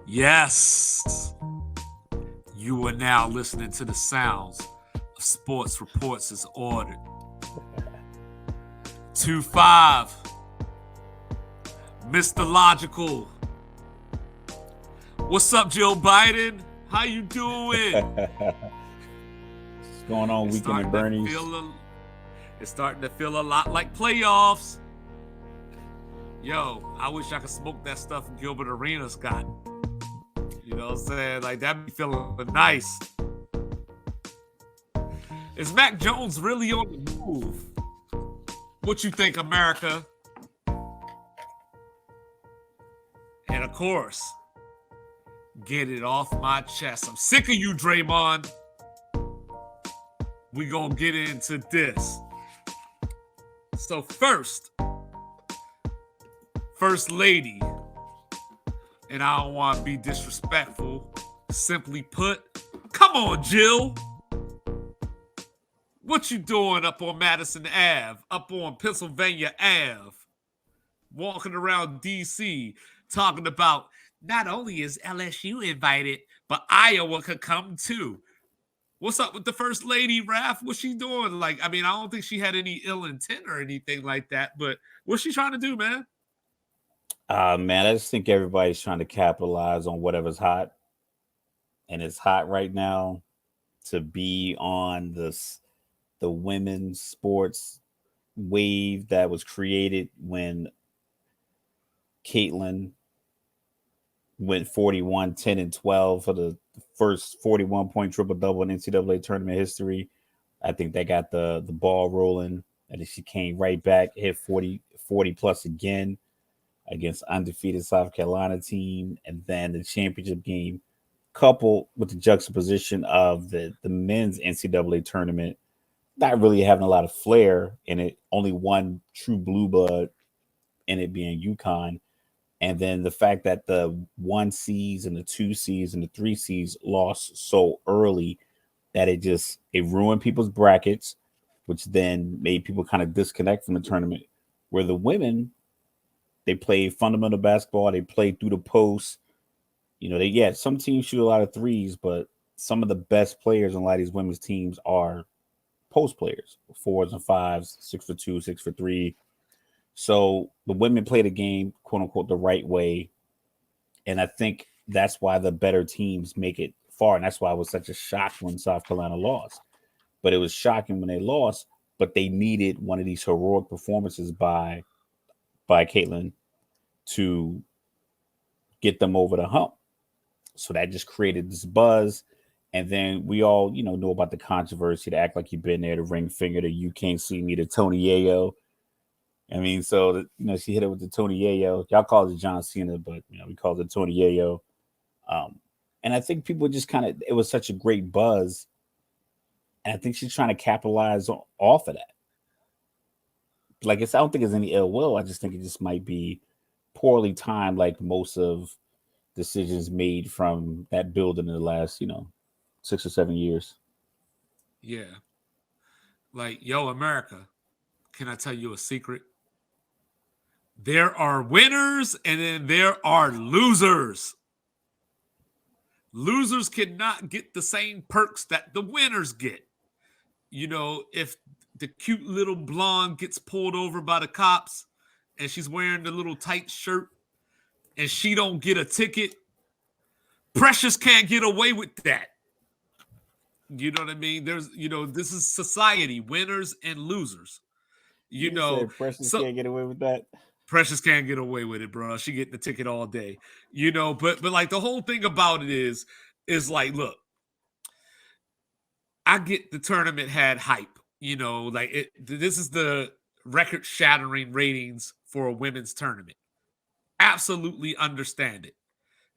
Yes, you are now listening to the sounds of Sports Reports as Ordered. 2-5, Mr. Logical. What's up, Joe Biden? How you doing? What's going on, Weekend at Bernie's? It's starting to feel a lot like playoffs. Yo, I wish I could smoke that stuff Gilbert Arenas got. You know what I'm saying? Like, that be feeling nice. Is Mac Jones really on the move? What you think, America? And of course, get it off my chest. I'm sick of you, Draymond. We gonna get into this. So first lady, and I don't want to be disrespectful, simply put, come on, Jill. What you doing up on Madison Ave, up on Pennsylvania Ave, walking around D.C., talking about not only is LSU invited, but Iowa could come too. What's up with the first lady, Raph? What's she doing? Like, I mean, I don't think she had any ill intent or anything like that, but what's she trying to do, man? Man, I just think everybody's trying to capitalize on whatever's hot, and it's hot right now to be on the women's sports wave that was created when Caitlin went 41, 10, and 12 for the first 41-point triple-double in NCAA tournament history. I think they got the ball rolling, and then she came right back, hit 40 plus again against undefeated South Carolina team, and then the championship game, coupled with the juxtaposition of the men's NCAA tournament, not really having a lot of flair in it, only one true blue blood in it being UConn. And then the fact that the 1 seeds and the 2 seeds and the 3 seeds lost so early that it ruined people's brackets, which then made people kind of disconnect from the tournament. Where the women, they play fundamental basketball, they play through the post. You know, some teams shoot a lot of threes, but some of the best players on a lot of these women's teams are post players, 4s and 5s, 6 for 2, 6 for 3. So the women play the game, quote unquote, the right way. And I think that's why the better teams make it far. And that's why it was such a shock when South Carolina lost. But it was shocking when they lost, but they needed one of these heroic performances by Caitlin to get them over the hump. So that just created this buzz. And then we all, know about the controversy, to act like you've been there, the ring finger, the you can't see me, the Tony Yayo. I mean, so, she hit it with the Tony Yayo. Y'all call it John Cena, but, we call it Tony Yayo. And I think people just it was such a great buzz. And I think she's trying to capitalize off of that. Like, I don't think it's any ill will. I just think it just might be poorly timed, like most of decisions made from that building in the last, 6 or 7 years. Yeah. Like, yo, America, can I tell you a secret? There are winners and then there are losers. Losers cannot get the same perks that the winners get. If the cute little blonde gets pulled over by the cops and she's wearing the little tight shirt and she don't get a ticket, Precious can't get away with that. You know what I mean? This is society, winners and losers. Precious can't get away with that. Precious can't get away with it, bro. She getting the ticket all day. But like the whole thing about it is like, look, I get the tournament had hype. This is the record-shattering ratings for a women's tournament. Absolutely understand it.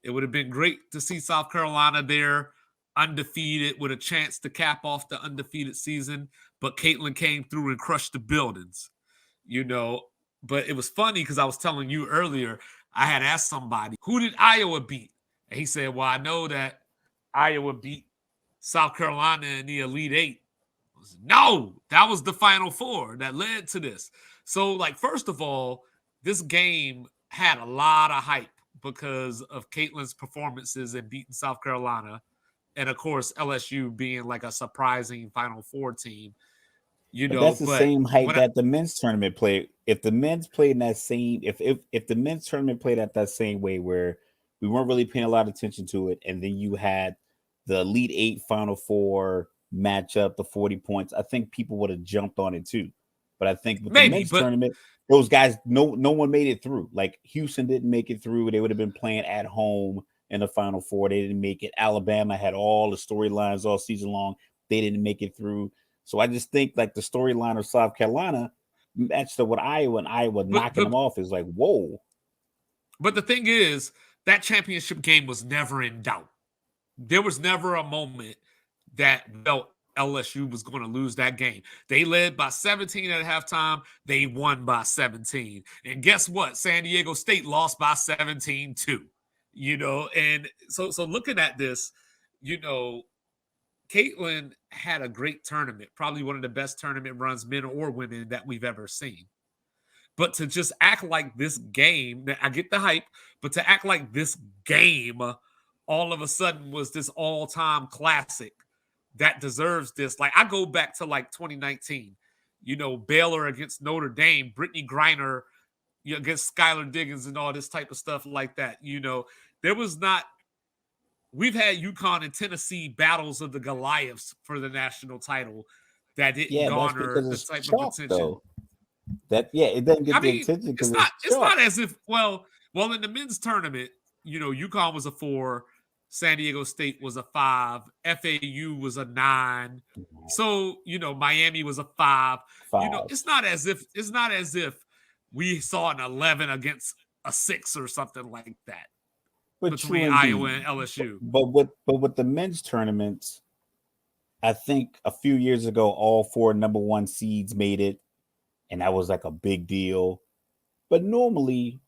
It would have been great to see South Carolina there, undefeated, with a chance to cap off the undefeated season. But Caitlin came through and crushed the buildings. But it was funny because I was telling you earlier, I had asked somebody, who did Iowa beat? And he said, well, I know that Iowa beat South Carolina in the Elite Eight. No, that was the Final Four that led to this. So, like, first of all, this game had a lot of hype because of Caitlin's performances in beating South Carolina, and of course LSU being like a surprising Final Four team. But that's the But same hype when I, that the men's tournament played. If the men's played in that same, if the men's tournament played at that same way, where we weren't really paying a lot of attention to it, and then you had the Elite Eight, Final Four matchup, the 40 points, I think people would have jumped on it too. But I think with the maybe, men's but tournament, those guys, no one made it through. Like Houston didn't make it through. They would have been playing at home in the Final Four. They didn't make it. Alabama had all the storylines all season long. They didn't make it through. So I just think like the storyline of South Carolina matched up with Iowa, and Iowa but knocking but them off is like, whoa. but the thing is, that championship game was never in doubt. There was never a moment that felt LSU was going to lose that game. They led by 17 at halftime. They won by 17. And guess what? San Diego State lost by 17 too. And so looking at this, you know, Caitlin had a great tournament, probably one of the best tournament runs, men or women, that we've ever seen. But to just act like this game, I get the hype, but to act like this game all of a sudden was this all-time classic that deserves this. Like I go back to like 2019, Baylor against Notre Dame, Brittany Griner against Skylar Diggins and all this type of stuff like that. There was not. We've had UConn and Tennessee battles of the Goliaths for the national title that didn't Yeah, that's garner because the it's type of chalk attention. though. That yeah, it doesn't get I the mean, attention it's because not it's it's not chalk. as if well in the men's tournament, UConn was a 4, San Diego State was a 5, FAU was a 9. So, Miami was a 5. Five. It's not as if we saw an 11 against a 6 or something like that But true between Iowa indeed. and LSU. But with the men's tournaments, I think a few years ago, all four number one seeds made it, and that was like a big deal. But normally,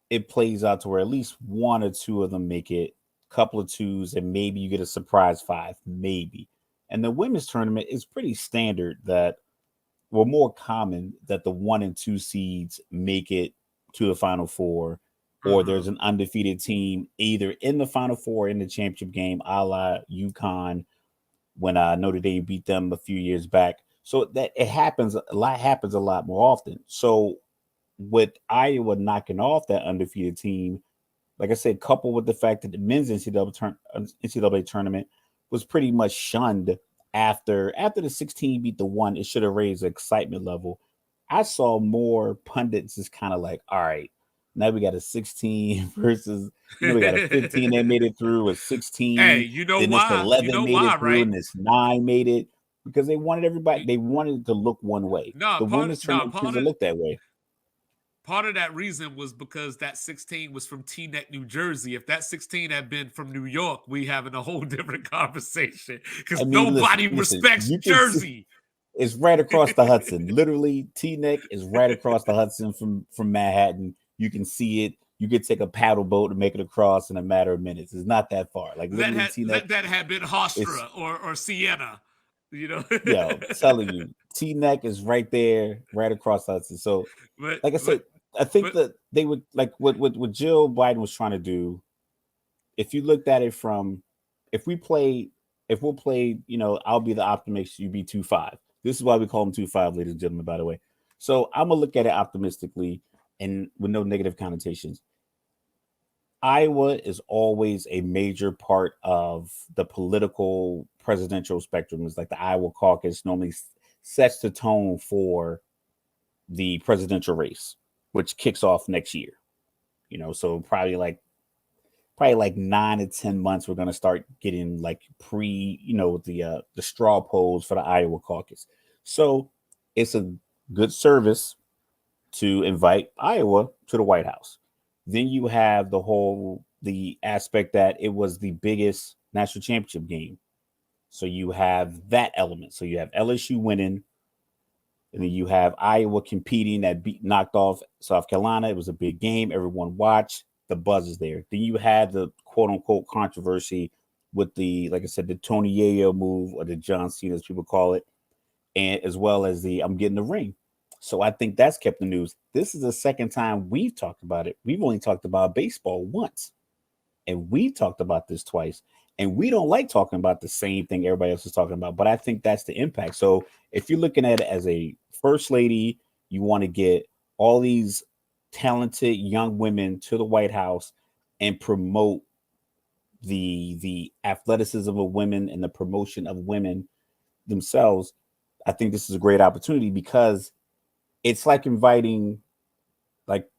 it plays out to where at least one or two of them make it, couple of twos, and maybe you get a surprise five, maybe. And the women's tournament is pretty standard that, well, more common that the one and two seeds make it to the final four, or Uh-huh. there's an undefeated team either in the final four or in the championship game, a la UConn when Notre Dame beat them a few years back. So that it happens a lot more often. So with Iowa knocking off that undefeated team, like I said, coupled with the fact that the men's NCAA tournament was pretty much shunned after the 16 beat the one, it should have raised the excitement level. I saw more pundits just kind of like, all right, now we got a 16 versus, we got a 15 that made it through, a Hey, 16, you know then this why? You 11 know made why, it through, right? and this 9 made it because they wanted it to look one way. No, The women's no, tournament tends to look that way. part of that reason was because that 16 was from Teaneck, New Jersey. If that 16 had been from New York, we having a whole different conversation I because mean, nobody listen, respects you can see Jersey. it's right across the Hudson. Literally, Teaneck is right across the Hudson from Manhattan. You can see it. You could take a paddle boat and make it across in a matter of minutes. It's not that far. Like That literally, had Teaneck. that had been It's Hofstra or Siena, you know. telling you, Teaneck is right there, right across the Hudson. So, but like I but said, I think but that they would like what Jill Biden was trying to do. If you looked at it from, if we play, if we'll play, I'll be the optimist, you be 2-5. This is why we call them 2-5, ladies and gentlemen, by the way. So I'm gonna look at it optimistically and with no negative connotations. Iowa is always a major part of the political presidential spectrum. It's like the Iowa caucus normally sets the tone for the presidential race, which kicks off next year. So probably like 9 to 10 months, we're gonna start getting like the straw polls for the Iowa caucus. So it's a good service to invite Iowa to the White House. Then you have the aspect that it was the biggest national championship game. So you have that element. So you have LSU winning, and then you have Iowa competing that knocked off South Carolina. It was a big game. Everyone watched. The buzz is there. Then you had the quote unquote controversy with like I said, the Tony Yayo move, or the John Cena, as people call it, and as well as the I'm getting the ring. So I think that's kept the news. This is the second time we've talked about it. We've only talked about baseball once, and we talked about this twice. And we don't like talking about the same thing everybody else is talking about. But I think that's the impact. So if you're looking at it as a first lady, you want to get all these talented young women to the White House and promote the athleticism of women and the promotion of women themselves. I think this is a great opportunity because it's like inviting, like,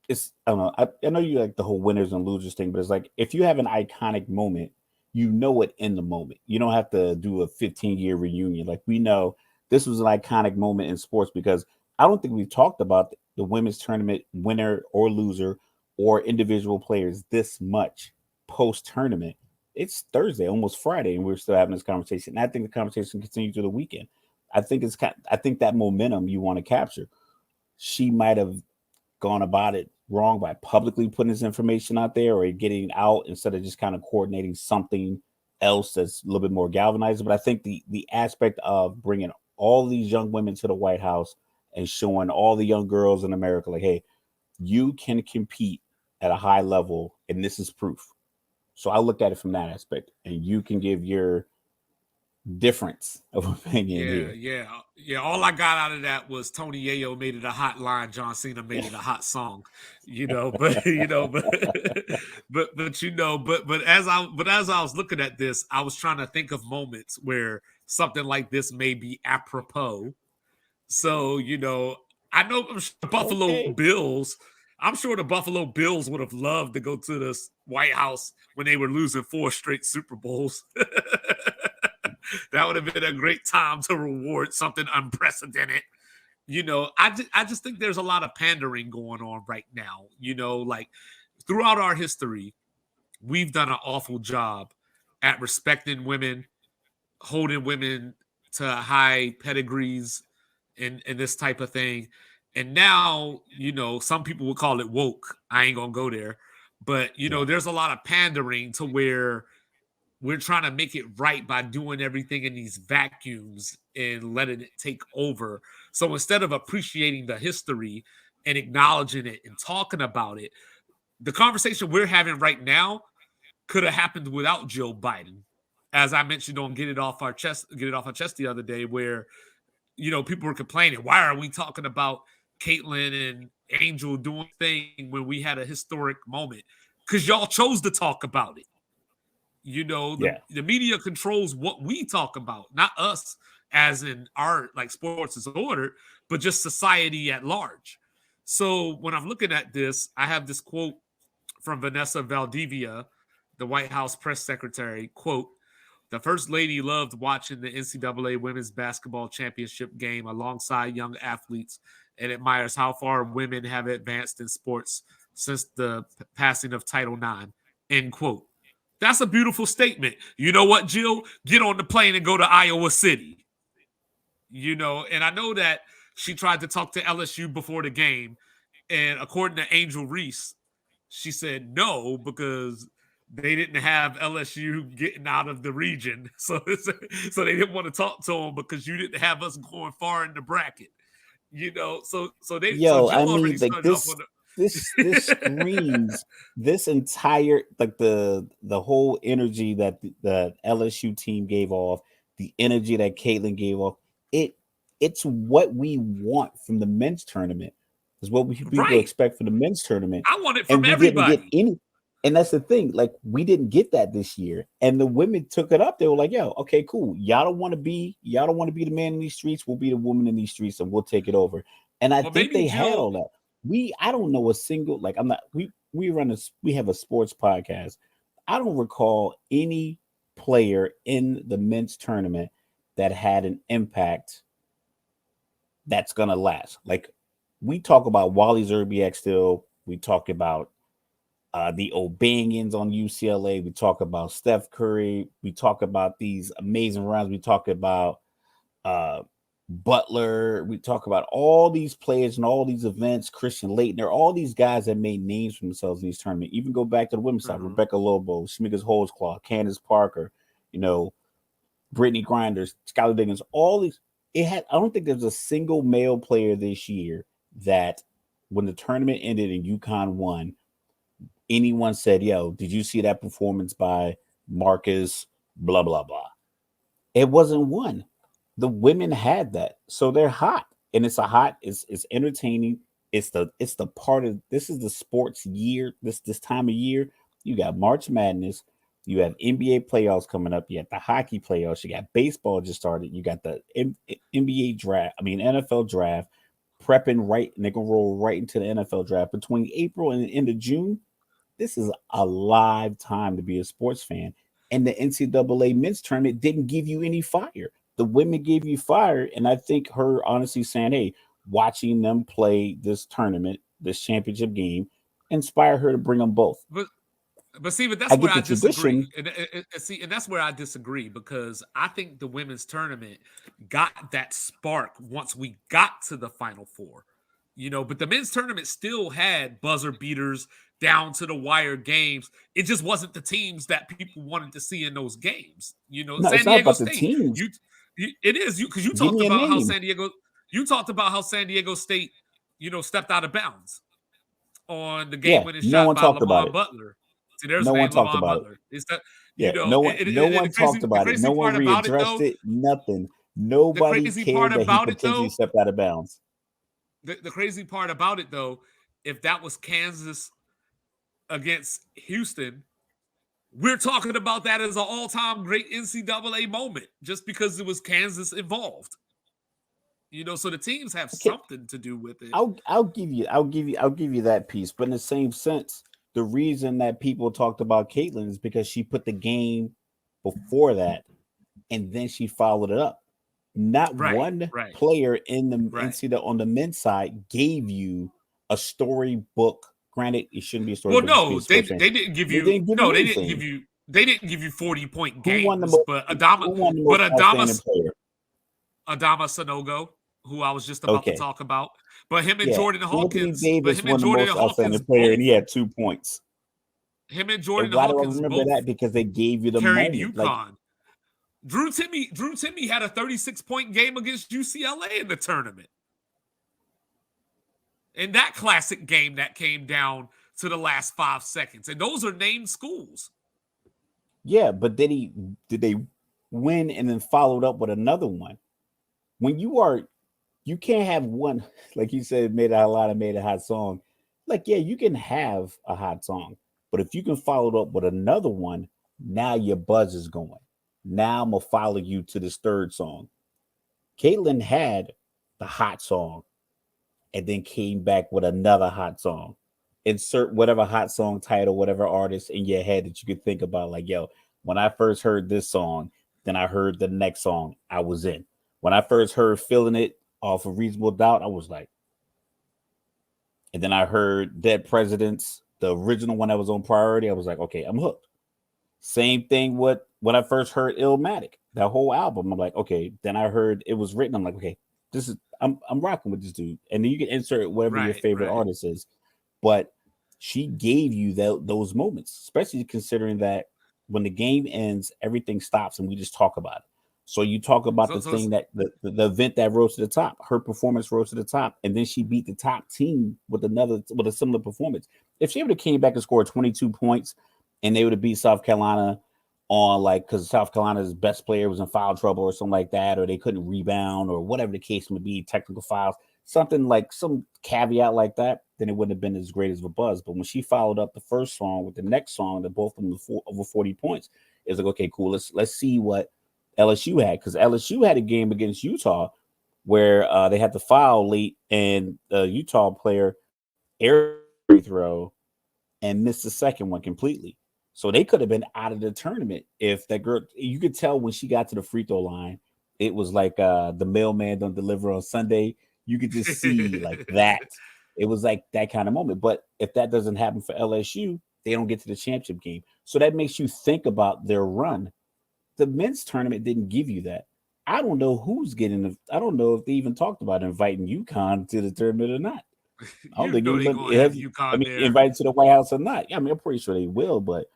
it's, I don't know. I know you like the whole winners and losers thing, but it's like if you have an iconic moment, you know it in the moment. You don't have to do a 15-year reunion. Like, we know this was an iconic moment in sports because I don't think we've talked about the women's tournament winner or loser or individual players this much post tournament. It's Thursday, almost Friday, and we're still having this conversation. And I think the conversation continues through the weekend. I think that momentum you want to capture. She might have gone about it wrong by publicly putting this information out there or getting out instead of just kind of coordinating something else that's a little bit more galvanizing. But I think the aspect of bringing all these young women to the White House and showing all the young girls in America, like, hey, you can compete at a high level, and this is proof. So I looked at it from that aspect, and you can give your difference of opinion Yeah, here. yeah, yeah. All I got out of that was Tony Yayo made it a hot line, John Cena made it a hot song, but but as I was looking at this, I was trying to think of moments where something like this may be apropos. So, I know I'm sure the Buffalo Okay. Bills, I'm sure the Buffalo Bills would have loved to go to the White House when they were losing 4 straight Super Bowls. That would have been a great time to reward something unprecedented. I just think there's a lot of pandering going on right now. Like throughout our history, we've done an awful job at respecting women, holding women to high pedigrees and this type of thing. And now, some people would call it woke. I ain't gonna go there. But Yeah. there's a lot of pandering to where we're trying to make it right by doing everything in these vacuums and letting it take over. So instead of appreciating the history and acknowledging it and talking about it, the conversation we're having right now could have happened without Joe Biden. As I mentioned on Get It Off Our Chest the other day, where people were complaining, why are we talking about Caitlyn and Angel doing thing when we had a historic moment? Because y'all chose to talk about it. Yeah. The media controls what we talk about, not us as in our like sports is ordered, but just society at large. So when I'm looking at this, I have this quote from Vanessa Valdivia, the White House press secretary, quote, "The First Lady loved watching the NCAA Women's Basketball Championship game alongside young athletes and admires how far women have advanced in sports since the passing of Title IX." End quote. That's a beautiful statement. You know what, Jill? Get on the plane and go to Iowa City. And I know that she tried to talk to LSU before the game. And according to Angel Reese, she said no because they didn't have LSU getting out of the region. So they didn't want to talk to them because you didn't have us going far in the bracket. So Yo, I Jill already mean, like, started off on this the screams this entire, like, the whole energy that the LSU team gave off, the energy that Caitlin gave off. It it's what we want from the men's tournament. Is what people right. expect from the men's tournament, I want it from and we didn't get everybody. any. And that's the thing, like, we didn't get that this year. And the women took it up. They were like, "Yo, okay, cool. Y'all don't want to be the man in these streets. We'll be the woman in these streets, and we'll take it over." And I Well, think maybe they had Jill. all that. I don't know a single, like, I'm not we have a sports podcast. I don't recall any player in the men's tournament that had an impact that's gonna last. Like, we talk about Wally Zerbiak still. We talk about the O'Banions on UCLA. We talk about Steph Curry. We talk about these amazing rounds. We talk about uh, Butler. We talk about all these players and all these events. Christian Leitner, all these guys that made names for themselves in these tournaments. Even go back to the women's side: Uh-huh. Rebecca Lobo, Shmiga's Holtzclaw, Candace Parker, you know, Brittany Grinders, Skylar Diggins. All these. it had. I don't think there's a single male player this year that, when the tournament ended and UConn won, anyone said, "Yo, did you see that performance by Marcus?" Blah blah blah. It wasn't one. The women had that, so they're hot, and it's a hot. It's entertaining. It's the part of this is the sports year. This time of year, you got March Madness, you have NBA playoffs coming up, you got the hockey playoffs, you got baseball just started, you got the NBA draft. I mean NFL draft, prepping right, and they're gonna roll right into the NFL draft between April and the end of June. This is a live time to be a sports fan. And the NCAA men's tournament didn't give you any fire. The women gave you fire. And I think her honestly saying, hey, watching them play this tournament, this championship game, inspire her to bring them both. But see, but I that's where get I the disagree, tradition. and that's where I disagree because I think the women's tournament got that spark once we got to the Final Four, But the men's tournament still had buzzer beaters, down to the wire games. It just wasn't the teams that people wanted to see in those games. No, San it's not Diego about the State, teams. it is because you Give talked me a about how name. You talked about how San Diego State, stepped out of bounds on the Yeah, game-winning no shot one by talked about Lamont it. Butler. See, there's No the one name, talked Lamont about it. Butler. It's that Yeah, no one, no one talked the about it. No crazy one part about it readdressed though, it. Nothing. the Nobody crazy part cared that he about it potentially though, stepped out of bounds. the crazy part about it though, if that was Kansas against Houston, we're talking about that as an all-time great NCAA moment just because it was Kansas involved. So the teams have Okay, something to do with it. I'll give you that piece. But in the same sense, the reason that people talked about Caitlyn is because she put the game before that, and then she followed it up. Not Right, one right, player in the right. NCAA on the men's side gave you a storybook. Granted, it shouldn't be a Well, storybook; it should be no, a they sports fan. they didn't give They you didn't give no, you anything. they didn't give you 40-point Who won the games, most? but Who won the most outstanding player? Adama Sanogo, who I was just about to Okay, talk about, but yeah, Anthony Davis won the most outstanding player, and he had 2 points. him and And Jordan why do I Hawkins remember that? both Because they gave you the carried moment. Like, UConn. Drew Timmy had a 36-point game against UCLA in the tournament. In that classic game that came down to the last 5 seconds. And those are named schools. yeah, but did they win and then followed up with another one? When you can't have one, like you said, made a hot song. Like, yeah, you can have a hot song, but if you can follow it up with another one, now your buzz is going. Now I'm gonna follow you to this third song. Caitlyn had the hot song and then came back with another hot song. Insert whatever hot song title, whatever artist in your head that you could think about. Like, yo, when I first heard this song, then I heard the next song, I was in. When I first heard Feeling It off of Reasonable Doubt, I was like, and then I heard Dead Presidents, the original one that was on Priority, I was like, okay, I'm hooked. Same thing with when I first heard Illmatic, that whole album. I'm like, okay. Then I heard It Was Written. I'm like, okay, this is I'm rocking with this dude. And then you can insert whatever your Right, favorite right. artist is. But she gave you those moments, especially considering that when the game ends, everything stops and we just talk about it. So you talk about So, the so thing that the event that rose to the top, her performance rose to the top, and then she beat the top team with a similar performance. If she would have came back and scored 22 points and they would have beat South Carolina on, like, because South Carolina's best player was in foul trouble or something like that, or they couldn't rebound or whatever the case may be, technical fouls, something like some caveat like that, then it wouldn't have been as great as a buzz. But when she followed up the first song with the next song, that both of them were over 40 points, it's like, okay, cool. Let's see what LSU had, because LSU had a game against Utah where they had the foul late, and the Utah player air free throw and missed the second one completely. So they could have been out of the tournament if that girl. You could tell when she got to the free throw line, it was like the mailman don't deliver on Sunday. You could just see like that. It was like that kind of moment. But if that doesn't happen for LSU, they don't get to the championship game. So that makes you think about their run. The men's tournament didn't give you that. I don't know who's getting the. I don't know if they even talked about inviting UConn to the tournament or not. I don't think they anybody gonna have has. I UConn mean, there. invited to the White House or not. I mean, I'm pretty sure they will, but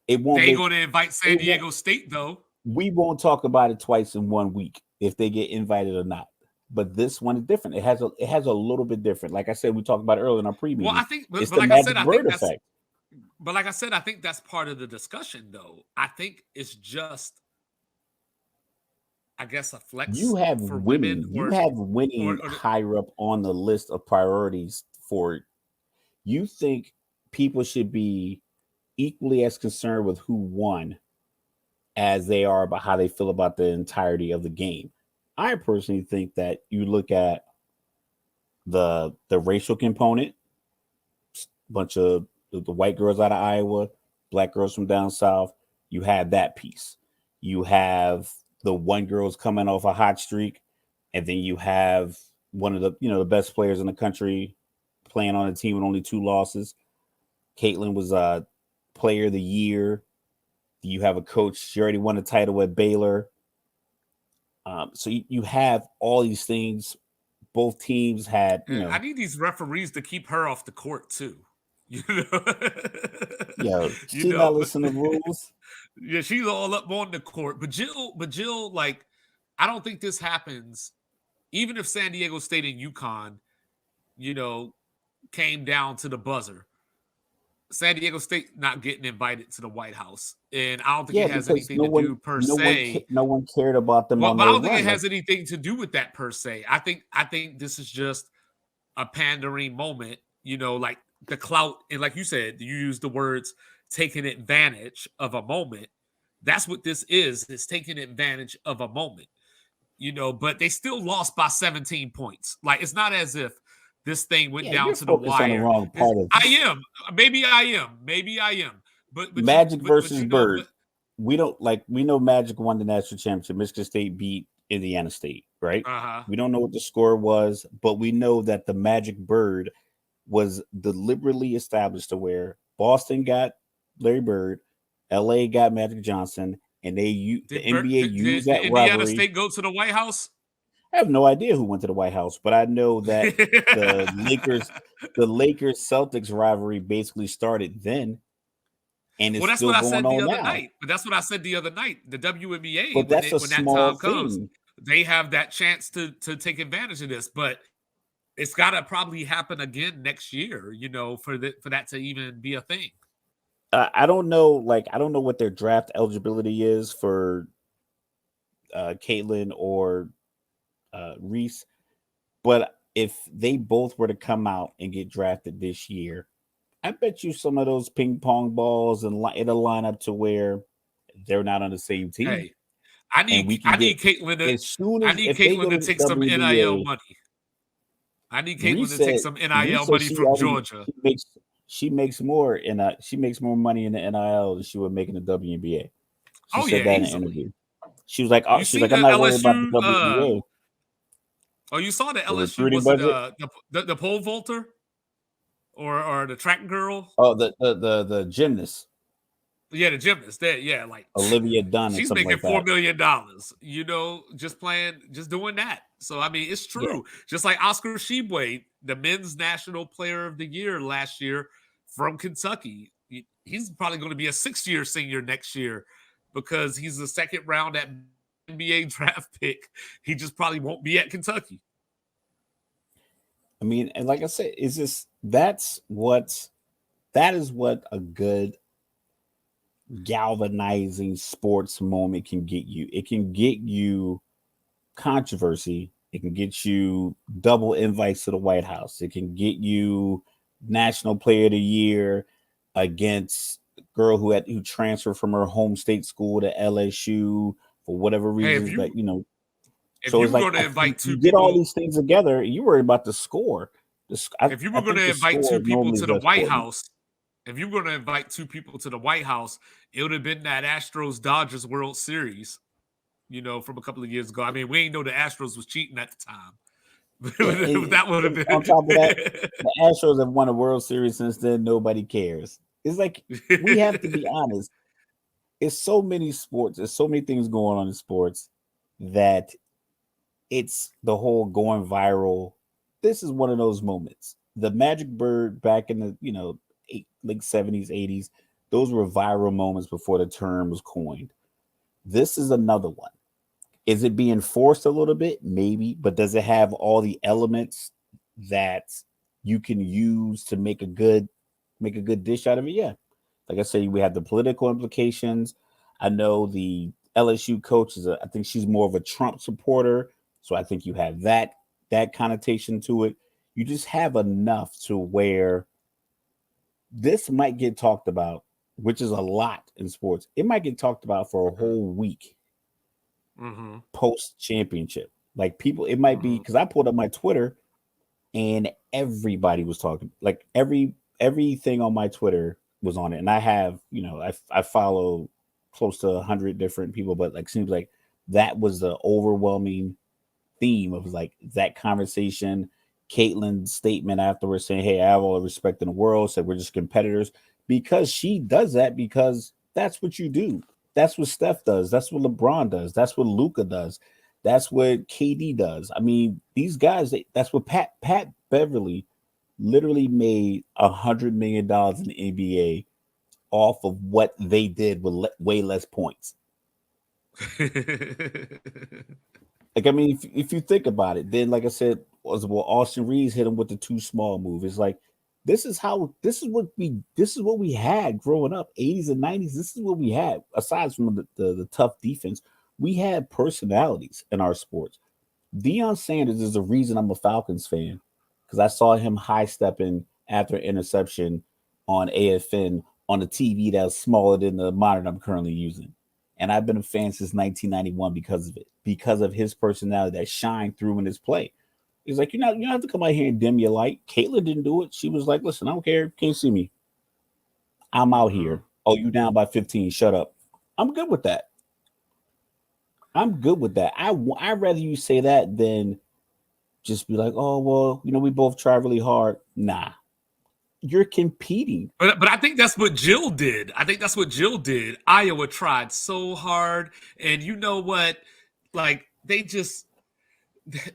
it won't They ain't make gonna invite San it won't. Diego State though. We won't talk about it twice in 1 week if they get invited or not. but this one is different. It has a little bit different. Like I said, we talked about it earlier in our pre Well, I meeting. think, It's but the like I said, magic I bird think that's, effect. but like I said, I think that's part of the discussion, though. I think it's just, I guess, a You flex have for women, winning. You have or, winning or higher up on the list of priorities for you think people should be equally as concerned with who won as they are about how they feel about the entirety of the game. I personally think that you look at the racial component, bunch of the white girls out of Iowa, black girls from down south. You have that piece. You have the one girls coming off a hot streak, and then you have one of the best players in the country playing on a team with only two losses. Caitlin was player of the year. You have a coach. She already won a title at Baylor. So you have all these things. Both teams had, I need these referees to keep her off the court too. You know, you she know, not listening to rules. yeah, she's all up on the court. But Jill, like, I don't think this happens. Even if San Diego State and UConn, you know, came down to the buzzer, San Diego State not getting invited to the White House, and I don't think Yeah, it has because anything to do per se. no one cared about them Well, on but I their don't think it run. Like, has anything to do with that per se. I think this is just a pandering moment, like the clout, and like you said, you use the words taking advantage of a moment. That's what this is. It's taking advantage of a moment, but they still lost by 17 points. Like, it's not as if this thing went yeah, down you're to the focused on the wire. wrong It's, part of I this. am. Maybe I am. Maybe I am. Magic But versus Bird. We know Magic won the national championship. Michigan State beat Indiana State, right? uh-huh. We don't know what the score was, but we know that the Magic Bird was deliberately established to where Boston got Larry Bird, LA got Magic Johnson, and the NBA used Did that Indiana rivalry. State go to the White House? I have no idea who went to the White House, but I know that the Lakers, the Lakers Celtics rivalry basically started then, and it's Well, that's still what I going said the on other now. night. But that's what I said the other night. The WNBA, But that's a when that small time comes, thing. they have that chance to take advantage of this. But it's got to probably happen again next year, for that to even be a thing. I don't know. Like, I don't know what their draft eligibility is for Caitlin or Reese, but if they both were to come out and get drafted this year, I bet you some of those ping pong balls and it'll line up to where they're not on the same team, Hey, and we can I get need Caitlin to as soon I as need if they Caitlin go to to the take some NIL WNBA. money. I need Caitlin Reese to take said some Reese NIL said money she from already Georgia. she makes more money in the NIL than she would make in the WNBA. She Oh said yeah, that in an easily. interview. She was like, You she's see like, I'm the not worried about the LSU WNBA. oh, you saw the The LSU, recruiting was it budget. the pole vaulter or the track girl? Oh, the gymnast Yeah, the gymnast. That, yeah, like Olivia Dunn and she's something making like that. $4 million. Just doing that. So I mean, it's Yeah, true. Just like Oscar Sheboy, the men's national player of the year last year from Kentucky. He's probably going to be a 6-year senior next year because he's the second round at NBA draft pick. He just probably won't be at Kentucky. I mean, and like I said, is this that is what a good galvanizing sports moment can get you. It can get you controversy. It can get you double invites to the White House. It can get you National Player of the Year against a girl who transferred from her home state school to LSU for whatever Hey, reasons that if So you it's were like going to invite you two get all people, these things together. You worry about the score. if you I were going think to the invite score two people normally to is the less White important. House, if you were going to invite two people to the White House, it would have been that Astros Dodgers World Series, from a couple of years ago. I mean, we ain't know the Astros was cheating at the time. Yeah, That would have and on top of that, the Astros have won a World Series since then. Nobody cares. It's like we have to be been. honest. It's so many sports. There's so many things going on in sports that it's the whole going viral. This is one of those moments. The Magic Bird back in the late 70s, 80s, those were viral moments before the term was coined. This is another one. Is it being forced a little bit? Maybe, but does it have all the elements that you can use to make a good dish out of it? Yeah. Like I say, we have the political implications. I know the LSU coach I think she's more of a Trump supporter, so I think you have that connotation to it. You just have enough to where this might get talked about, which is a lot in sports. It might get talked about for a whole week Mm-hmm. post championship. Like people, it might be Mm-hmm. because I pulled up my Twitter and everybody was talking. Like everything on my Twitter was on it, and I have I follow close to 100 different people, but like seems like that was the overwhelming theme of like that conversation. Caitlin's statement afterwards saying, "Hey, I have all the respect in the world," said we're just competitors because she does that because that's what you do. That's what Steph does. That's what LeBron does. That's what Luca does. That's what KD does. I mean, these guys. That's what Pat Beverly literally made $100 million in the NBA off of what they did with way less points. Like I mean, if you think about it, then like I said, was well Austin Reeves hit him with the too small move. It's like this is what we had growing up, 80s and 90s. This is what we had. Aside from the tough defense, we had personalities in our sports. Deion Sanders is the reason I'm a Falcons fan because I saw him high stepping after an interception on AFN on a TV that was smaller than the monitor I'm currently using. And I've been a fan since 1991 because of it, because of his personality that shined through in his play. He's like, you don't have to come out here and dim your light. Caitlin didn't do it. She was like, listen, I don't care. Can't see me. I'm out Mm-hmm. here. Oh, you down by 15. Shut up. I'm good with that. I'm good with that. I'd rather you say that than just be like, oh, well, we both try really hard. Nah, you're competing. But I think that's what Jill did. I think that's what Jill did. Iowa tried so hard, and you know what? Like they just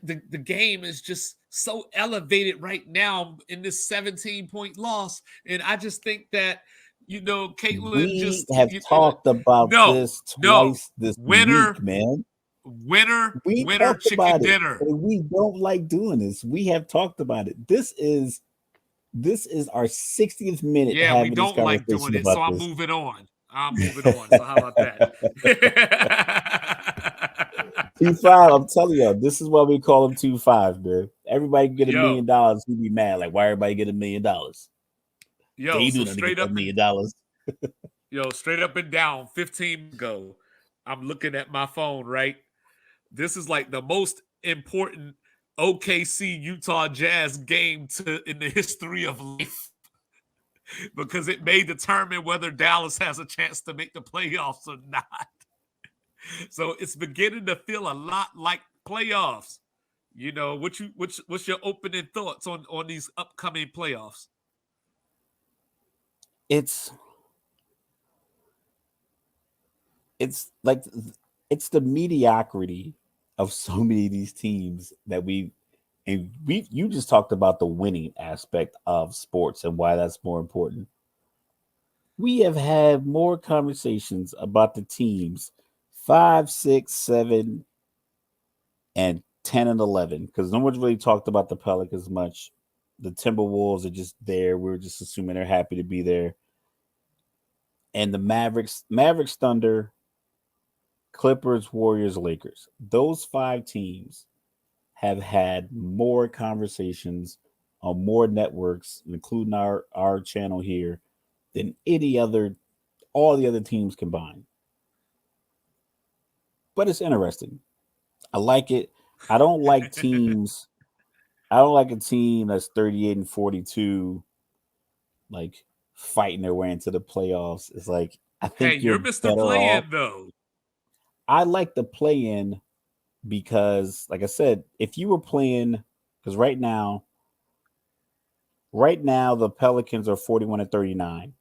the game is just so elevated right now in this 17-point loss, and I just think that Caitlin We just have talked about no, this no, twice this week, winner, man. winner, We winner, talked chicken about it, dinner. and we don't like doing this. We have talked about it. This is our 60th minute Yeah, we having this don't like doing conversation it, so about I'm this. moving on. I'm moving on. So how about that? T5, I'm telling you, this is why we call him 2-5, man. Everybody can get $1 yo, million. He'd be mad. Like, why everybody get $1 million? They yo, ain't so doing nothing to get straight that up million and dollars. straight up and down, 15 ago, I'm looking at my phone, right? This is like the most important OKC Utah Jazz game in the history of life because it may determine whether Dallas has a chance to make the playoffs or not. So it's beginning to feel a lot like playoffs. What's your opening thoughts on these upcoming playoffs? It's it's like it's the mediocrity of so many of these teams that we you just talked about the winning aspect of sports and why that's more important. We have had more conversations about the teams 5, 6, 7, and 10 and 11 because no one's really talked about the Pelicans much. The Timberwolves are just there. We're just assuming they're happy to be there. And the Mavericks, Thunder, Clippers, Warriors, Lakers. Those five teams have had more conversations on more networks, including our channel here, than all the other teams combined. But it's interesting. I like it. I don't like teams. I don't like a team that's 38 and 42, like fighting their way into the playoffs. It's like I Hey, think you're you're Mr. better off. Play-In though. I like the play in because, like I said, if you were playing, because right now the Pelicans are 41 and 39.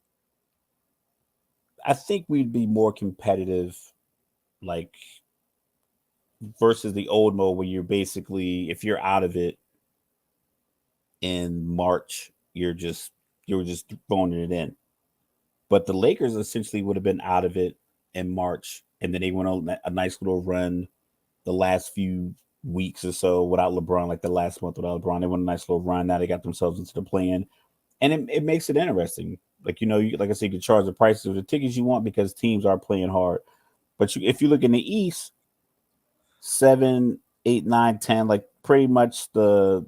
I think we'd be more competitive, like versus the old mode where you're basically, if you're out of it in March, you were just phoning it in. But the Lakers essentially would have been out of it in March, and then they went on a nice little run the last few weeks or so without LeBron, like the last month without LeBron. They went a nice little run. Now they got themselves into the play-in, and it makes it interesting. Like like I said, you can charge the prices of the tickets you want because teams are playing hard. But if you look in the East, 7, 8, 9, 10, like pretty much the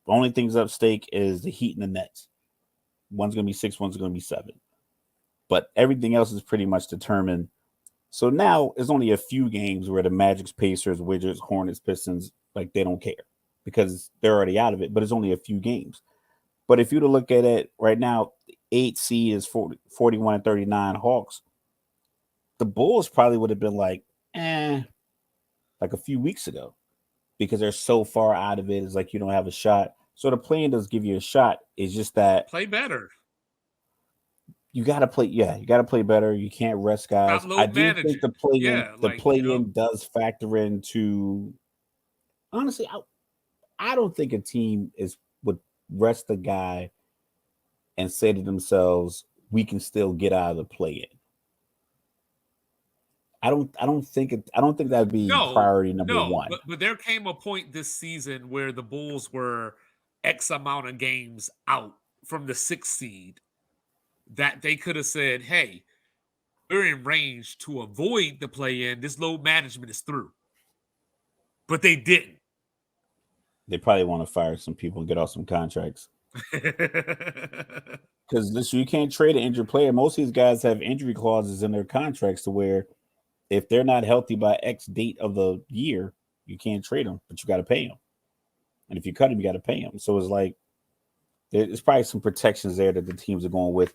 only things at stake is the Heat and the Nets. One's gonna be 6, one's gonna be 7. But everything else is pretty much determined. So now it's only a few games where the Magic's, Pacers, Wizards, Hornets, Pistons, like they don't care because they're already out of it. But it's only a few games. But if you were to look at it right now, 8 seed is 41 and 39 Hawks. The Bulls probably would have been like a few weeks ago because they're so far out of it. It's like you don't have a shot. So the play-in does give you a shot. It's just that play better. You got to play. Yeah, you got to play better. You can't rest guys. Stop I load do think managing. Yeah, the like play-in does factor into. Honestly, I don't think a team would rest a guy and say to themselves, "We can still get out of the play-in." I don't think it. I don't think that'd be priority number no, one. but there came a point this season where the Bulls were X amount of games out from the 6th seed that they could have said, "Hey, we're in range to avoid the play-in. This load management is through," but they didn't. They probably want to fire some people and get off some contracts. Because listen, you can't trade an injured player. Most of these guys have injury clauses in their contracts to where if they're not healthy by X date of the year, you can't trade them, but you got to pay them. And if you cut them, you got to pay them. So it's like there's probably some protections there that the teams are going with.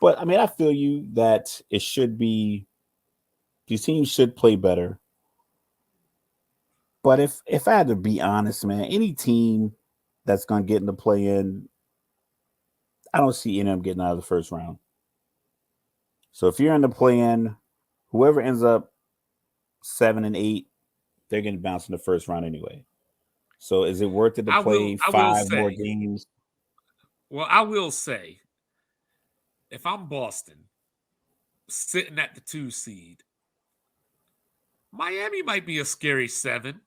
But I mean, I feel you that it should be these teams should play better. But if I had to be honest, man, any team that's going to get in the play-in, I don't see any of them getting out of the first round. So if you're in the play-in, whoever ends up 7 and 8, they're going to bounce in the first round anyway. So is it worth it to play I will 5 more say, games? well, I will say, if I'm Boston sitting at the 2 seed, Miami might be a scary 7.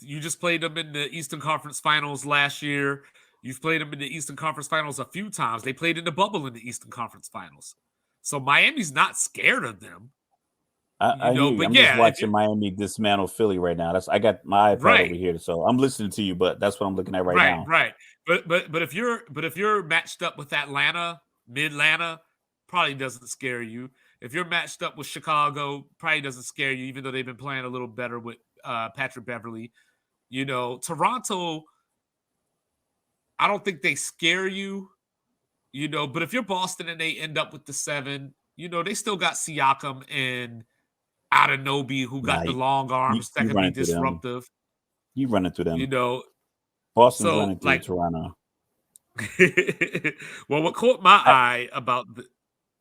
You just played them in the Eastern Conference Finals last year. You've played them in the Eastern Conference Finals a few times. They played in the bubble in the Eastern Conference Finals. So Miami's not scared of them. I hear you. But I'm just yeah, watching Miami dismantle Philly right now. I got my iPad over right, here, so I'm listening to you, but that's what I'm looking at right right, now. right. But if you're matched up with Atlanta, mid-Atlanta, probably doesn't scare you. If you're matched up with Chicago, probably doesn't scare you, even though they've been playing a little better with Patrick Beverly. Toronto, I don't think they scare you, but if you're Boston and they end up with the 7, they still got Siakam and Anunoby who Nah, got the long arms that you can be running through them. disruptive, You running through you them. know. Boston's So running through like Toronto. well, what caught my I, eye about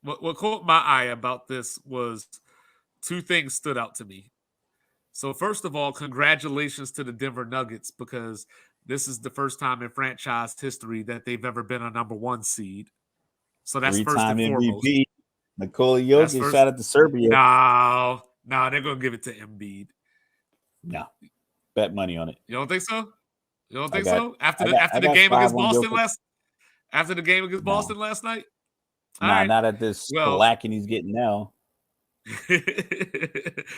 what caught my eye about this was 2 things stood out to me. So first of all, congratulations to the Denver Nuggets because this is the first time in franchise history that they've ever been a number 1 seed. So that's first 3-time and foremost. MVP. Nikola That's Jokic first. shot at the Serbia. No, they're gonna give it to Embiid. No, bet money on it. You don't think so? You don't I think got, so? After I the got game 5 against on Boston Jokic. No, last night? All nah, right. not at this Well, shellacking he's getting now.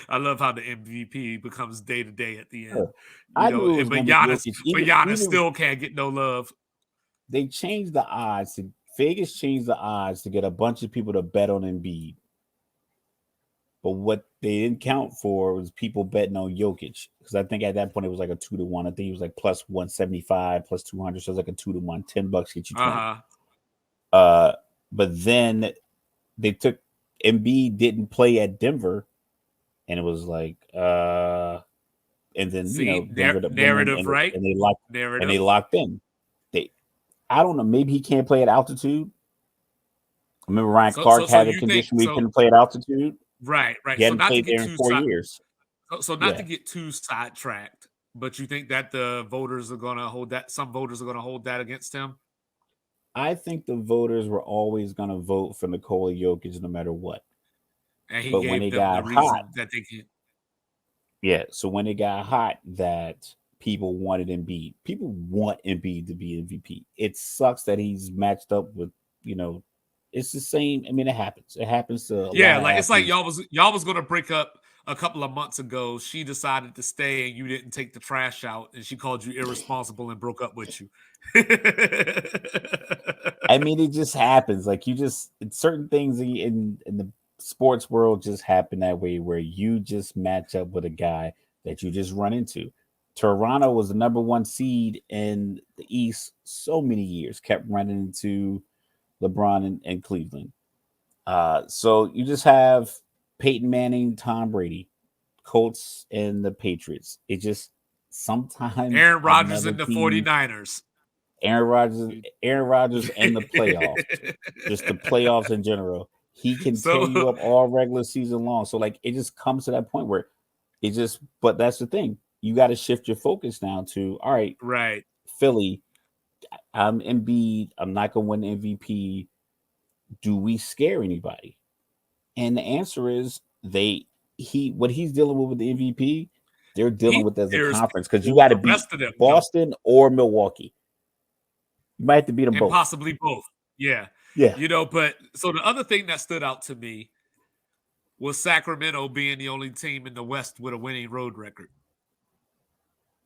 I love how the MVP becomes day to day at the Yeah. end. I knew it was But going to be Jokic. Giannis Even still can't get no love. they changed the odds. Vegas changed the odds to get a bunch of people to bet on Embiid. But what they didn't count for was people betting on Jokic. Because I think at that point it was like a 2-1. I think it was like plus 175, plus 200. So it was like a 2-1. $10 gets you 20. But then they took Embiid didn't play at Denver. And it was like and then See, Denver ended up winning narrative, right? and they Narrative. locked in. I don't know, maybe he can't play at altitude. I remember Ryan Clark had a you think condition where he couldn't play at altitude. right. He So hadn't not to played get there in too 4 years. so not to get too sidetracked, but you think that the voters are gonna hold that some voters are gonna hold that against him? I think the voters were always going to vote for Nikola Jokic no matter what. And he But when gave they them the got hot, reason that they can. Yeah. So when it got hot that people wanted Embiid, people want Embiid to be MVP. It sucks that he's matched up with, you know, it's the same. I mean, it happens. It happens to a Yeah, lot of like it's like athletes. y'all was gonna break up a couple of months ago. She decided to stay and you didn't take the trash out, and she called you irresponsible and broke up with you. I mean, it just happens. Like you just certain things in the sports world just happen that way, where you just match up with a guy that you just run into. Toronto was the number one seed in the East so many years, kept running into LeBron and Cleveland. So you just have Peyton Manning, Tom Brady, Colts, and the Patriots. It just sometimes Aaron Rodgers another and the team, 49ers. Aaron Rodgers, and the playoffs, just the playoffs in general. He can tear So you up all regular season long. So like it just comes to that point where it just. But that's the thing. You got to shift your focus now to all right, right. Philly. I'm Embiid. I'm not gonna win the MVP. Do we scare anybody? And the answer is what he's dealing with the MVP, they're dealing He with as a scares conference because you people. got to The beat rest of them don't. Boston or Milwaukee. You might have to beat them And both. possibly both. Yeah. Yeah. But so the other thing that stood out to me was Sacramento being the only team in the West with a winning road record.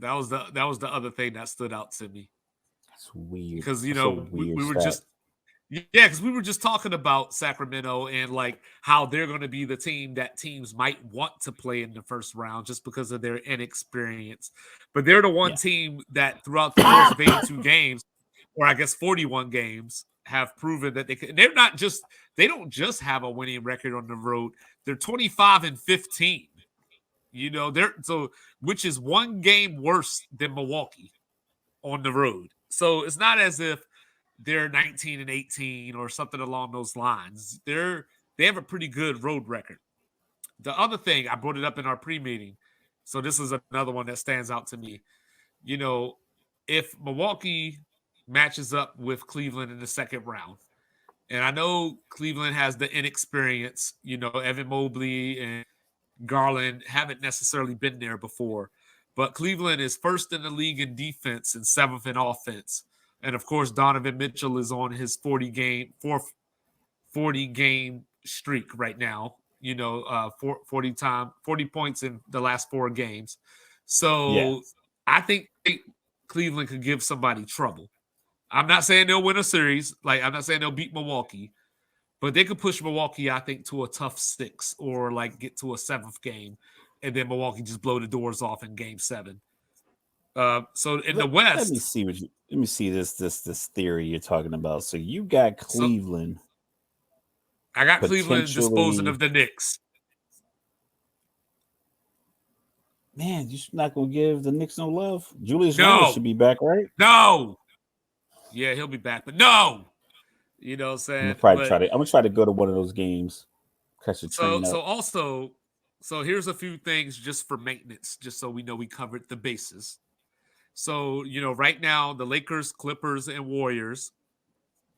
That was the other thing that stood out to me. That's weird. Because That's a we weird were stat. just because we were just talking about Sacramento and like how they're going to be the team that teams might want to play in the first round just because of their inexperience. But they're the one Yeah. team that throughout the first 82 games, or I guess 41 games, have proven that they can. They don't just have a winning record on the road. They're 25-15. They're so which is one game worse than Milwaukee on the road. So it's not as if they're 19-18 or something along those lines. They have a pretty good road record. The other thing, I brought it up in our pre-meeting, so this is another one that stands out to me. You know, if Milwaukee matches up with Cleveland in the second round, and I know Cleveland has the inexperience, Evan Mobley and Garland haven't necessarily been there before, but Cleveland is first in the league in defense and seventh in offense. And of course, Donovan Mitchell is on his 40 game streak right now. 40 points in the last 4 games. Yeah. So I think Cleveland could give somebody trouble. I'm not saying they'll win a series. Like, I'm not saying they'll beat Milwaukee, but they could push Milwaukee, I think, to a tough 6 or like get to a 7th game, and then Milwaukee just blow the doors off in game 7. So in the Let me West, see let me see this theory you're talking about. So you got so Cleveland I got Cleveland disposing potentially. of the Knicks. Man, you're not gonna give the Knicks no love. Julius Randle No, should be back, right? no. Yeah, he'll be back, but no. You know what I'm I'm gonna saying? probably But try to. I'm gonna try to go to one of those games, catch a so train so up. also, so here's a few things just for maintenance, just so we know we covered the bases. So, right now the Lakers, Clippers, and Warriors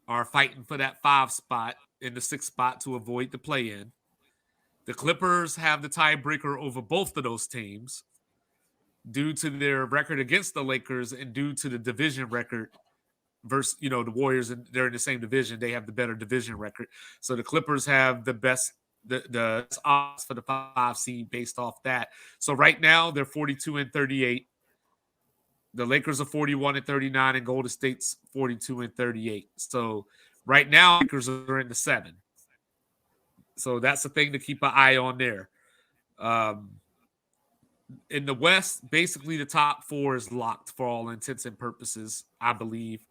are fighting for that 5 spot in the 6th spot to avoid the play-in. The Clippers have the tiebreaker over both of those teams due to their record against the Lakers and due to the division record versus, the Warriors, and they're in the same division. They have the better division record. So the Clippers have the best the odds for the 5 seed based off that. So right now they're 42-38. The Lakers are 41-39 and Golden State's 42-38. So right now Lakers are in the 7. So that's the thing to keep an eye on there. Um, in the West, basically the top 4 is locked for all intents and purposes, I believe.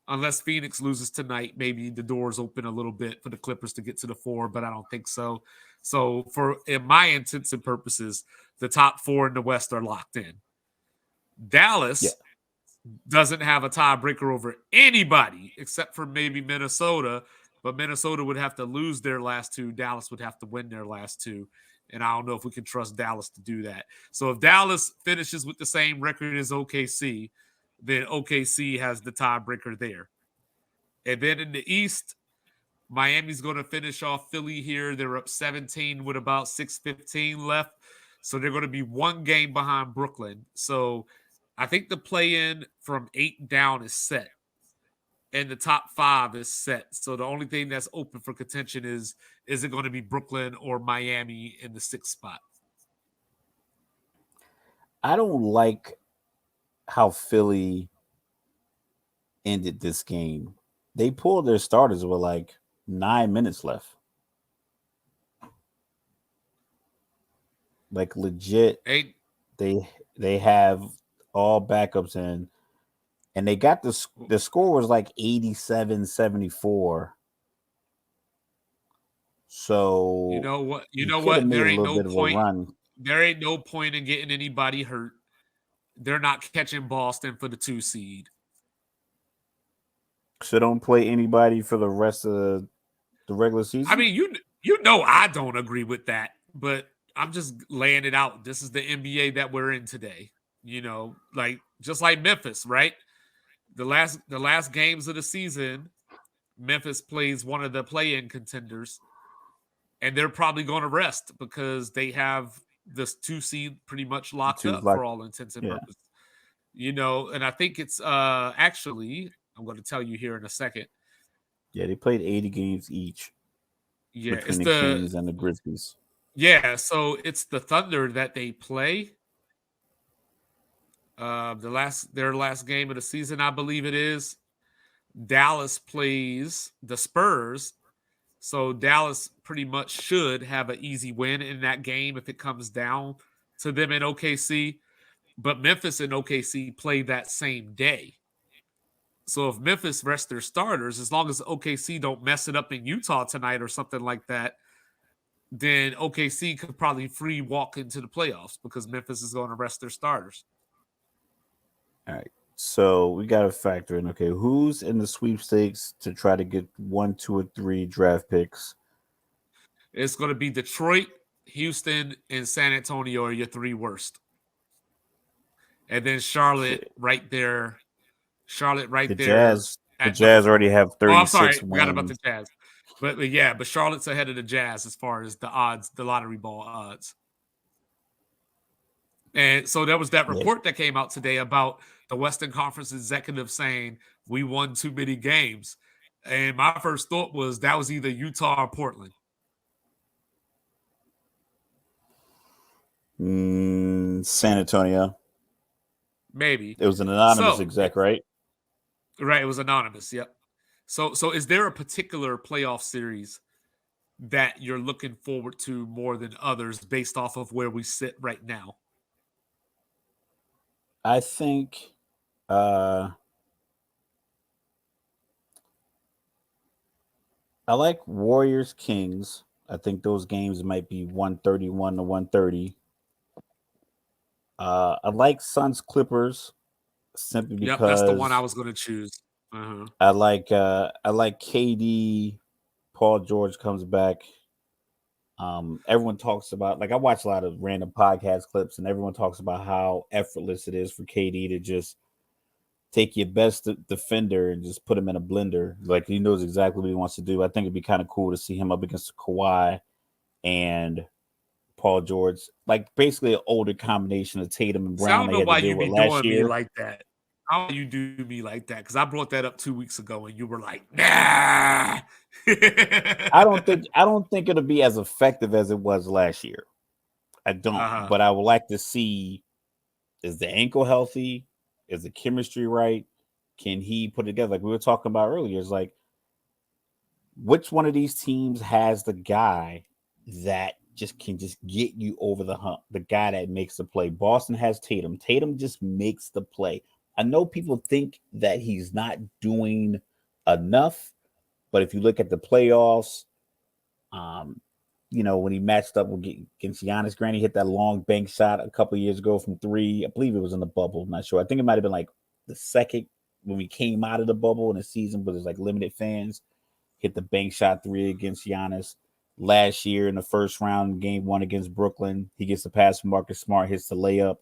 Unless Phoenix loses tonight, maybe the doors open a little bit for the Clippers to get to the 4, but I don't think so. So for in my intents and purposes, the top 4 in the West are locked in. Yeah, Dallas doesn't have a tiebreaker over anybody except for maybe Minnesota, but Minnesota would have to lose their last 2. Dallas would have to win their last 2. And I don't know if we can trust Dallas to do that. So if Dallas finishes with the same record as OKC, then OKC has the tiebreaker there. And then in the East, Miami's going to finish off Philly here. They're up 17 with about 6:15 left. So they're going to be one game behind Brooklyn. So I think the play in from 8 down is set, and the top 5 is set. So the only thing that's open for contention is it going to be Brooklyn or Miami in the 6th spot? I don't like how Philly ended this game. They pulled their starters with like 9 minutes left. Like legit, Ain't they have all backups in, and they got the score was like 87-74. you So know what? You you know could have what? made There a ain't little no bit of a point. run. There ain't no point in getting anybody hurt. They're not catching Boston for the 2 seed. So don't play anybody for the rest of the regular I season. mean, you know I don't agree with that, but I'm just laying it out. This is the NBA that we're in today. Like just like Memphis, right? The last games of the season, Memphis plays one of the play-in contenders, and they're probably going to rest because they have this 2 seed pretty much locked Two's up for like, all intents and yeah, purposes. And I think it's actually I'm going to tell you here in a second. yeah. They played 80 games each Yeah, between the Kings and the Grizzlies. so it's the Thunder that they play. Their last game of the season, I believe it is. Dallas plays the Spurs, so Dallas pretty much should have an easy win in that game if it comes down to them in OKC. But Memphis and OKC play that same day. So if Memphis rests their starters, as long as OKC don't mess it up in Utah tonight or something like that, then OKC could probably free walk into the playoffs because Memphis is going to rest their starters. All right. So we got to factor in, okay, who's in the sweepstakes to try to get 1, 2, or 3 draft picks? It's going to be Detroit, Houston, and San Antonio are your 3 worst. And then So Charlotte right there. Charlotte the right there Jazz, the at number Jazz 4. already have Oh, I'm 36 sorry. Forgot about the wins. Jazz. But yeah, but Charlotte's ahead of the Jazz as far as the odds, the lottery ball odds. And so there was that Yeah. report that came out today about the Western Conference executive saying we won too many games. And my first thought was that was either Utah or Portland. San Antonio. Maybe. It was an anonymous So, exec, right? right, it was anonymous. Yep. So is there a particular playoff series that you're looking forward to more than others based off of where we sit right now? I think uh I like Warriors Kings. I think those games might be 131-130. I like Suns Clippers simply Yep, that's the one I because was going to choose. Uh-huh. I like KD. Paul George comes back. Everyone talks about, like, I watch a lot of random podcast clips, and everyone talks about how effortless it is for KD to just take your best defender and just put him in a blender. Like, he knows exactly what he wants to do. I think it'd be kind of cool to see him up against Kawhi and Paul George, like basically an older combination of Tatum and So I Brown don't they know had to why deal you with be last doing me year. like that. How you do me like that? Because I brought that up 2 weeks ago, and you were like, "Nah." I don't think it'll be as effective as it was last year. I don't, Uh-huh. but I would like to see, is the ankle healthy? Is the chemistry right? Can he put it together? Like we were talking about earlier, it's like which one of these teams has the guy that just can just get you over the hump? The guy that makes the play. Boston has Tatum. Tatum just makes the play. I know people think that he's not doing enough, but if you look at the playoffs, um, when he matched up against Giannis, Granny hit that long bank shot a couple years ago from 3. I believe it was in the bubble. I'm not sure. I think it might have been like the second when we came out of the bubble in the season, but there's like limited fans. Hit the bank shot 3 against Giannis. Last year in the first round, game 1 against Brooklyn, he gets the pass from Marcus Smart, hits the layup.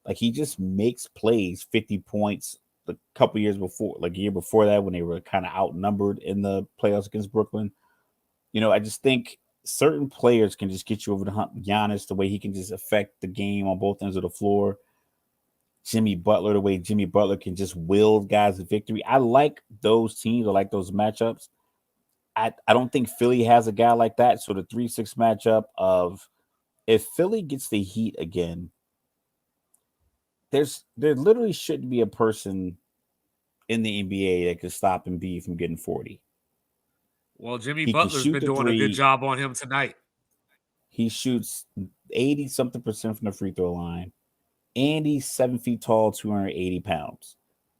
Like he just makes plays, 50 points. A couple years before, like a year before that, when they were kind of outnumbered in the playoffs against Brooklyn. I just think certain players can just get you over the hump. Giannis, the way he can just affect the game on both ends of the floor. Jimmy Butler, the way Jimmy Butler can just will guys to victory. I like those teams. I like those matchups. I don't think Philly has a guy like that. So the 3-6 matchup of if Philly gets the Heat again, there literally shouldn't be a person in the NBA that could stop Embiid from getting 40. Well, Jimmy He can Butler's shoot been the doing a good three. job on him tonight. He shoots 80 something percent from the free throw line. And he's 7 feet tall, 280 pounds.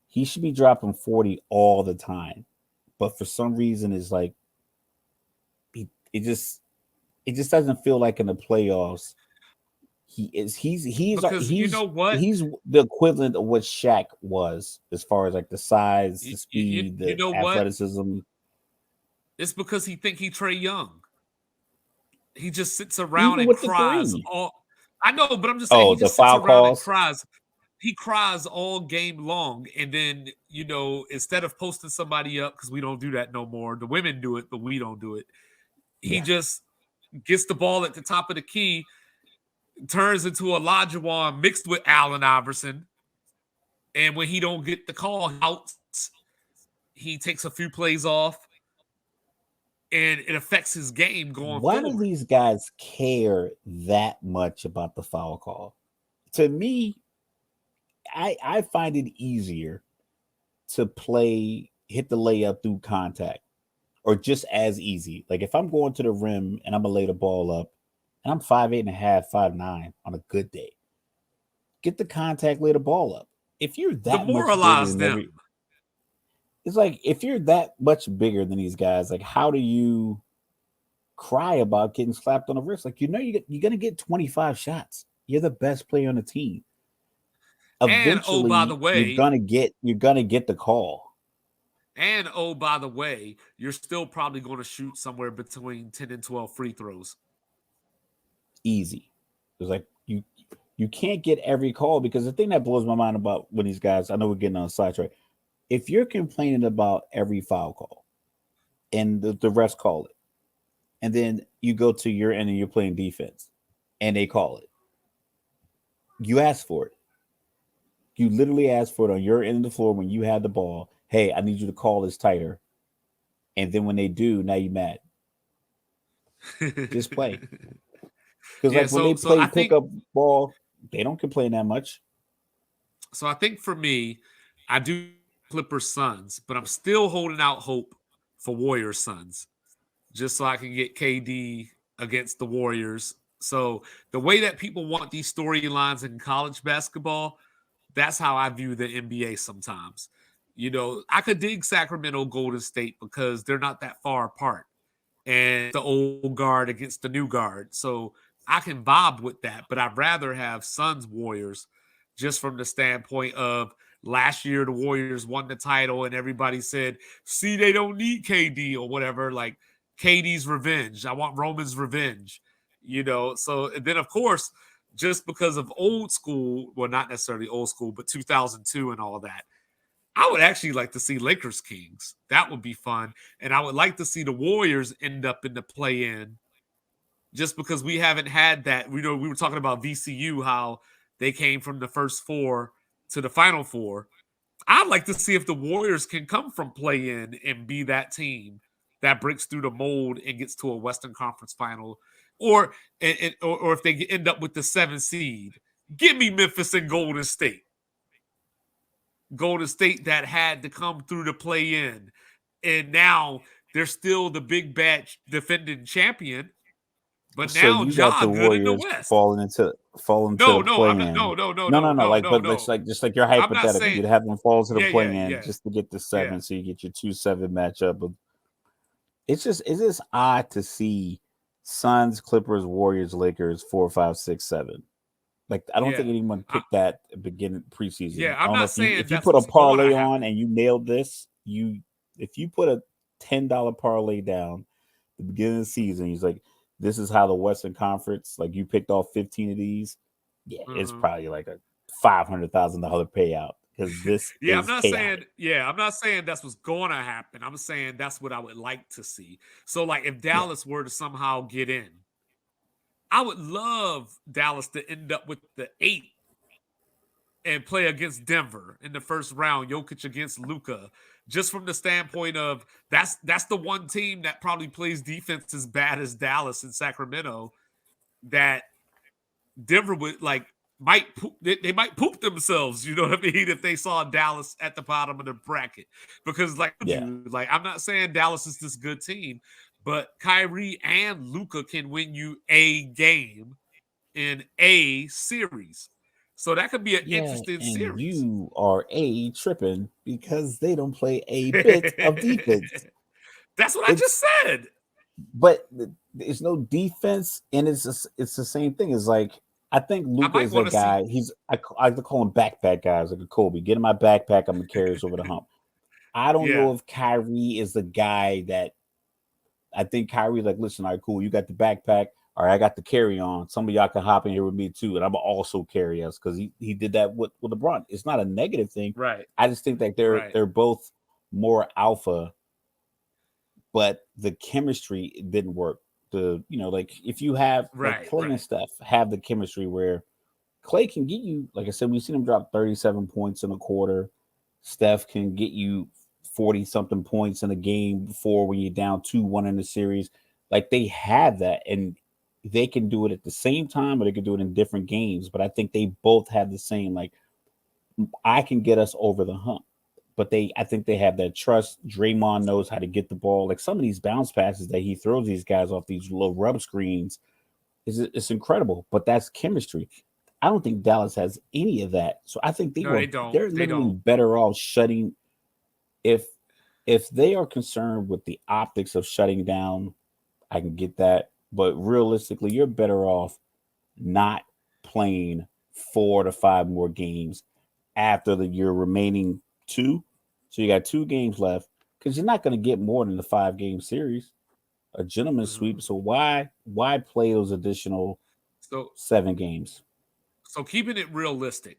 He should be dropping 40 all the time. But for some reason, it's like it just doesn't feel like in the playoffs Because you know what? he's the equivalent of what Shaq was as far as like the size, the speed, You the know what? athleticism. It's because he think he Trey Young. He just sits around Even and with the cries three. all. I know, but I'm just saying Oh, he the just sits foul around and calls. cries. He cries all game long, and then instead of posting somebody up because we don't do that no more. The women do it, but we don't do it. He Yeah. just gets the ball at the top of the key, turns into Olajuwon mixed with Allen Iverson, and when he don't get the call out, he takes a few plays off, and it affects his game going Why do forward. these guys care that much about the foul call? To me, I find it easier to hit the layup through contact, or just as easy. Like if I'm going to the rim and I'm gonna lay the ball up, and I'm 5'8.5", 5'9" on a good day, get the contact, lay the ball up. If you're that much bigger Demoralize than them. it's like if you're that much bigger than these guys, like how do you cry about getting slapped on the wrist? Like you're gonna get 25 shots. You're the best player on the team. And oh, by the Eventually, way, you're gonna get the call. you're still probably going to shoot somewhere between 10 and 12 free throws. Easy. It's like you can't get every call, because the thing that blows my mind about when these guys, I know we're getting on a sidetrack. If you're complaining about every foul call and the refs call it, and then you go to your end and you're playing defense and they call it, you ask for it. You literally ask for it on your end of the floor when you had the ball. Hey, I need you to call this tighter. And then when they do, now you mad. Just play. Because Yeah, like when they so play I think pickup ball, they don't complain that much. so I think for me, I do Clippers Suns, but I'm still holding out hope for Warriors Suns, just so I can get KD against the Warriors. So the way that people want these storylines in college basketball, that's how I view the NBA sometimes. I could dig Sacramento Golden State because they're not that far apart. And the old guard against the new guard. So I can vibe with that, but I'd rather have Suns Warriors just from the standpoint of last year the Warriors won the title and everybody said, see, they don't need KD or whatever. Like KD's revenge. I want Roman's revenge. So and then of course, just because of old school, well, not necessarily old school, but 2002 and all that, I would actually like to see Lakers Kings. That would be fun. And I would like to see the Warriors end up in the play in just because we haven't had that. We were talking about VCU, how they came from the first four to the final four. I'd like to see if the Warriors can come from play in and be that team that breaks through the mold and gets to a Western Conference final, or if they end up with the 7th seed. Give me Memphis and Golden State that had to come through to play in. And now they're still the big batch defending champion. But So now you got Ja the good in the Warriors West. falling into No, the no, I'm play not. in. No, no, no, No, no, no, no. no, Like, no, but no. just like your I'm not hypothetical, saying. you'd have them fall to the Yeah, yeah, play in yeah, just to get the yeah. 7, so you get your 2-7 matchup. But it's just odd to see Suns, Clippers, Warriors, Lakers 4, 5, 6, 7. Like I don't think Yeah. anyone I, picked that at the beginning preseason. yeah, I I'm don't know not if you saying if you that's put a what's going to parlay on happen. and you nailed this, if you put a $10 parlay down at the beginning of the season, he's like, this is how the Western Conference, like you picked off 15 of these. Yeah, it's Mhm. probably like a $500,000 payout. because this Yeah, is chaotic. I'm not saying that's what's going to happen. I'm saying that's what I would like to see. So like if Yeah, Dallas were to somehow get in, I would love Dallas to end up with the 8 and play against Denver in the first round, Jokic against Luca, just from the standpoint of that's the one team that probably plays defense as bad as Dallas and Sacramento that Denver would like might poop, they might poop themselves, you know what I mean, if they saw Dallas at the bottom of the bracket. Because like yeah, you, like I'm not saying Dallas is this good team, but Kyrie and Luca can win you a game in a series. So that could be an yeah. interesting And series. you are tripping because they don't play a bit of defense. That's what I It's just said. but there's no defense, and it's the same thing. It's like I think I Luca might is want that to see. guy. I like to call him backpack guys, like a Kobe. Get in my backpack, I'm gonna carry us over the hump. I don't Yeah, know if Kyrie is the guy that I think Kyrie's like, listen, all right, cool. You got the backpack. All right, I got the carry on. Some of y'all can hop in here with me too, and I'm also carry us because he did that with LeBron. It's not a negative thing. right, I just think that right, they're both more alpha, but the chemistry didn't work. The like if you have like right, Clay and right. Steph have the chemistry where Clay can get you, like I said, we've seen him drop 37 points in a quarter. Steph can get you 40 something points in a game before when you're down 2-1 in the series. Like they have that and they can do it at the same time or they can do it in different games. But I think they both have the same, like, I can get us over the hump. But I think they have that trust. Draymond knows how to get the ball. Like some of these bounce passes that he throws these guys off these little rub screens it's incredible, but that's chemistry. I don't think Dallas has any of that. So I think No, they don't. they're They literally don't. better off shutting if they are concerned with the optics of shutting down, I can get that. But realistically, you're better off not playing 4 to 5 more games after your remaining two. So you got 2 games left because you're not going to get more than the 5 game series, a gentleman's Mhm. sweep. So why play those additional So 7 games? so keeping it realistic.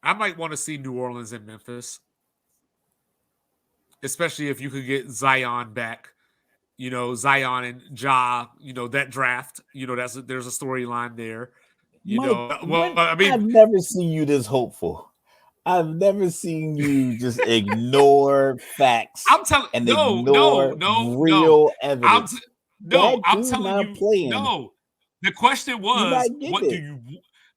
I might want to see New Orleans and Memphis, especially if you could get Zion back. You know, Zion and Ja. You know that draft. You know there's a storyline there. You Mike, know, well, I I've mean, never seen you this hopeful. I've never seen you just ignore facts I'm telling and no, no, ignore no, no. real I'm t- evidence. no, That I'm dude telling not you playing. no. The question You're was, not getting what do it. you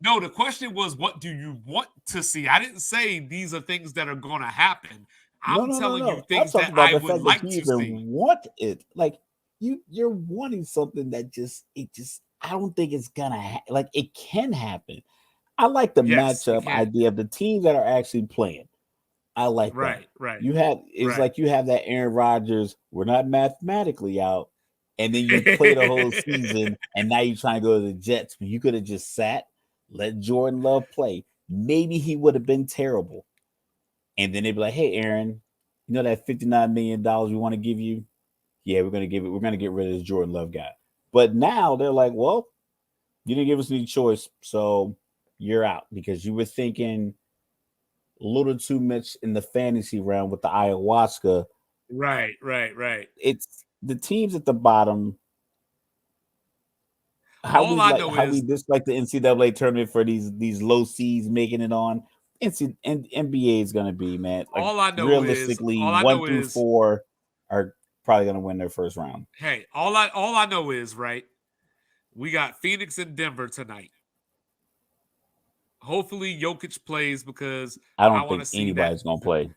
no, the question was what do you want to see? I didn't say these are things that are going to happen. No, I'm no, no, telling you no. I'm things that talking about I the would fact that like you to even see. want it. Like you're wanting something that I don't think it's gonna like it can happen. I like the Yes, it matchup can. idea of the teams that are actually playing. I like that. Right, right, It's right. like you have that Aaron Rodgers, we're not mathematically out, and then you play the whole season, and now you're trying to go to the Jets. You could have just sat, let Jordan Love play. Maybe he would have been terrible. And then they'd be like, hey, Aaron, you know that $59 million we want to give you? Yeah, we're gonna get rid of this Jordan Love guy. But now they're like, well, you didn't give us any choice, so you're out because you were thinking a little too much in the fantasy realm with the ayahuasca. Right, right, right. It's the teams at the bottom. All I know How we is dislike the NCAA tournament for these low seeds making it on. NBA is gonna be, man. Like realistically, all I one know through is four are probably gonna win their first round. hey, all I know is right. We got Phoenix and Denver tonight. Hopefully Jokic plays because I I don't want think to see that. anybody's gonna play.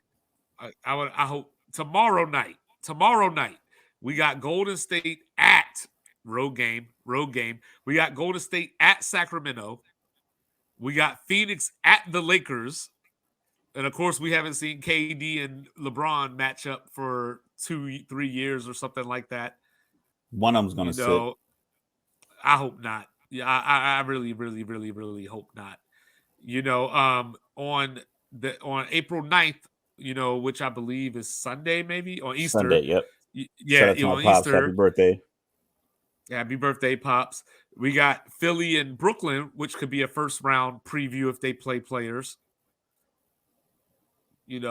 I hope tomorrow night. Tomorrow night we got Golden State at road game. Road game. We got Golden State at Sacramento. We got Phoenix at the Lakers. And of course, we haven't seen KD and LeBron match up for 2, 3 years or something like that. One of them's gonna You sit. know, I hope not. Yeah, I really, really, really, really hope not. You know, on April 9th, you know, which I believe is Sunday, maybe on Sunday. Easter. Yep. Shout Yeah, out to my on pops. Happy Easter. birthday. Happy birthday, pops. We got Philly and Brooklyn, which could be a first round preview if they play players.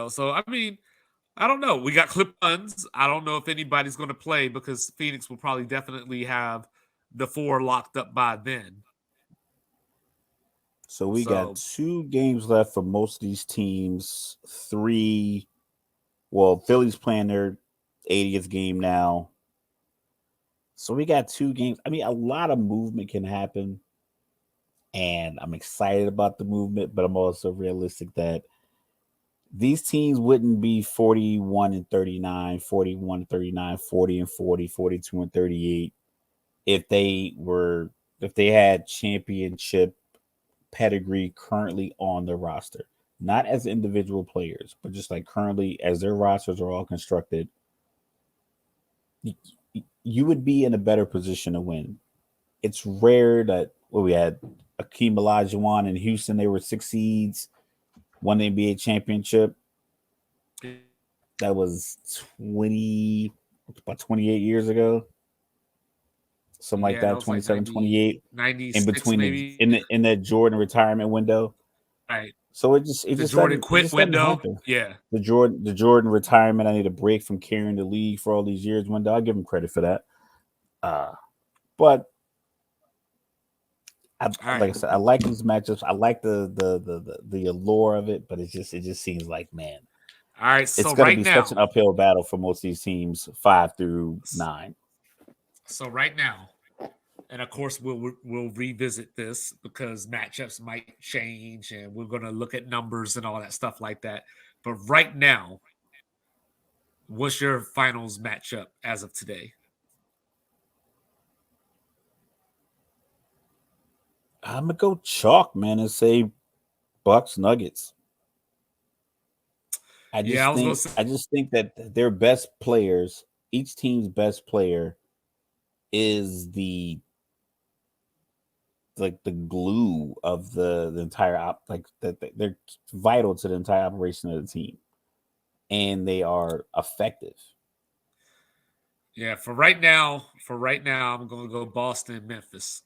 So I mean, I don't know. We got clip guns. I don't know if anybody's going to play because Phoenix will probably definitely have the four locked up by then. So we got So 2 games left for most of these teams. Three. Well, Philly's playing their 80th game now. So we got 2 games. I mean, a lot of movement can happen. And I'm excited about the movement, but I'm also realistic that these teams wouldn't be 41 and 39, 41 and 39, 40 and 40, 42 and 38 if they had championship pedigree currently on their roster. Not as individual players, but just like currently as their rosters are all constructed, you would be in a better position to win. It's rare that we had Akeem Olajuwon in Houston, they were 6 seeds, won the NBA championship. That was 28 years ago, something like yeah, that that, was like 27, 28, in 96 between maybe. in that Jordan retirement window. Right. So The Jordan it quit just doesn't window. happen. Yeah. The Jordan retirement, I need a break from carrying the league for all these years window. I'll give him credit for that. But All like I right. said, I like these matchups. I like the allure of it, but it just seems like, man, All right. it's So going to right be such now, an uphill battle for most of these teams, 5 through 9. so right now, and of course we'll revisit this because matchups might change, and we're gonna look at numbers and all that stuff like that. But right now, what's your finals matchup as of today? I'm gonna go chalk, man, and say Bucks Nuggets. Yeah, I was gonna say I just think that their best players, each team's best player, is the glue of the entire like that they're vital to the entire operation of the team, and they are effective. yeah. For right now, I'm gonna go Boston, Memphis.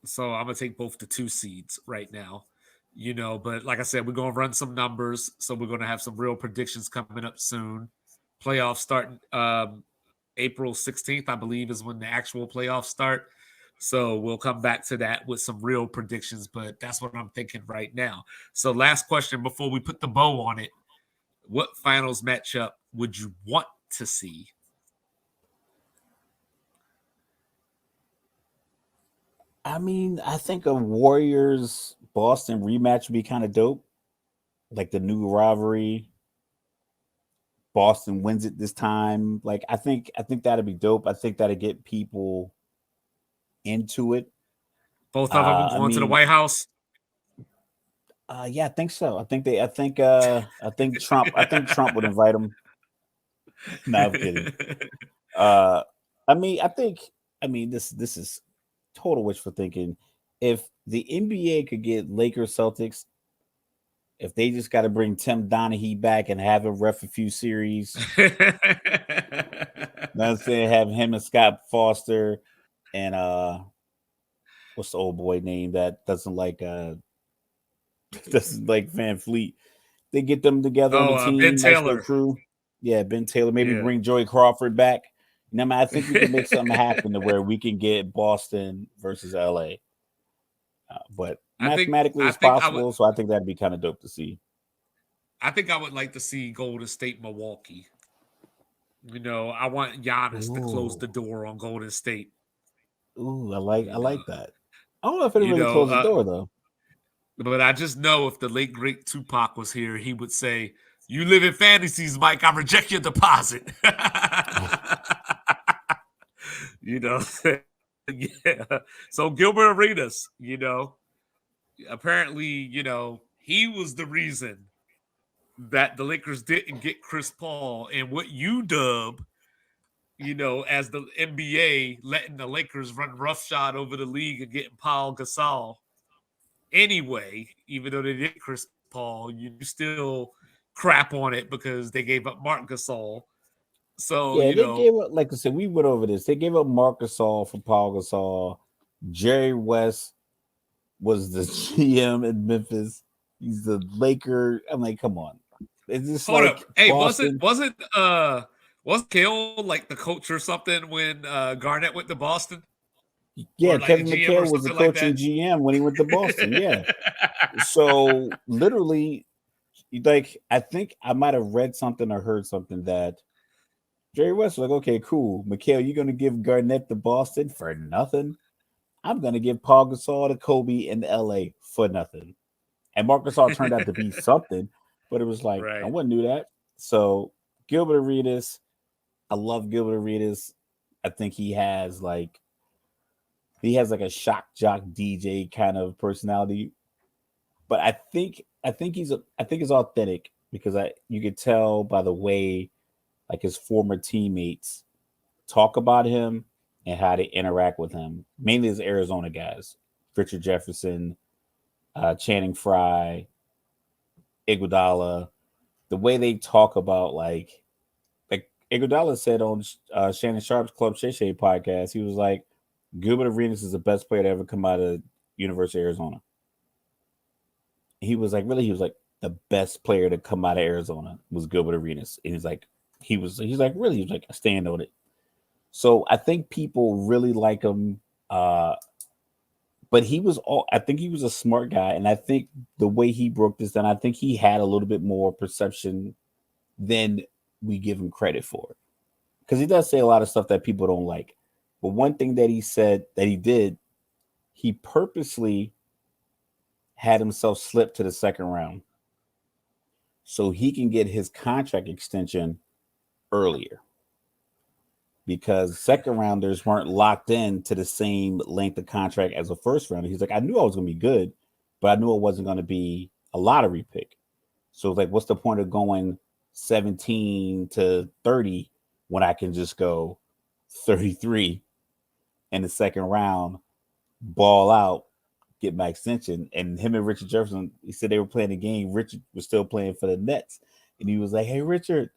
So I'm gonna take both the 2 seeds right now. But like I said, we're gonna run some numbers, so we're gonna have some real predictions coming up soon. Playoffs starting April 16th, I believe, is when the actual playoffs start. So we'll come back to that with some real predictions, but that's what I'm thinking right now. So last question before we put the bow on it: what finals matchup would you want to see? I mean, I think a Warriors Boston rematch would be kind of dope, like the new rivalry. Boston wins it this time. Like I think that'd be dope. I think that'd get people into it. Both of them I going to the mean, White House. yeah, I think so. I think Trump would invite him. No, I'm kidding. Uh, I mean, this is total wishful thinking. If the NBA could get Lakers Celtics, if they just got to bring Tim Donaghy back and have him ref a few series, you know what I'm saying, have him and Scott Foster and what's the old boy name that doesn't like doesn't like Van Fleet. They get them together on the Ben team, nice little Taylor. crew. Yeah, Ben Taylor. Maybe Yeah. bring Joey Crawford back. You know, man, I think we can make something happen to where we can get Boston versus LA. But I think mathematically, I it's think I would possible. So I think that'd be kind of dope to see. I think I would like to see Golden State Milwaukee. I want Giannis to close Ooh, the door on Golden State. ooh, I You know, like that. I don't know if it you really know, closed the uh, door though. but I just know if the late great Tupac was here, he would say, "You live in fantasies, Mike. I reject your deposit." you know, yeah. So Gilbert Arenas, apparently, he was the reason that the Lakers didn't get Chris Paul and what you dub, as the NBA letting the Lakers run roughshod over the league and getting Paul Gasol anyway, even though they did Chris Paul, you still crap on it because they gave up Mark Gasol. So, Yeah, they gave up. Like I said, we went over this. They gave up Marc Gasol for Paul Gasol. Jerry West was the GM in Memphis. He's the Laker. I'm like, come on. It's just Hold up. like Hey, Boston. was Kale like the coach or something when Garnett went to Boston? Yeah, Or like a Kevin GM or McHale was the something like coach and that? GM when he went to Boston. Yeah. So literally, like I think I might have read something or heard something that Jerry West was like, okay, cool. McHale, you're gonna give Garnett to Boston for nothing? I'm gonna give Paul Gasol to Kobe in LA for nothing. And Marc Gasol turned out to be something, but it was like no Right. one knew that. So Gilbert Arenas, I love Gilbert Arenas. I think he has like a shock jock DJ kind of personality. But I think he's authentic because I you could tell by the way like his former teammates talk about him and how they interact with him. Mainly his Arizona guys, Richard Jefferson, Channing Frye, Iguodala. The way they talk about like Iguodala said on Shannon Sharp's Club Shay Shay podcast, he was like, Gilbert Arenas is the best player to ever come out of University of Arizona. He was like, really, he was like, the best player to come out of Arizona was Gilbert Arenas. And he's like, really, he was like, I stand on it. So I think people really like him. But I think he was a smart guy. And I think the way he broke this down, I think he had a little bit more perception than we give him credit for. Because he does say a lot of stuff that people don't like. But one thing that he said that he did, he purposely had himself slip to the second round so he can get his contract extension earlier because second rounders weren't locked in to the same length of contract as a first rounder. He's like, I knew I was going to be good, but I knew it wasn't going to be a lottery pick. So like, what's the point of going 17 to 30 when I can just go 33 in the second round, ball out, get my extension? And him and Richard Jefferson, he said they were playing the game. Richard was still playing for the Nets. And he was like, hey, Richard,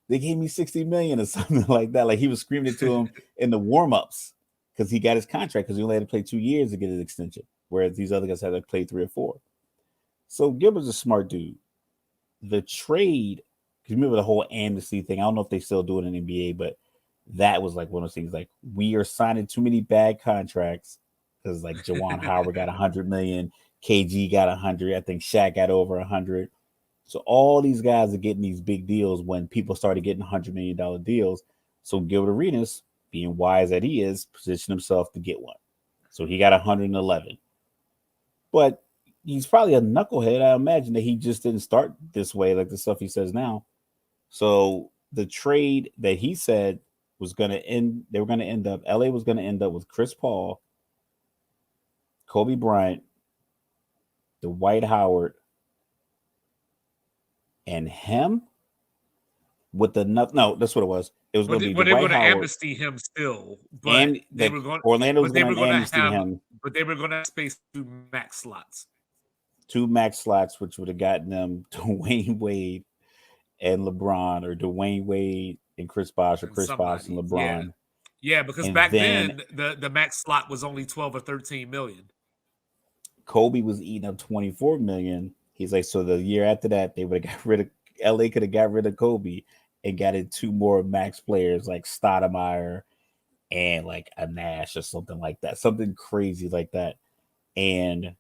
they gave me 60 million or something like that. Like he was screaming it to him in the warm-ups because he got his contract because he only had to play 2 years to get his extension, whereas these other guys had to play 3 or 4. So Gilbert's a smart dude. The trade, because remember the whole amnesty thing. I don't know if they still do it in the NBA, but that was like one of those things. Like we are signing too many bad contracts because like Jawan Howard got 100 million, KG got 100. I think Shaq got over 100. So all these guys are getting these big deals when people started getting $100 million deals. So Gilbert Arenas, being wise that he is, positioned himself to get one. So he got 111. But he's probably a knucklehead. I imagine that he just didn't start this way, like the stuff he says now. So the trade that he said was going to end, they were going to end up, LA was going to end up with Chris Paul, Kobe Bryant, Dwight Howard, and him with the no, that's what it was. It was going to be Well, they were Dwight going to Howard, amnesty him still, but and they that were going, Orlando was but they going were to going to amnesty have, him but they were going to have space to max slots. 2 max slots, which would have gotten them Dwayne Wade and LeBron, or Dwayne Wade and Chris Bosh, or And Chris Bosh and somebody, yeah, LeBron. yeah, because And back then then the max slot was only 12 or 13 million. Kobe was eating up 24 million. He's like, so the year after that, they would have got rid of LA could have got rid of Kobe and got in 2 more max players like Stoudemire and like a Nash or something like that, something crazy like that. And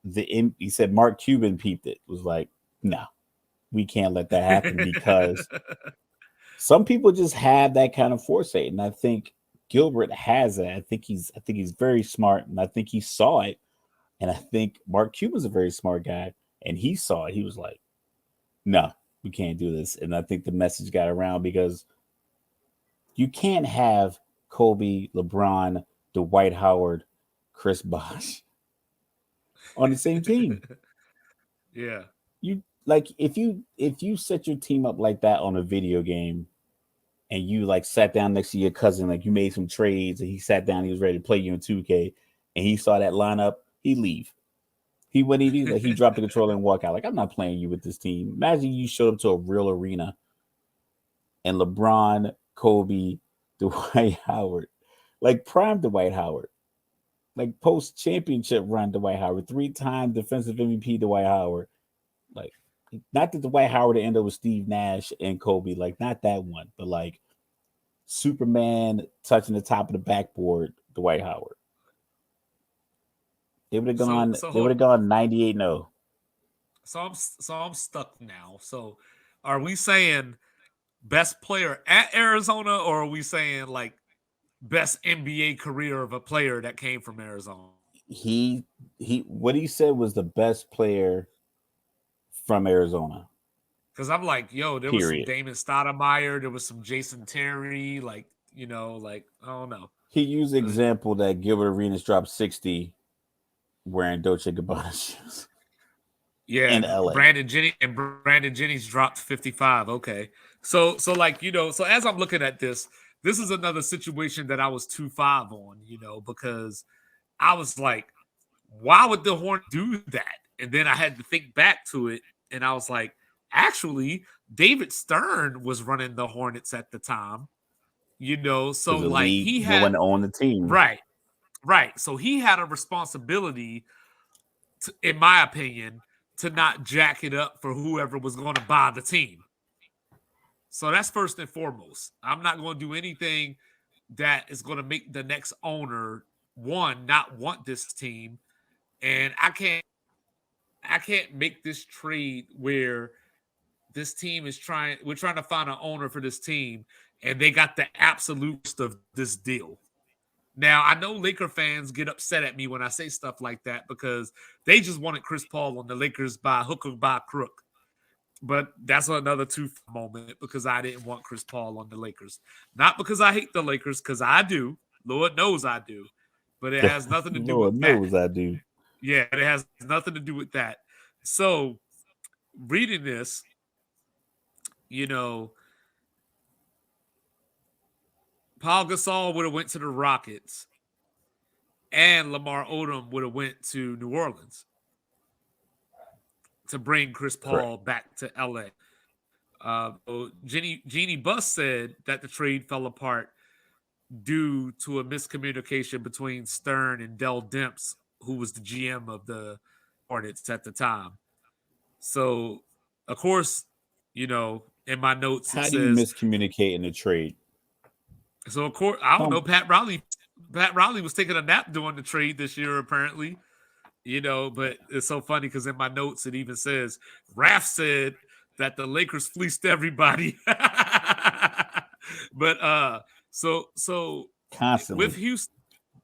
he said Mark Cuban peeped it, was like, no, we can't let that happen because some people just have that kind of foresight, and I think Gilbert has it. I think he's very smart, and I think he saw it, and I think Mark Cuban's a very smart guy, and he saw it. He was like, no, we can't do this, and I think the message got around because you can't have Kobe, LeBron, Dwight Howard, Chris Bosh on the same team. Yeah. You like if you set your team up like that on a video game and you like sat down next to your cousin, like you made some trades and he sat down, he was ready to play you in 2K, and he saw that lineup, he'd leave. He wouldn't even like he dropped the controller and walk out. Like, I'm not playing you with this team. Imagine you showed up to a real arena and LeBron, Kobe, Dwight Howard, like prime Dwight Howard, like post championship run Dwight Howard, 3-time defensive MVP Dwight Howard. Like, not that Dwight Howard end up with Steve Nash and Kobe, like not that one, but like Superman touching the top of the backboard, Dwight Howard. They would have So gone. so They would hold have gone 98-0. so I'm stuck now. So are we saying best player at Arizona, or are we saying like best NBA career of a player that came from Arizona? He what he said was the best player from Arizona. Because I'm like, yo, there was some Period. Damon Stoudemire, there was some Jason Terry, like, like I don't know. He used the Uh, example that Gilbert Arenas dropped 60 wearing Dolce Gabbana shoes yeah, in and LA. Brandon Jennings dropped 55. Okay. So like, so as I'm looking at this is another situation that I was 2-5 on, because I was like, why would the Horn do that? And then I had to think back to it, and I was like, actually, David Stern was running the Hornets at the time, so Because the like league, he no had one owned the team. right, right. So he had a responsibility, in my opinion, to not jack it up for whoever was going to buy the team. So that's first and foremost. I'm not going to do anything that is going to make the next owner not want this team, and I can't make this trade where this team we're trying to find an owner for this team, and they got the absolute of this deal. Now, I know Laker fans get upset at me when I say stuff like that because they just wanted Chris Paul on the Lakers by hook or by crook. But that's another two moment because I didn't want Chris Paul on the Lakers. Not because I hate the Lakers, because I do. Lord knows I do. But it has nothing to do with Lord that. knows I do. Yeah, it has nothing to do with that. So, reading this, you know, Paul Gasol would have went to the Rockets, and Lamar Odom would have went to New Orleans to bring Chris Correct. Paul back to LA. Jeannie Buss said that the trade fell apart due to a miscommunication between Stern and Dell Demps, who was the GM of the Hornets at the time. So, of course, in my notes it How do you says, miscommunicate in a trade? so of course, I don't know, Some Pat Riley was taking a nap during the trade this year, apparently. But it's so funny because in my notes it even says Raph said that the Lakers fleeced everybody. But so with constantly. Houston,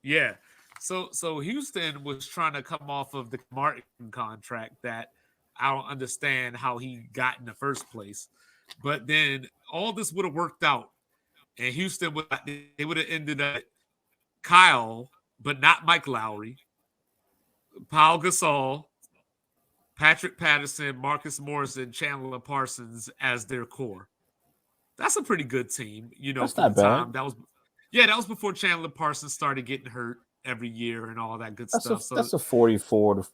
yeah. So Houston was trying to come off of the Martin contract that I don't understand how he got in the first place. But then all this would have worked out, and Houston they would have ended up Kyle, but not Mike Lowry, Paul Gasol, Patrick Patterson, Marcus Morrison, Chandler Parsons as their core. That's a pretty good team, That's for the not bad. time. That was before Chandler Parsons started getting hurt every year and all that good That's a stuff. So that's a 44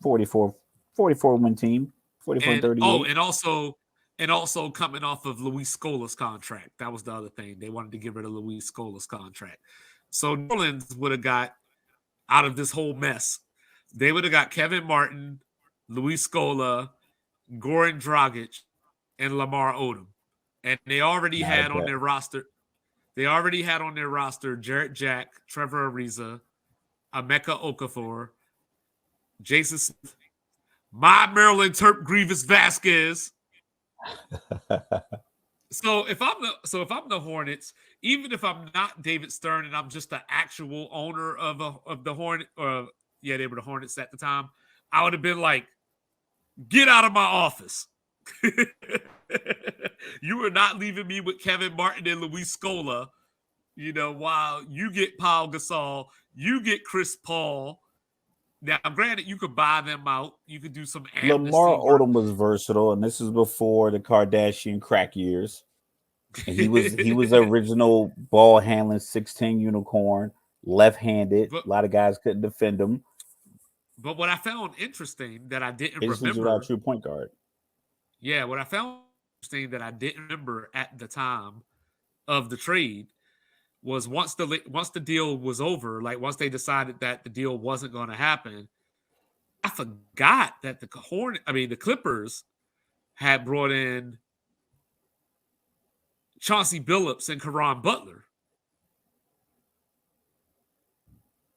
win team. 44 and and 38. also coming off of Luis Scola's contract. That was the other thing. They wanted to get rid of Luis Scola's contract. So New Orleans would have got out of this whole mess. They would have got Kevin Martin, Luis Scola, Goran Dragic, and Lamar Odom. And they already Not a had on bet. their roster. They already had on their roster Jarrett Jack, Trevor Ariza, Emeka Okafor, Jason Smith, my Maryland Terp Grievous Vasquez. So if I'm the Hornets, even if I'm not David Stern and I'm just the actual owner of the Hornet, they were the Hornets at the time, I would have been like, get out of my office. You are not leaving me with Kevin Martin and Luis Scola, while you get Paul Gasol, you get Chris Paul. Now, granted, you could buy them out. You could do some Lamar amnesty work. Odom was versatile, and this is before the Kardashian crack years. And he was the original ball handling 6'10" unicorn, left handed. but A lot of guys couldn't defend him. but what I found interesting that I didn't They just need you without a remember, true point guard. yeah, what I found interesting that I didn't remember at the time of the trade was once the deal was over, like once they decided that the deal wasn't going to happen, I forgot that the Clippers had brought in Chauncey Billups and Caron Butler.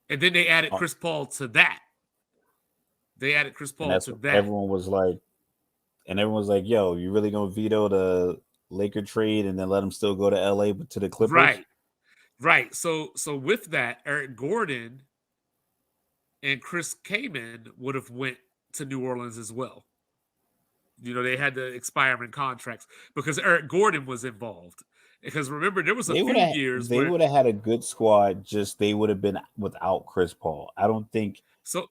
And then they added Oh, Chris Paul to that. They added Chris and Paul that's to what that. everyone was like, "Yo, you really gonna veto the Laker trade and then let him still go to LA but to the Clippers?" Right. Right. So with that, Eric Gordon and Chris Kaman would have went to New Orleans as well. They had the expiring contracts because Eric Gordon was involved. Because remember, there was a few years They where would have had a good squad. Just they would have been without Chris Paul. I don't think so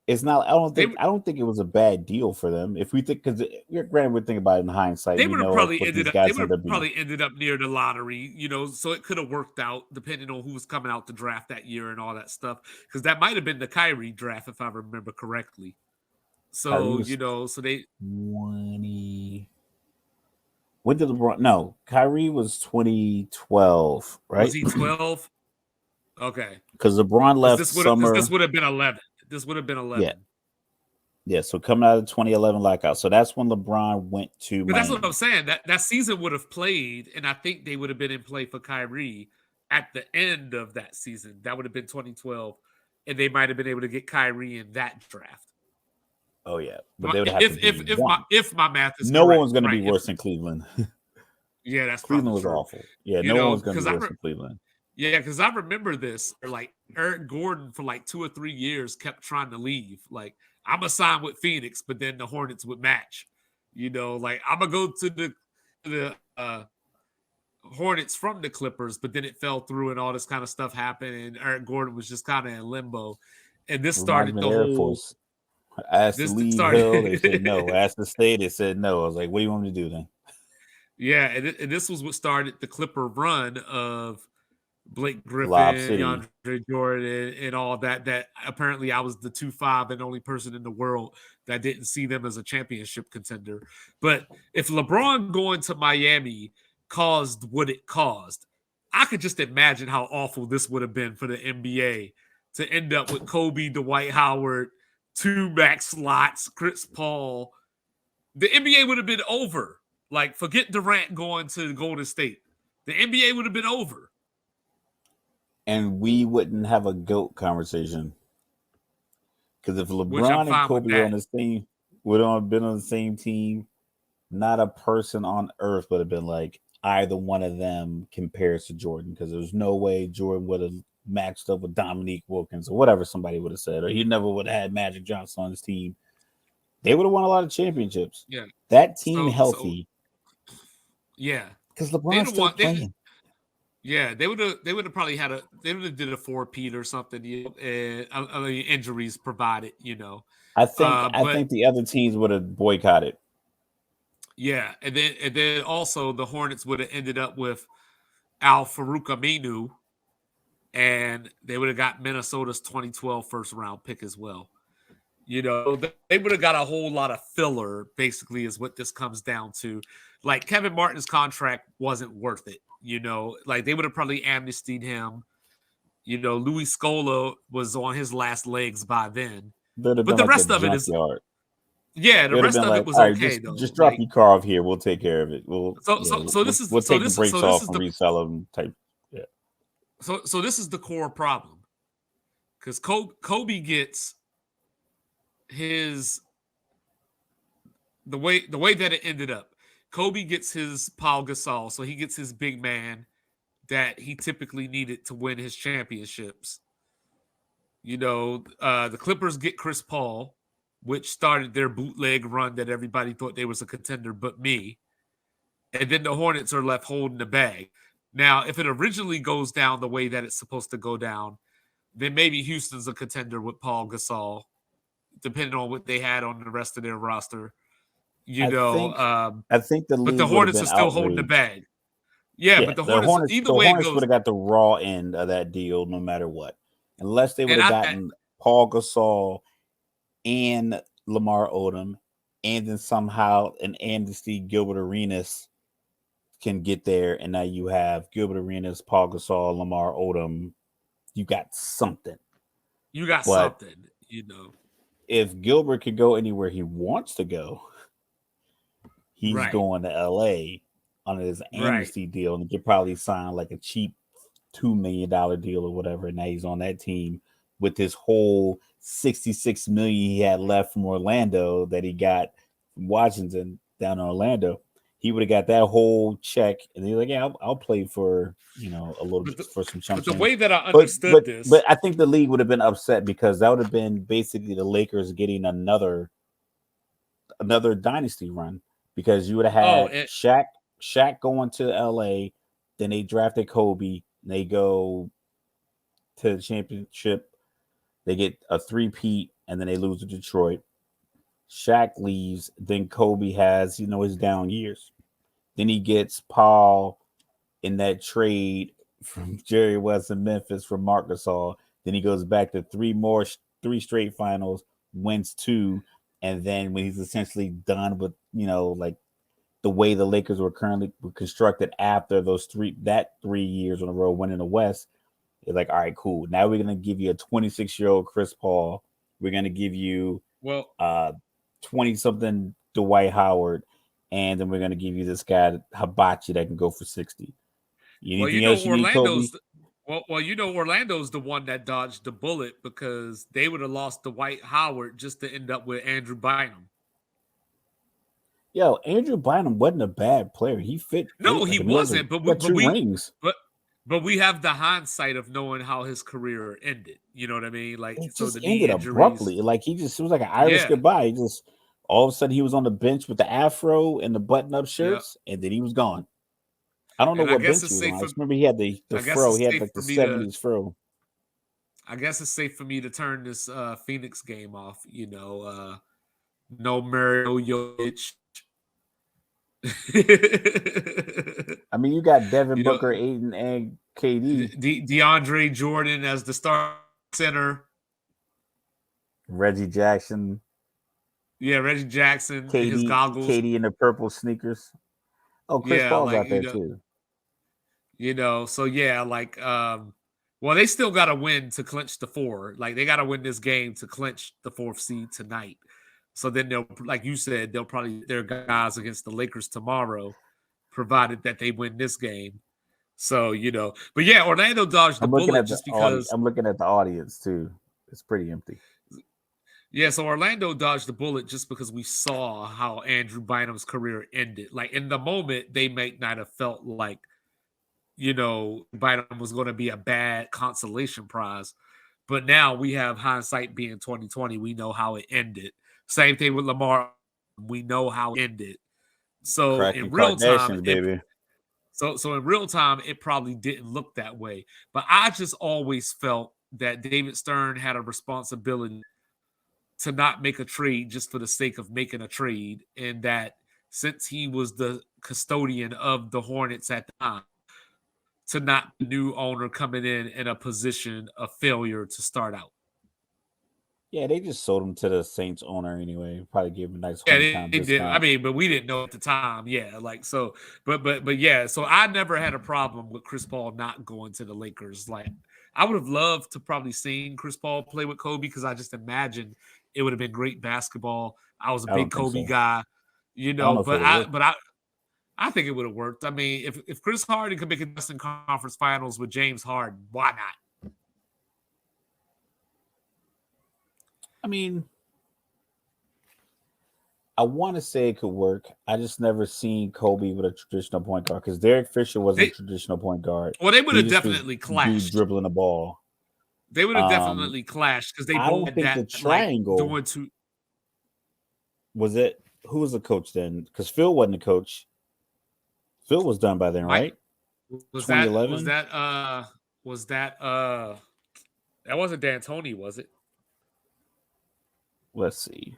it's not. they I don't think it was a bad deal for them. If we think, because granted, we think about it in hindsight, they we would have know like probably what ended these up they guys would end have up being. probably ended up near the lottery, so it could have worked out depending on who was coming out to draft that year and all that stuff. Because that might have been the Kyrie draft if I remember correctly. Kyrie So, was so they 20. When did LeBron? No, Kyrie was 2012, was right? he 12? Okay. Because LeBron Because left this summer. would have been 11. This would have been Yeah, 11. yeah. So coming out of 2011 lockout, so that's when LeBron went to But that's what I'm Miami. saying. That season would have played, and I think they would have been in play for Kyrie at the end of that season. That would have been 2012, and they might have been able to get Kyrie in that draft. Oh yeah, but they would have to be one. If my math is No one correct, was going to be right? If worse than Cleveland. yeah, that's probably Cleveland was true. awful. Yeah, no one was going to Because be worse than Cleveland. because I remember this. Like Eric Gordon for like 2 or 3 years kept trying to leave. Like I'm gonna sign with Phoenix, but then the Hornets would match. Like I'm gonna go to the Hornets from the Clippers, but then it fell through and all this kind of stuff happened, and Eric Gordon was just kind of in limbo. And this Reminds started me of the the Air whole. Force. I asked to This leave started. Hill, they said no. I asked to stay, they said no. I was like, what do you want me to do then? Yeah, and this was what started the Clipper run of Blake Lob Griffin, City. DeAndre Jordan, and all that. That apparently I was the 2-5 and only person in the world that didn't see them as a championship contender. But if LeBron going to Miami caused what it caused, I could just imagine how awful this would have been for the NBA to end up with Kobe, Dwight Howard, 2 max slots, Chris Paul. The NBA would have been over. Like, forget Durant going to Golden State. The NBA would have been over. And we wouldn't have a GOAT conversation. Because if Which I'm LeBron and fine with Kobe were that. on the same, would have been on the same team, not a person on earth would have been like either one of them compares to Jordan. Because there's no way Jordan would have matched up with Dominique Wilkins or whatever somebody would have said, or he never would have had Magic Johnson on his team. They would have won a lot of championships. Yeah. That team So healthy, yeah. because They'd LeBron's have still won. playing. They would have probably they would have did a 4-peat or something, and I mean, injuries provided. I But think the other teams would have boycotted. yeah, and then also the Hornets would have ended up with Al Farouk Aminu, and they would have got Minnesota's 2012 first round pick as well. They would have got a whole lot of filler, basically, is what this comes down to. Like Kevin Martin's contract wasn't worth it. Like they would have probably amnestied him. Louis Scola was on his last legs by then. They'd have But been the like a rest of it is, junkyard. yeah, the They'd have rest been of it like, was all right, okay though. just drop Like your car off here. We'll take care of it. so this We'll is take the brakes this off is and the resell them type. Yeah. so this is the core problem because Kobe gets his the way that it ended up. Kobe gets his Paul Gasol, so he gets his big man that he typically needed to win his championships. The Clippers get Chris Paul, which started their bootleg run that everybody thought they was a contender, but me. And then the Hornets are left holding the bag. Now, if it originally goes down the way that it's supposed to go down, then maybe Houston's a contender with Paul Gasol, depending on what they had on the rest of their roster. You I know, think um, I think the but the league would have Hornets are been still holding the outraged. bag. Yeah, Yeah, but the Hornets, either the way it Hornets would goes, have got the raw end of that deal no matter what. Unless they would and have gotten Paul Gasol and Lamar Odom, and then somehow an amnesty Gilbert Arenas can get there, and now you have Gilbert Arenas, Paul Gasol, Lamar Odom. You got something. you got But something. if Gilbert could go anywhere he wants to go, He's Right. going to LA under his Right. amnesty deal and could probably sign like a cheap $2 million deal or whatever. And now he's on that team with this whole 66 million he had left from Orlando that he got from Washington down in Orlando. He would have got that whole check, and he's like, "Yeah, I'll play for a little But the, for some chump but the change." way that I But understood but but this, I think the league would have been upset because that would have been basically the Lakers getting another dynasty run because you would have oh, had Shaq going to LA, then they drafted Kobe, and they go to the championship, they get a three-peat, and then they lose to Detroit. Shaq leaves, then Kobe has his down years. Then he gets Paul in that trade from Jerry West in Memphis from Marc Gasol. Then he goes back to three straight finals, wins two, and then when he's essentially done with like the way the Lakers were constructed after those 3 years in a row winning the West, it's like, all right, cool. Now we're gonna give you a 26-year-old Chris Paul. We're gonna give you well, 20 something Dwight Howard, and then we're gonna give you this guy Hibachi that can go for 60. well, Anything else you need, Kobe? Orlando's the one that dodged the bullet because they would have lost the Dwight Howard just to end up with Andrew Bynum. Yo, Andrew Bynum wasn't a bad player. He fit No, great with he him. He wasn't. got two rings. But we have the hindsight of knowing how his career ended. You know what I mean? Like, It so just the knee ended injuries. abruptly. Like it was like an Irish Yeah, goodbye. He just all of a sudden he was on the bench with the afro and the button-up yeah. shirts, and then he was gone. I don't know And I what guess bench he it's was on. safe I for just remember he had the I guess fro. it's He had safe like the for me to 70s fro. I guess it's safe for me to turn this Phoenix game off. No Mario Jokic. I mean, you got Devin you know, Booker, Aiden, and KD, DeAndre Jordan as the star center. Reggie Jackson, Yeah, Reggie Jackson and his KD, goggles. KD in the purple sneakers. Oh, Chris Yeah, Paul's like out there too. so yeah, like well, they still got to win to clinch the four. Like they got to win this game to clinch the fourth seed tonight. So then they'll, like you said, they'll probably their guys against the Lakers tomorrow, provided that they win this game. So but yeah, Orlando dodged the I'm looking bullet at the just audience. because. I'm looking at the audience too. It's pretty empty. Yeah, so Orlando dodged the bullet just because we saw how Andrew Bynum's career ended. Like in the moment, they might not have felt like Bynum was going to be a bad consolation prize. But now we have hindsight being 2020. We know how it ended. Same thing with Lamar. We know how it ended. So Cracking in real time, Kardashians, baby. in real time, it probably didn't look that way. But I just always felt that David Stern had a responsibility to not make a trade just for the sake of making a trade, and that since he was the custodian of the Hornets at the time, to not the new owner coming in a position of failure to start out. Yeah, they just sold him to the Saints owner anyway. Probably gave him a nice Yeah, hometown they did. I discount. mean, but we didn't know at the time. Yeah, like so, but yeah. So I never had a problem with Chris Paul not going to the Lakers. Like I would have loved to probably seen Chris Paul play with Kobe because I just imagined it would have been great basketball. I was a I big don't think Kobe so. guy, I don't know if it would have worked. I think it would have worked. I mean, if Chris Harden could make a Western Conference Finals with James Harden, why not? I mean, I want to say it could work. I just never seen Kobe with a traditional point guard because Derek Fisher wasn't They a traditional point guard. Well, they would He have just was definitely dude clashed. dribbling the ball. They would have Um, definitely clashed because they I both don't had think the that like triangle doing two. was it. Who was the coach then? Because Phil wasn't the coach. Phil was done by then, Mike right? was that was 2011. that was that that wasn't D'Antoni, was it? Let's see.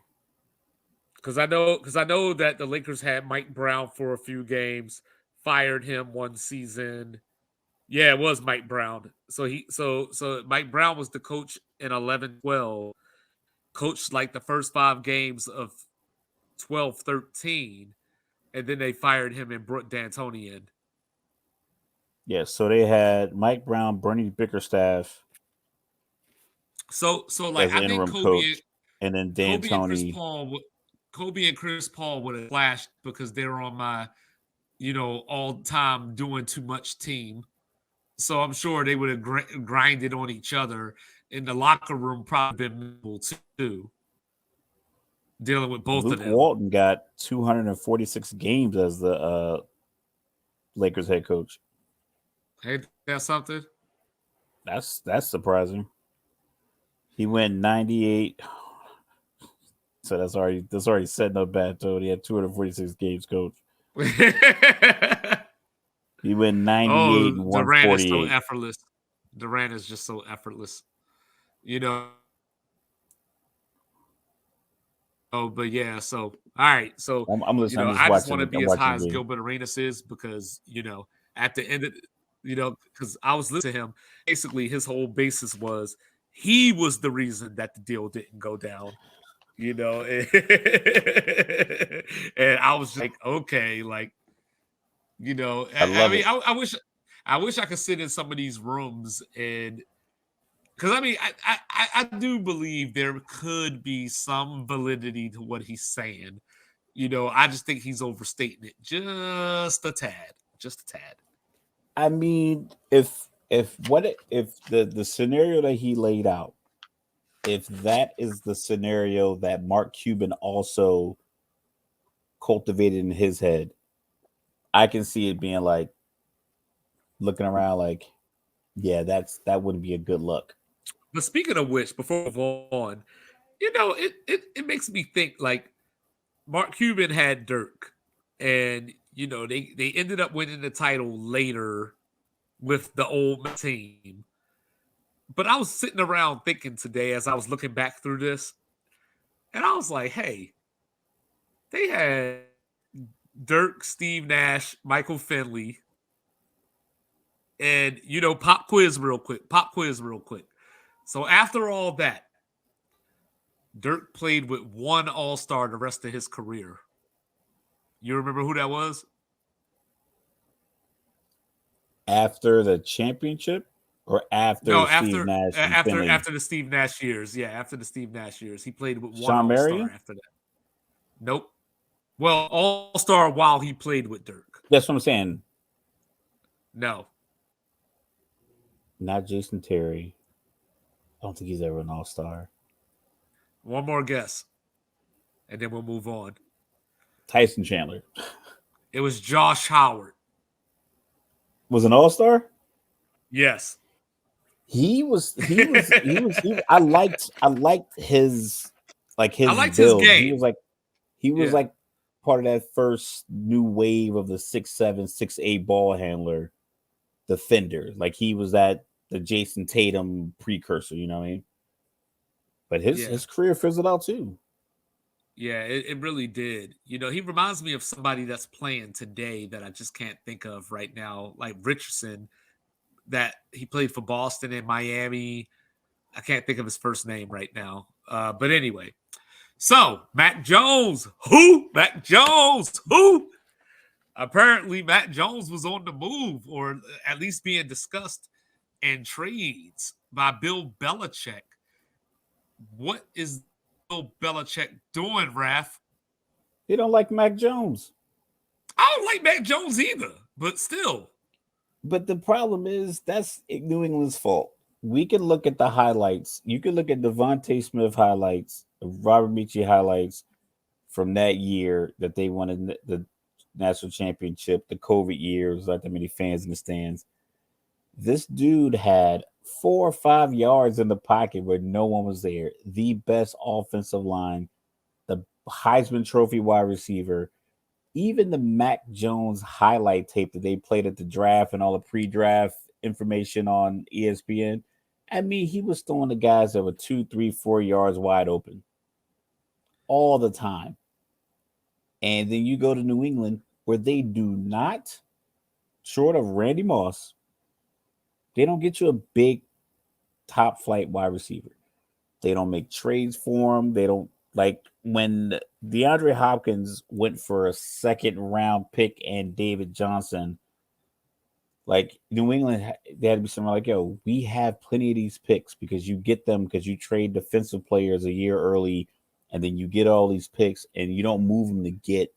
Because I know that the Lakers had Mike Brown for a few games, fired him one season. Yeah, it was Mike Brown. So Mike Brown was the coach in 11-12, coached like the first 5 games of 12-13, and then they fired him and brought D'Antoni in. Yeah, so they had Mike Brown, Bernie Bickerstaff So like as the I think interim coach, and then Kobe and Chris D'Antoni. Paul Kobe and Chris Paul would have clashed because they were on my, all time doing too much team. So I'm sure they would have grinded on each other in the locker room. Probably been miserable too, dealing with both of Luke them. Walton got 246 games as the Lakers head coach. Hey, that's something. That's surprising. He went 98. So that's already setting up bad. So he had 246 games, coach. He went 98 Oh, and Durant is so 148. effortless. Durant is just so effortless. You know, Oh, but yeah, so all right, so I'm listening. I'm just I just want to watching. be I'm as watching high the as game. Gilbert Arenas is because at the end of because I was listening to him. Basically, his whole basis was he was the reason that the deal didn't go down. And, and I was just like, okay, like I I love mean, it. I wish I could sit in some of these rooms and because I mean, I do believe there could be some validity to what he's saying. I just think he's overstating it just a tad, just a tad. I mean, if the scenario that he laid out, if that is the scenario that Mark Cuban also cultivated in his head, I can see it being like looking around like, yeah, that wouldn't be a good look. But speaking of which, before we move on, it makes me think like Mark Cuban had Dirk, and they ended up winning the title later with the old team. But I was sitting around thinking today as I was looking back through this, and I was like, hey, they had Dirk, Steve Nash, Michael Finley, and pop quiz real quick. Pop quiz real quick. So after all that, Dirk played with one All Star the rest of his career. You remember who that was? After the championship or after No, Steve after Nash and after Finley, after the Steve Nash years. Yeah, after the Steve Nash years, he played with one Sean All Star Marion. after that. Nope. Well, All Star while he played with Dirk. That's what I'm saying. No. Not Jason Terry. I don't think he's ever an all-star. One more guess, and then we'll move on. Tyson Chandler It was Josh Howard. was an all-star. Yes. I liked his I his liked his build. game. He was Yeah. like part of that first new wave of the 6'7", 6'8" ball handler defender. Like he was the Jason Tatum precursor, you know what I mean? But his Yeah. his career fizzled out too. Yeah, it really did. He reminds me of somebody that's playing today that I just can't think of right now, like Richardson, that he played for Boston and Miami. I can't think of his first name right now. But anyway, so Matt Jones, who? Matt Jones, who? Apparently, Matt Jones was on the move, or at least being discussed in trades by Bill Belichick. What is Bill Belichick doing, Raph? He don't like Mac Jones. I don't like Mac Jones either, but still. But the problem is that's New England's fault. We can look at the highlights. You can look at Devontae Smith highlights, Robert Michi highlights from that year that they won the national championship. The COVID years, not that many fans in the stands. This dude had 4 or 5 yards in the pocket where no one was there. The best offensive line, the Heisman Trophy wide receiver, even the Mac Jones highlight tape that they played at the draft and all the pre-draft information on ESPN. I mean, he was throwing the guys that were 2, 3, 4 yards wide open all the time. And then you go to New England where they do not, short of Randy Moss, they don't get you a big top flight wide receiver. They don't make trades for him. They don't like when DeAndre Hopkins went for a second round pick and David Johnson. Like New England, they had to be something like, yo, we have plenty of these picks because you get them because you trade defensive players a year early and then you get all these picks, and you don't move them to get.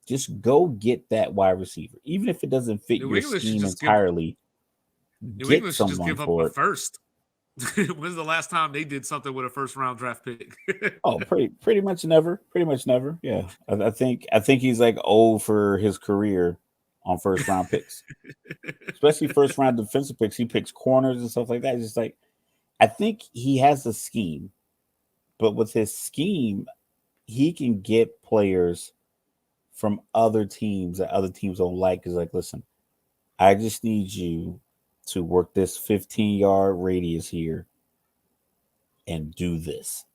Just go get that wide receiver, even if it doesn't fit New your England should scheme just give entirely. New Get England should just someone give up a for it. first. When's the last time they did something with a first round draft pick? Oh, pretty much never. Pretty much never. Yeah, I think he's like old for his career on first round picks, especially first round defensive picks. He picks corners and stuff like that. It's just like I think he has a scheme, but with his scheme, he can get players from other teams that other teams don't like. Is like, listen, I just need you to work this 15-yard radius here and do this.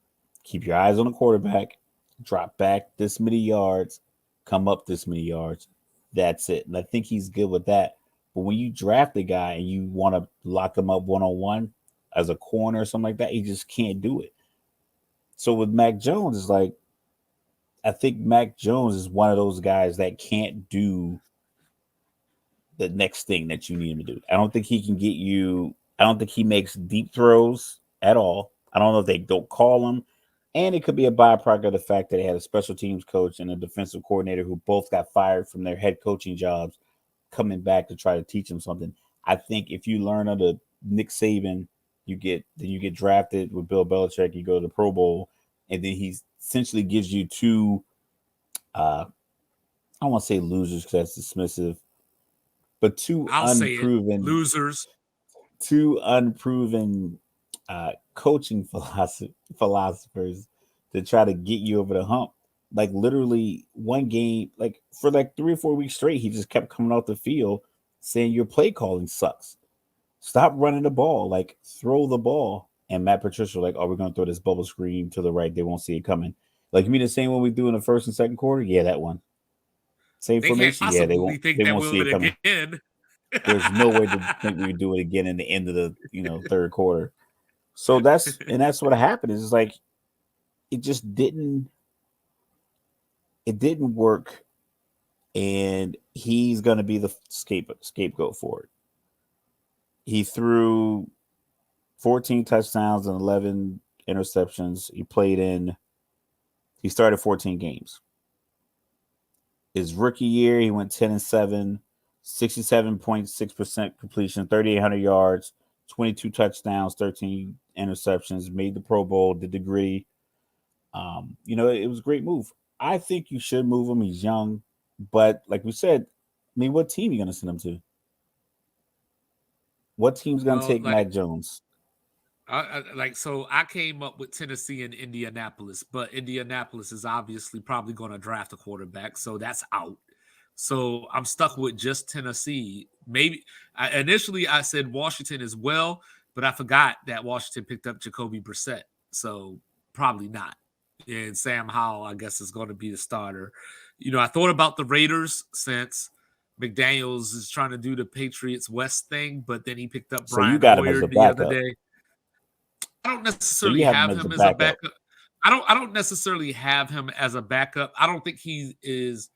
Keep your eyes on the quarterback, drop back this many yards, come up this many yards. That's it. And I think he's good with that. But when you draft a guy and you want to lock him up one on one as a corner or something like that, he just can't do it. So with Mac Jones, it's like I think Mac Jones is one of those guys that can't do the next thing that you need him to do. I don't think he can get you. I don't think he makes deep throws at all. I don't know if they don't call him. And it could be a byproduct of the fact that they had a special teams coach and a defensive coordinator who both got fired from their head coaching jobs coming back to try to teach him something. I think if you learn under Nick Saban, you get drafted with Bill Belichick, you go to the Pro Bowl, and then he essentially gives you two I don't want to say losers because that's dismissive, but I'll say it. Losers. two unproven coaching philosophers to try to get you over the hump. Like literally one game, like for like 3 or 4 weeks straight, he just kept coming off the field saying your play calling sucks. Stop running the ball, like throw the ball. And Matt Patricia, like, oh, we're gonna throw this bubble screen to the right. They won't see it coming. Like you mean the same one we do in the first and second quarter? Yeah, that one. Same They can't formation? Yeah, they possibly won't. think They that won't we'll see it do coming. it again. There's no way to think we would do it again in the end of the third quarter. So that's what happened. Is like it just didn't work, and he's gonna be the scapegoat for it. He threw 14 touchdowns and 11 interceptions. He started 14 games. His rookie year, he went 10-7, 67.6% completion, 3,800 yards, 22 touchdowns, 13 interceptions, made the Pro Bowl, did the gritty. It was a great move. I think you should move him. He's young, but like we said, I mean, what team are you going to send him to? What team's going to Well, take Mac Jones? so I came up with Tennessee and Indianapolis, but Indianapolis is obviously probably going to draft a quarterback, so that's out. So I'm stuck with just Tennessee. Maybe initially I said Washington as well, but I forgot that Washington picked up Jacoby Brissett, so probably not. And Sam Howell, I guess, is going to be the starter. I thought about the Raiders since McDaniels is trying to do the Patriots West thing, but then he picked up So you Brian got him as Hoyer a the other backup. day. I don't So necessarily you have him have as a him as a backup. backup. I don't necessarily have him as a backup. I don't think he is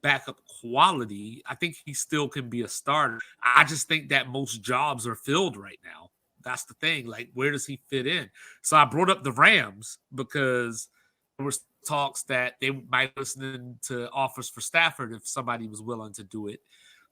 backup quality. I think he still can be a starter. I just think that most jobs are filled right now. That's the thing. Like, where does he fit in? So I brought up the Rams because there was talks that they might listen to offers for Stafford if somebody was willing to do it.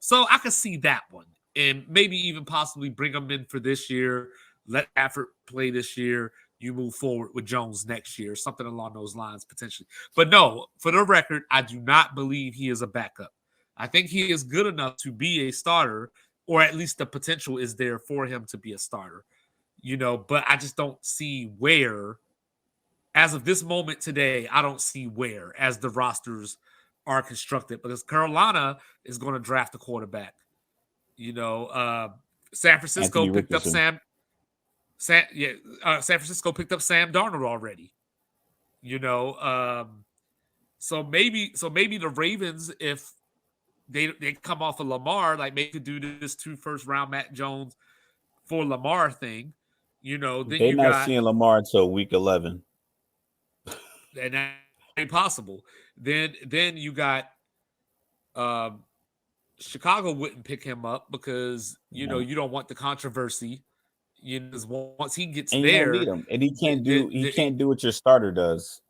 So I could see that one. And maybe even possibly bring him in for this year, let Stafford play this year. You move forward with Jones next year, something along those lines potentially. But no, for the record, I do not believe he is a backup. I think he is good enough to be a starter, or at least the potential is there for him to be a starter. But I just don't see where, as of this moment today, I don't see where as the rosters are constructed because Carolina is going to draft a quarterback. You know, San Francisco Anthony picked up Richardson. San Francisco picked up Sam Darnold already. You know, so maybe the Ravens, if they come off of Lamar, like maybe could do this 2 first round Matt Jones for Lamar thing. Then They're you not got, seeing Lamar until week 11. and that ain't possible. Then you got um, Chicago wouldn't pick him up because No. you don't want the controversy. Once he gets And you don't need there, him. And he the, can't the, do he the, can't do what your starter does.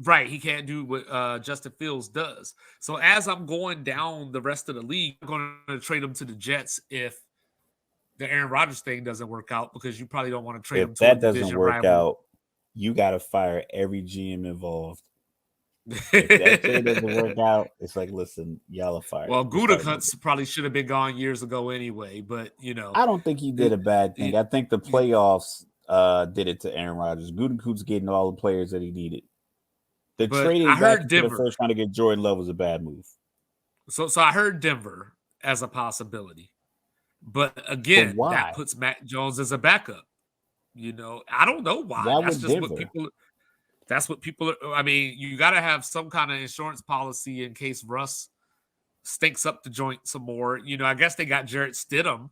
Right, he can't do what Justin Fields does. So as I'm going down the rest of the league, I'm going to trade him to the Jets if the Aaron Rodgers thing doesn't work out, because you probably don't want to trade him If to a that doesn't division work rival. out, you got to fire every GM involved. If that trade doesn't work out, it's like, listen, y'all are fired. Well, We start moving. Gutekunst probably should have been gone years ago anyway, but I don't think he did it, a bad thing. it, I think the it, playoffs did it to Aaron Rodgers. Gutekunst getting all the players that he needed. The but I trading back heard into the Denver. first round to get Jordan Love was a bad move. So I heard Denver as a possibility. But But again, that why? puts Mac Jones as a backup. I don't know why. Why That's would just what Denver? people. That's what people. I mean, you got to have some kind of insurance policy in case Russ stinks up the joint some more. I guess they got Jarrett Stidham,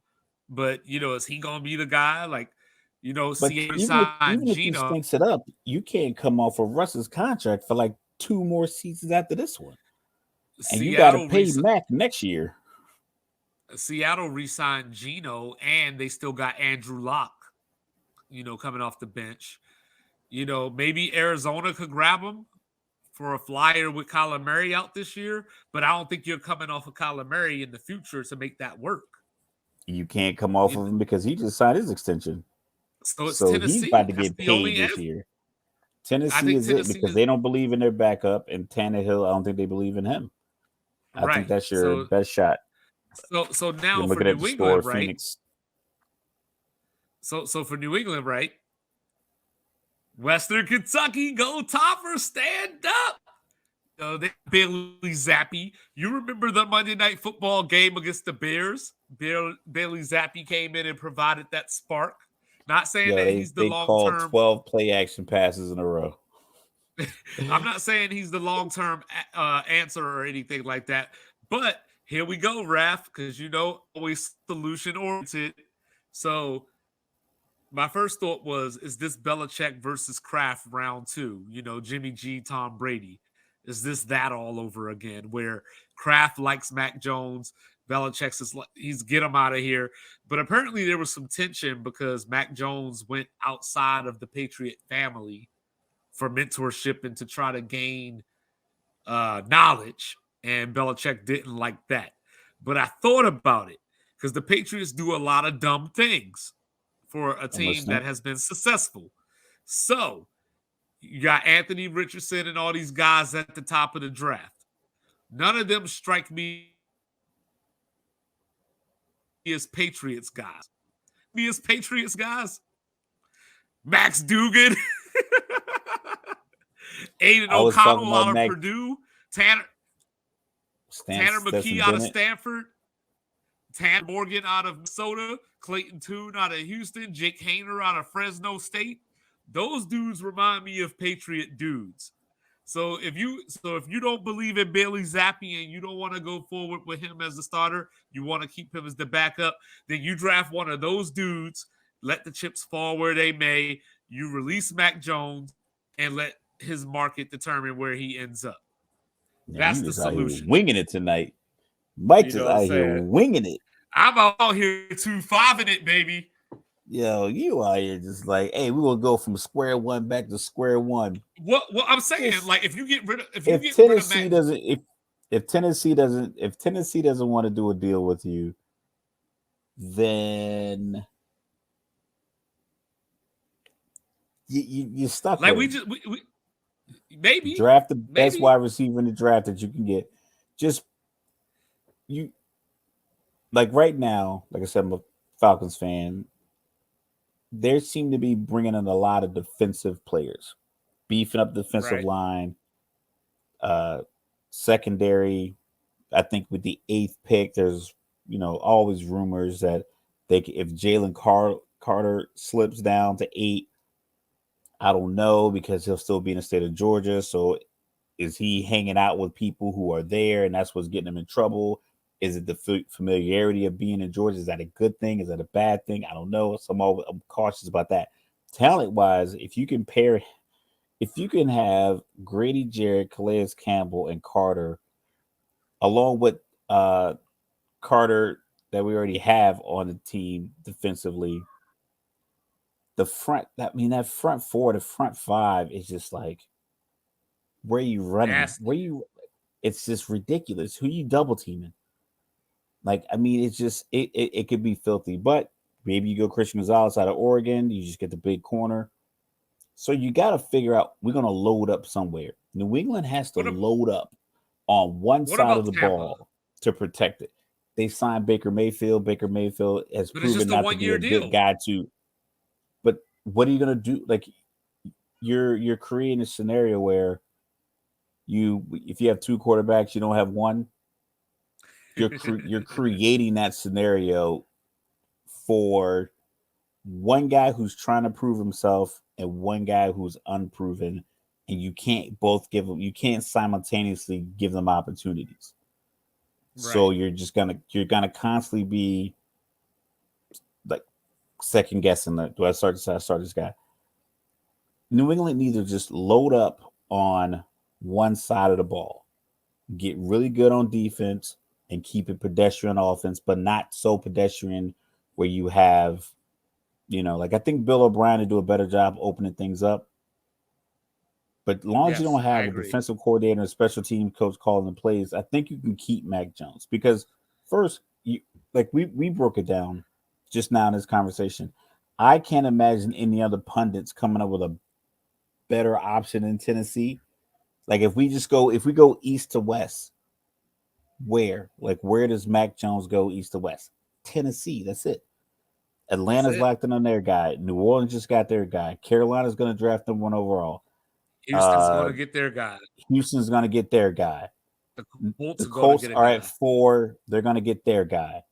but is he gonna be the guy? Like, But Seattle even if signed even if he Gino. stinks it up, you can't come off of Russ's contract for like 2 more seasons after this one, and you got to Seattle re- pay Mac next year. Seattle re-signed Gino, and they still got Andrew Locke. Coming off the bench. Maybe Arizona could grab him for a flyer with Kyler Murray out this year, but I don't think you're coming off of Kyler Murray in the future to make that work. You can't come off You, of him because he just signed his extension, so it's so he's about Tennessee. to That's get the paid only this answer. year. I Tennessee think is it Tennessee because is they don't believe in their backup, and Tannehill, I don't think they believe in him. I think right. that's your So best shot. so I'm now for looking at the New score England, of right? Phoenix. So for New England, right? Western Kentucky, go Topper, stand up. They Bailey Zappi. You remember the Monday Night Football game against the Bears? Bailey Zappi came in and provided that spark. Not saying Yo, that they he's the they long called term. 12 play action passes in a row. I'm not saying he's the long term answer or anything like that. But here we go, Raph, because always solution oriented. So my first thought was, is this Belichick versus Kraft round two? Jimmy G, Tom Brady. Is this that all over again, where Kraft likes Mac Jones, Belichick's he's get him out of here? But apparently there was some tension because Mac Jones went outside of the Patriot family for mentorship and to try to gain knowledge, and Belichick didn't like that. But I thought about it because the Patriots do a lot of dumb things for a I'm team listening. that has been successful. So you got Anthony Richardson and all these guys at the top of the draft. None of them strike me as Patriots guys. Me as Patriots guys. Max Dugan, Aiden I was talking O'Connell about out of Mac Purdue, Tanner McKee Stetson out of Bennett. Stanford, Tan Morgan out of Minnesota, Clayton Tune out of Houston, Jake Hayner out of Fresno State. Those dudes remind me of Patriot dudes. So if you don't believe in Bailey Zappi and you don't want to go forward with him as the starter, you want to keep him as the backup, then you draft one of those dudes, let the chips fall where they may, you release Mac Jones and let his market determine where he ends up. Yeah, That's you the just out here solution. winging it tonight. Mike You just know what I'm out here saying? winging it. I'm out here 2-5 in it, baby. Yo, you out here just like, hey, we will go from square one back to square one. What I'm saying, Just like if you get rid of if Mac, Tennessee doesn't if Tennessee doesn't want to do a deal with you, then you're stuck like with we them. just we maybe Draft the best maybe wide receiver in the draft that you can get. Just you like right now, like I said, I'm a Falcons fan. They seem to be bringing in a lot of defensive players, beefing up the defensive right. line, uh, secondary. I think with the eighth pick, there's always rumors that if Jalen Carter slips down to 8, I don't know because he'll still be in the state of Georgia. So is he hanging out with people who are there, and that's what's getting him in trouble? Is it the familiarity of being in Georgia? Is that a good thing? Is that a bad thing? I don't know. So I'm cautious about that. Talent wise, if you can have Grady Jarrett, Calais Campbell, and Carter, along with Carter that we already have on the team defensively, that front four, the front five is just like Where are you running? Where Nasty. you? It's just ridiculous. Who you double teaming? Like, I mean, it's just it could be filthy. But maybe you go Christian Gonzalez out of Oregon. You just get the big corner. So you got to figure out we're going to load up somewhere. New England has to What ab- load up on one what side of about the Tampa? ball to protect it. They signed Baker Mayfield. Baker Mayfield has But it's proven just a not to one be a year good deal. guy to. But what are you going to do? Like you're creating a scenario where if you have two quarterbacks, you don't have one. You're creating that scenario for one guy who's trying to prove himself and one guy who's unproven, and you can't both give them. You can't simultaneously give them opportunities. So Right. you're gonna constantly be like second guessing. Do I start this? I start this guy. New England needs to just load up on one side of the ball, get really good on defense, and keep it pedestrian offense, but not so pedestrian where you have, like I think Bill O'Brien to do a better job opening things up. But as long as you Yes, don't I have a agree. defensive coordinator and a special team coach calling the plays, I think you can keep Mac Jones because first, like we broke it down just now in this conversation. I can't imagine any other pundits coming up with a better option in Tennessee. Like if we go east to west, where does Mac Jones go east to west? Tennessee. That's it. That's Atlanta's it. locked in on their guy. New Orleans just got their guy. Carolina's going to draft them one overall. Houston's going Uh, to get their guy. Houston's going to get their guy. The Colts The are going to Colts get a are at guy. 4. They're going to get their guy.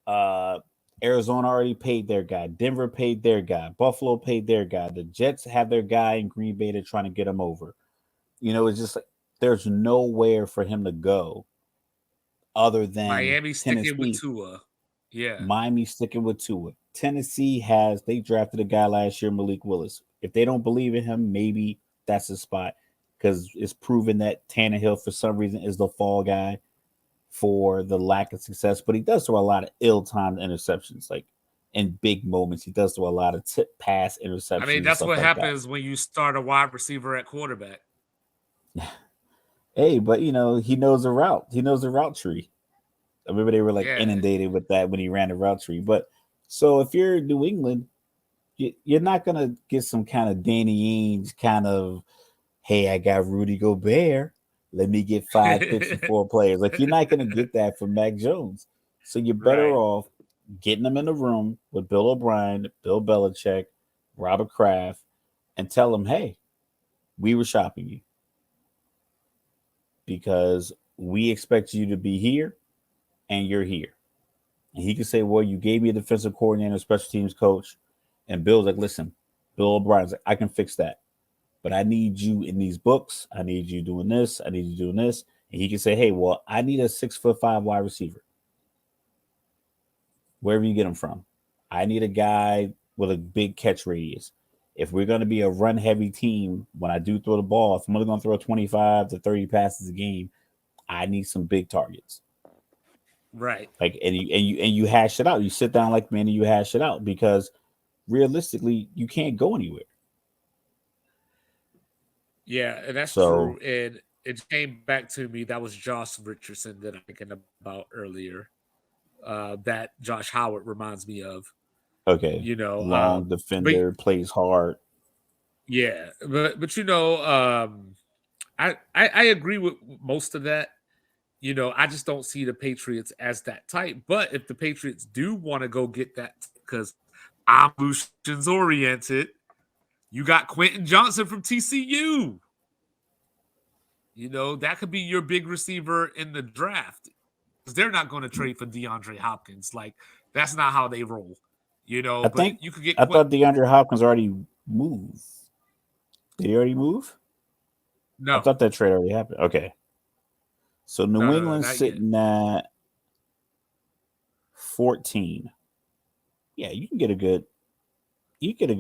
Uh, Arizona already paid their guy. Denver paid their guy. Buffalo paid their guy. The Jets have their guy in Green Bay. They're trying to get him over. It's just like there's nowhere for him to go other than Miami sticking with Tennessee. Tua. Yeah. Miami sticking with Tua. Tennessee they drafted a guy last year, Malik Willis. If they don't believe in him, maybe that's a spot because it's proven that Tannehill for some reason is the fall guy for the lack of success. But he does throw a lot of ill-timed interceptions, like in big moments. He does throw a lot of tip pass I mean, interceptions and that's stuff what like that. happens when you start a wide receiver at quarterback. Hey, but he knows the route. He knows the route tree. I remember they were like Yeah. inundated with that when he ran the route tree. But so if you're New England, you're not gonna get some kind of Danny Ainge kind of, hey, I got Rudy Gobert. Let me get 5 picks and 4 players. Like you're not gonna get that from Mac Jones. So you're better Right. off getting them in the room with Bill O'Brien, Bill Belichick, Robert Kraft, and tell them, hey, we were shopping you because we expect you to be here and you're here. And he can say, well, you gave me a defensive coordinator, special teams coach. And Bill's like, listen, Bill O'Brien's like, I can fix that. But I need you in these books. I need you doing this. I need you doing this. And he can say, hey, well, I need a 6'5" wide receiver, wherever you get him from. I need a guy with a big catch radius. If we're going to be a run heavy team, when I do throw the ball, if I'm only going to throw 25 to 30 passes a game, I need some big targets. Right. Like, and you hash it out. You sit down like man and you hash it out because realistically, you can't go anywhere. Yeah, and that's So true. And it came back to me. That was Josh Richardson that I was thinking about earlier. That Josh Howard reminds me of. okay, You know, long but defender plays hard. yeah, but I agree with most of that. I just don't see the Patriots as that type. But if the Patriots do want to go get that, because I'm solutions oriented, you got Quentin Johnson from TCU. That could be your big receiver in the draft because they're not going to trade for DeAndre Hopkins. Like that's not how they roll. I But think you could get I Quentin. thought DeAndre Hopkins already moved. Did he already move? I No, thought that trade already happened. Okay, so no, New no, no, England's not yet. sitting at 14. Yeah, you can get a good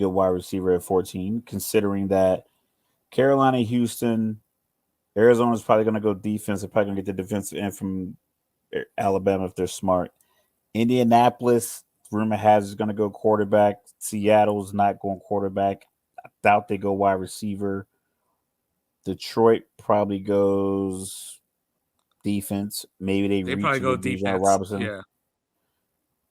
wide receiver at 14, considering that Carolina, Houston, Arizona's probably going to go defense. They're probably going to get the defensive end from Alabama if they're smart. Indianapolis, rumor has is going to go quarterback. Seattle's not going quarterback. I doubt they go wide receiver. Detroit probably goes defense. Maybe they They reach probably and go get Bijan defense. Robinson. Yeah.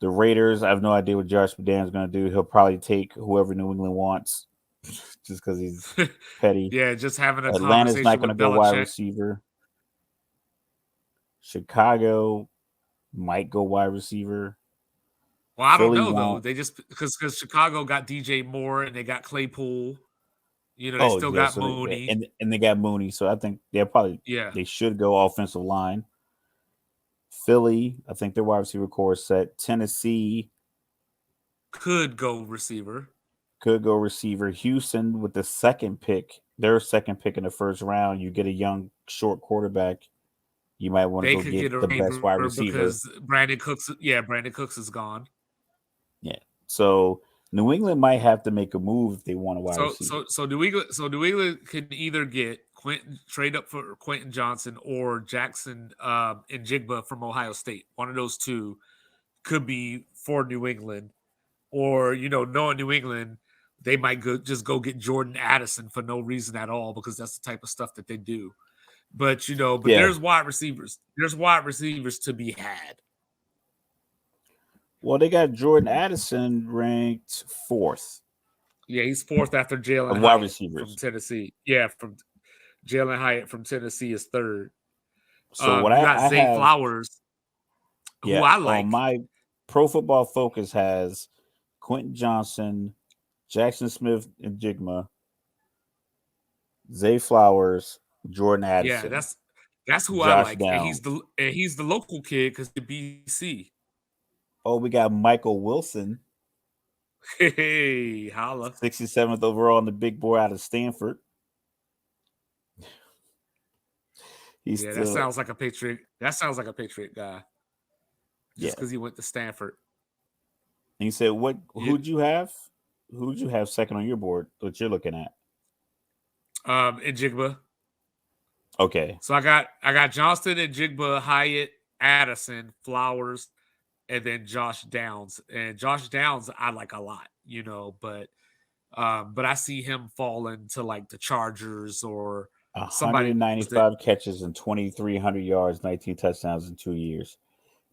The Raiders, I have no idea what Josh McDaniels going to do. He'll probably take whoever New England wants, just because he's petty. Yeah, just having a Atlanta's not conversation going to with go wide Belichick. receiver. Chicago might go wide receiver. Well, I don't Philly know though. won't. They just because Chicago got DJ Moore and they got Claypool. They Oh still yeah, got so Mooney. and they got Mooney, so I think Yeah, they should go offensive line. Philly, I think their wide receiver core is set. Tennessee could go receiver. could go receiver. Houston with the second pick, their second pick in the first round, you get a young short quarterback. You might want to They go could get get a the best wide receiver receiver. because Brandon Cooks. Yeah, Brandon Cooks is gone. Yeah. So New England might have to make a move if they want a wide So receiver. so so New England can either get Quentin trade up for Quentin Johnson or Jackson and Jigba from Ohio State. One of those two could be for New England, or knowing New England, they might just go get Jordan Addison for no reason at all because that's the type of stuff that they do. But Yeah. there's wide receivers. There's wide receivers to be had. Well, they got Jordan Addison ranked fourth Yeah, he's fourth after Jalen of wide Hyatt from receivers. Tennessee. Yeah, from Jalen Hyatt from Tennessee is third. So what You got I Zay have, Flowers, who yeah, I on like. my Pro Football Focus has Quentin Johnson, Jackson Smith and Jigma, Zay Flowers, Jordan Yeah, Addison, that's who I Josh like, and Downs. he's the local kid because the BC. Oh, we got Michael Wilson, Hey, holla. 67th overall on the big board out of Stanford. He's Yeah, that still, sounds like a Patriot. That sounds like a Patriot guy, yeah. just because he went to Stanford. And he said, Yeah, who'd you have? Who'd you have second on your board? What you're looking at? and Jigba. Okay. So I got Johnston and Jigba, Hyatt, Addison, Flowers, and then Josh Downs. And Josh Downs I like a lot, but I see him falling to like the Chargers or somebody that 195 catches and 2,300 yards, 19 touchdowns in 2 years.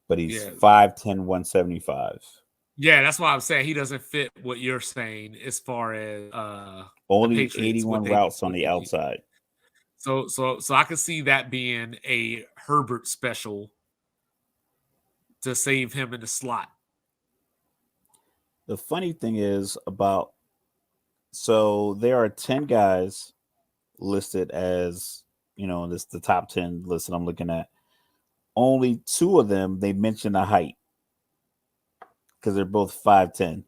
But he's yeah. 5'10", 175. Yeah, that's why I'm saying he doesn't fit what you're saying as far as the Only Patriots, 81 routes on the what they need. outside. So I could see that being a Herbert special to save him in the slot. The funny thing is so there are 10 guys listed as, this the top 10 list that I'm looking at. Only two of them, they mention the height because they're both 5'10".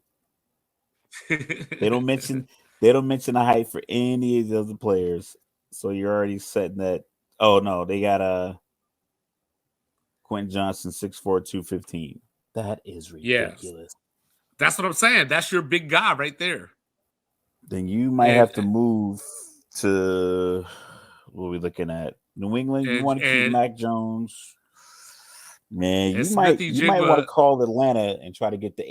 They don't mention the height for any of the other players. So you're already setting that. Oh no, they got Quentin Johnson 6'4", 215. That is Yes. ridiculous. That's what I'm saying. That's your big guy right there. Then you might And have to move to what are we looking at? New England. You and want to keep and, Mac Jones. Man, and you might want to call Atlanta and try to get the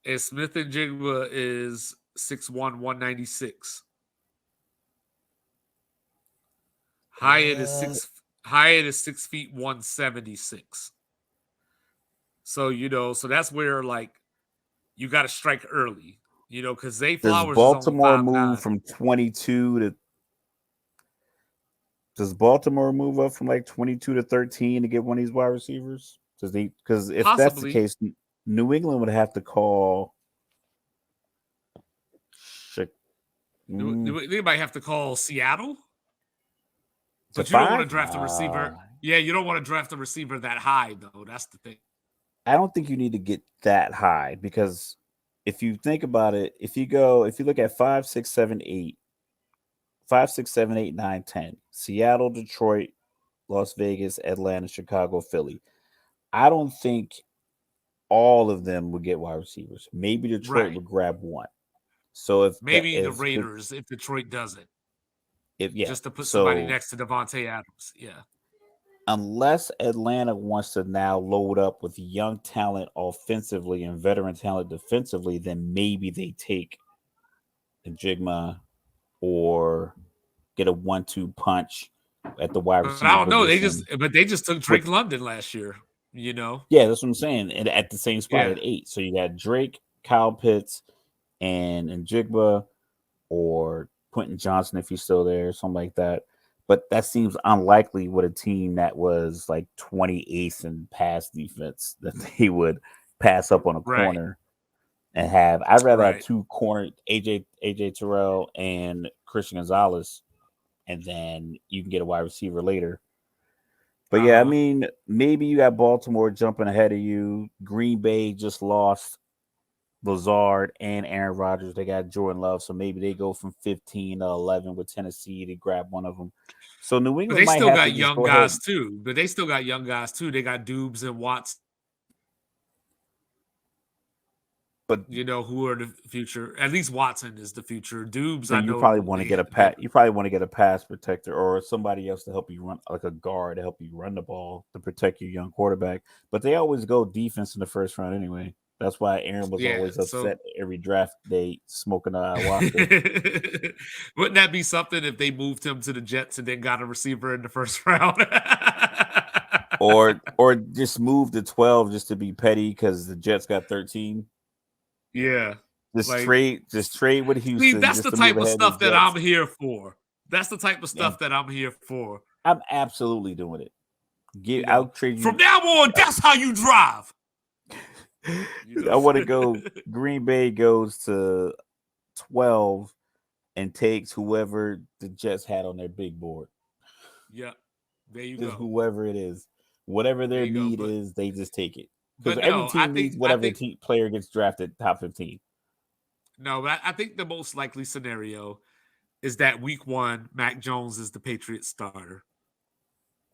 8. Smith and Jigba is 6'1", 196. Hyatt is Uh, Hyatt is 6 feet 176. So that's where like you got to strike early, because Zay does Flowers is only Baltimore 5'9". move from 22 to Does Baltimore move up from like 22 to 13 to get one of these wide receivers? Because if that's the Possibly. case, New England would have to call. They might have to call Seattle, To but you don't want to 5? draft a receiver. Yeah, you don't want to draft a receiver that high though. That's the thing. I don't think you need to get that high because if you think about it, if you look at 5, 6, 7, 8, 5, 6, 7, 8, 9, 10, Seattle, Detroit, Las Vegas, Atlanta, Chicago, Philly. I don't think all of them would get wide receivers. Maybe Detroit Right. would grab one. So Maybe the Raiders if Detroit doesn't. Just to put somebody so next to Devontae Adams. Yeah. unless Atlanta wants to now load up with young talent offensively and veteran talent defensively, then maybe they take Jigma or get a 1-2 punch at the wide But I receiver don't know. position. They just took With Drake London last year. yeah, that's what I'm saying. And at the same spot Yeah. at 8. So you got Drake, Kyle Pitts, and Njigba, or Quentin Johnson if he's still there, something like that. But that seems unlikely with a team that was like 28th in pass defense that they would pass up on a Right. corner and have. I'd rather have Right. 2 corner AJ Terrell and Christian Gonzalez, and then you can get a wide receiver later. But yeah, I Uh-huh. mean, maybe you got Baltimore jumping ahead of you. Green Bay just lost Lazard and Aaron Rodgers. They got Jordan Love, so maybe they go from 15 to 11 with Tennessee to grab one of them. So New But England they might still have to got just young go ahead. guys too. They got Dubes and Watts, But who are the future. At least Watson is the future. Dubes, then I you probably know want to get a You probably want to get a pass protector or somebody else to help you run, like a guard to help you run the ball to protect your young quarterback. But they always go defense in the first round anyway. That's why Aaron was yeah. always So upset every draft day smoking ayahuasca. wouldn't that be something if they moved him to the Jets and then got a receiver in the first round? or just move to 12 just to be petty because the Jets got 13. Yeah. Like, Just trade with see, Houston that's just the to move type of ahead of stuff the that I'm Jets. here for. That's the type of And stuff that I'm here for. I'm absolutely doing it. I'll trade From you. now on, that's how you drive. I want to go. Green Bay goes to 12 and takes whoever the Jets had on their big board. Yeah. There you Just go. whoever it is, whatever There their you go. need is, they just take it. Because But every no, team needs whatever I think player gets drafted top 15. no, but I think the most likely scenario is that week 1, Mac Jones is the Patriots starter.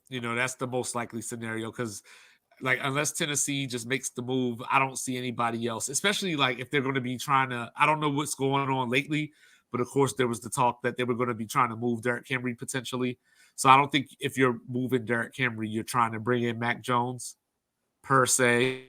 That's the most likely scenario because like unless Tennessee just makes the move, I don't see anybody else, especially like if they're going to be trying to, I don't know what's going on lately, but of course there was the talk that they were going to be trying to move Derrick Henry potentially. So I don't think if you're moving Derrick Henry, you're trying to bring in Mac Jones per se,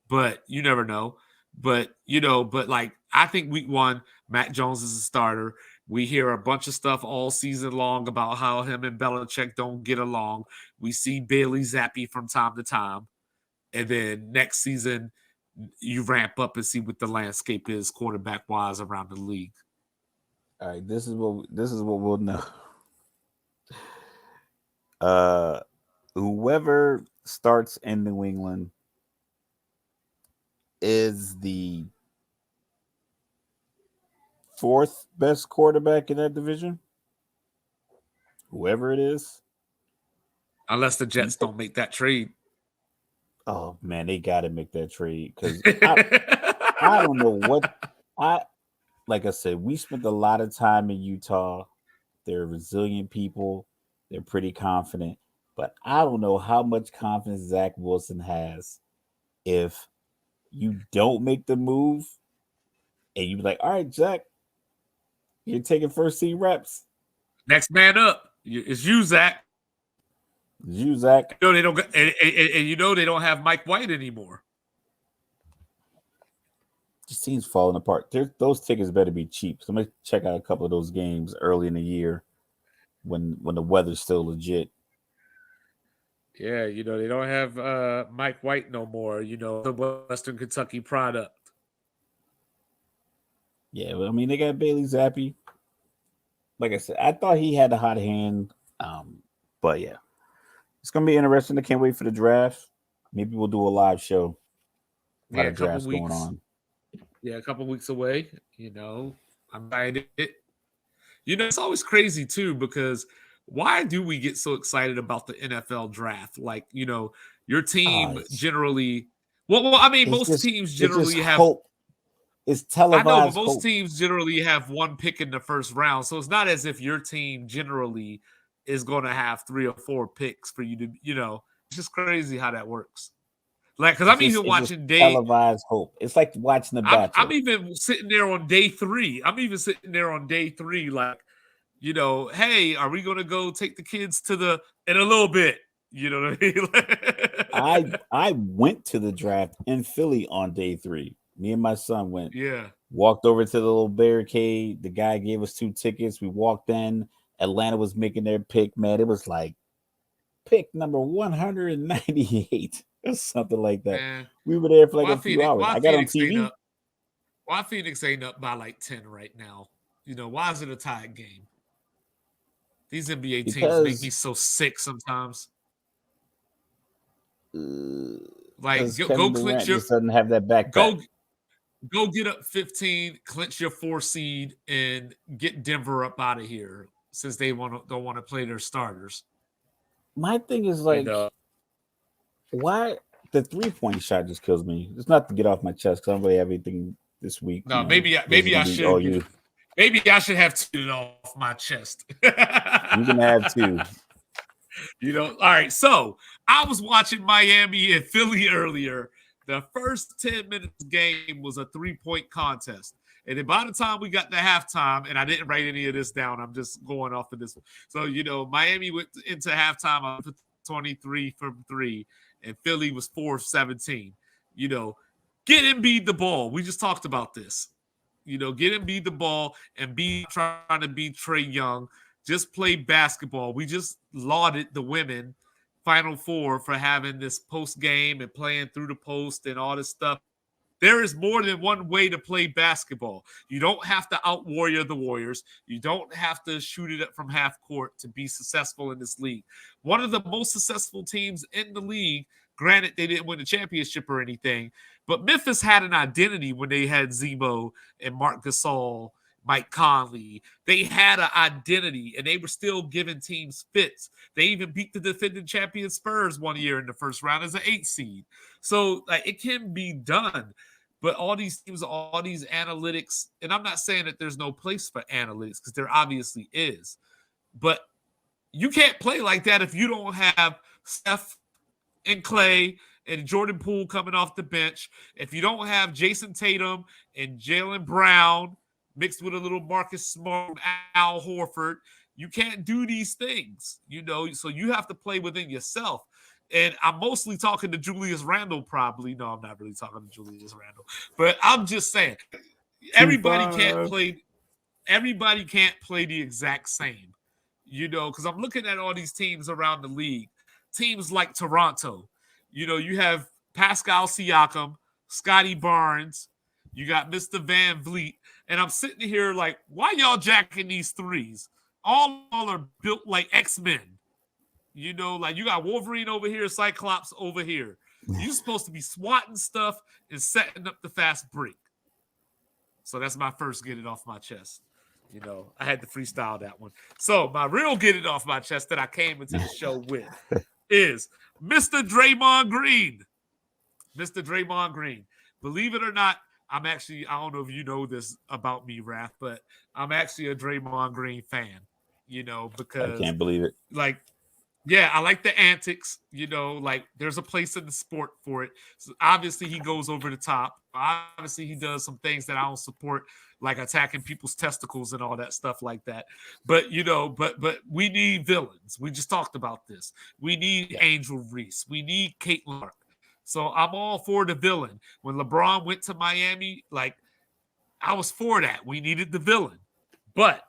but you never know. But like I think week 1, Mac Jones is a starter. We hear a bunch of stuff all season long about how him and Belichick don't get along. We see Bailey Zappi from time to time. And then next season, you ramp up and see what the landscape is quarterback wise around the league. All right, this is what we'll know. Uh, whoever starts in New England is the 4th best quarterback in that division. Whoever it is, Unless the Jets don't make that trade. oh man, they got to make that trade because I don't know what I like. I said we spent a lot of time in Utah. They're resilient people. They're pretty confident, but I don't know how much confidence Zach Wilson has if you don't make the move and you be like, all right, Zach, you're taking first team reps. Next man up. It's you, Zach. You, Zach. They don't, and they don't have Mike White anymore. Just teams falling apart. Those tickets better be cheap. So I'm gonna check out a couple of those games early in the year when the weather's still legit. Yeah, they don't have Mike White no more. The Western Kentucky product. Yeah, but I mean they got Bailey Zappi. Like I said, I thought he had a hot hand. But yeah, it's gonna be interesting. I can't wait for the draft. Maybe we'll do a live show. A lot Yeah, of a couple drafts going weeks. on. Yeah, a couple weeks away. I'm excited. It's always crazy too because why do we get so excited about the NFL draft? Like, your team generally. Well, I mean, most teams it's just generally have. hope. It's I know, but televised most hope. teams generally have one pick in the first round, so it's not as if your team generally is going to have 3 or 4 picks for you to. It's just crazy how that works. Like, because I'm even watching televised hope. It's like watching The Bachelor. I'm even sitting there on day 3. I'm even sitting there on day 3, like, hey, are we going to go take the kids to in a little bit? You know what I mean? I went to the draft in Philly on day 3. Me and my son went. Yeah. Walked over to the little barricade. The guy gave us 2 tickets. We walked in. Atlanta was making their pick, man, it was like pick number 198 or something like that. Man, We were there for like why a few Phoenix? hours. Why I got on Phoenix ain't TV up? Why Phoenix ain't up by like 10 right now? Why is it a tied game? These NBA teams make me because so sick sometimes. Like because go Kevin clinch Durant your just doesn't have that backpack. go go get up 15, clinch your 4 seed, and get Denver up out of here since they don't want to play their starters. My thing is You like, know, why the 3-point shot just kills me. It's not to get off my chest because I don't really have anything this week. no, This is maybe I gonna be all should you. maybe I should have it off my chest. You can have two. All right. So I was watching Miami and Philly earlier. The first 10 minutes game was a 3-point contest. And then by the time we got to halftime, and I didn't write any of this down, I'm just going off of this one. So, Miami went into halftime for 23 from 3, and Philly was 4 of 17. Get Embiid the ball. We just talked about this. Get Embiid the ball and be trying to be Trae Young. Just play basketball. We just lauded the women Final Four for having this post game and playing through the post and all this stuff. There is more than one way to play basketball. You don't have to out-warrior the Warriors. You don't have to shoot it up from half court to be successful in this league. One of the most successful teams in the league, granted they didn't win the championship or anything, but Memphis had an identity when they had Zebo and Mark Gasol, Mike Conley. They had an identity, and they were still giving teams fits. They even beat the defending champion Spurs one year in the first round as an 8 seed. So it can be done. But all these teams, all these analytics, and I'm not saying that there's no place for analytics because there obviously is. But you can't play like that if you don't have Steph and Clay and Jordan Poole coming off the bench. If you don't have Jason Tatum and Jaylen Brown mixed with a little Marcus Smart, Al Horford, you can't do these things, so you have to play within yourself. And I'm mostly talking to Julius Randle, probably. No, I'm not really talking to Julius Randle. But I'm just saying, everybody can't play the exact same, because I'm looking at all these teams around the league. Teams like Toronto, you have Pascal Siakam, Scotty Barnes, you got Mr. Van Vliet, and I'm sitting here like, why y'all jacking these threes? All are built like X-Men. You got Wolverine over here, Cyclops over here. You're supposed to be swatting stuff and setting up the fast break. So that's my first get it off my chest. I had to freestyle that one. So my real get it off my chest that I came into the show with is Mr. Draymond Green. Mr. Draymond Green. Believe it or not, I don't know if you know this about me, Raph, but I'm actually a Draymond Green fan, because I can't believe it. Yeah, I like the antics, there's a place in the sport for it. So obviously he goes over the top. Obviously he does some things that I don't support, like attacking people's testicles and all that stuff like that. But, but we need villains. We just talked about this. We need Angel Reese. We need Kate Lark. So I'm all for the villain. When LeBron went to Miami, I was for that. We needed the villain. But,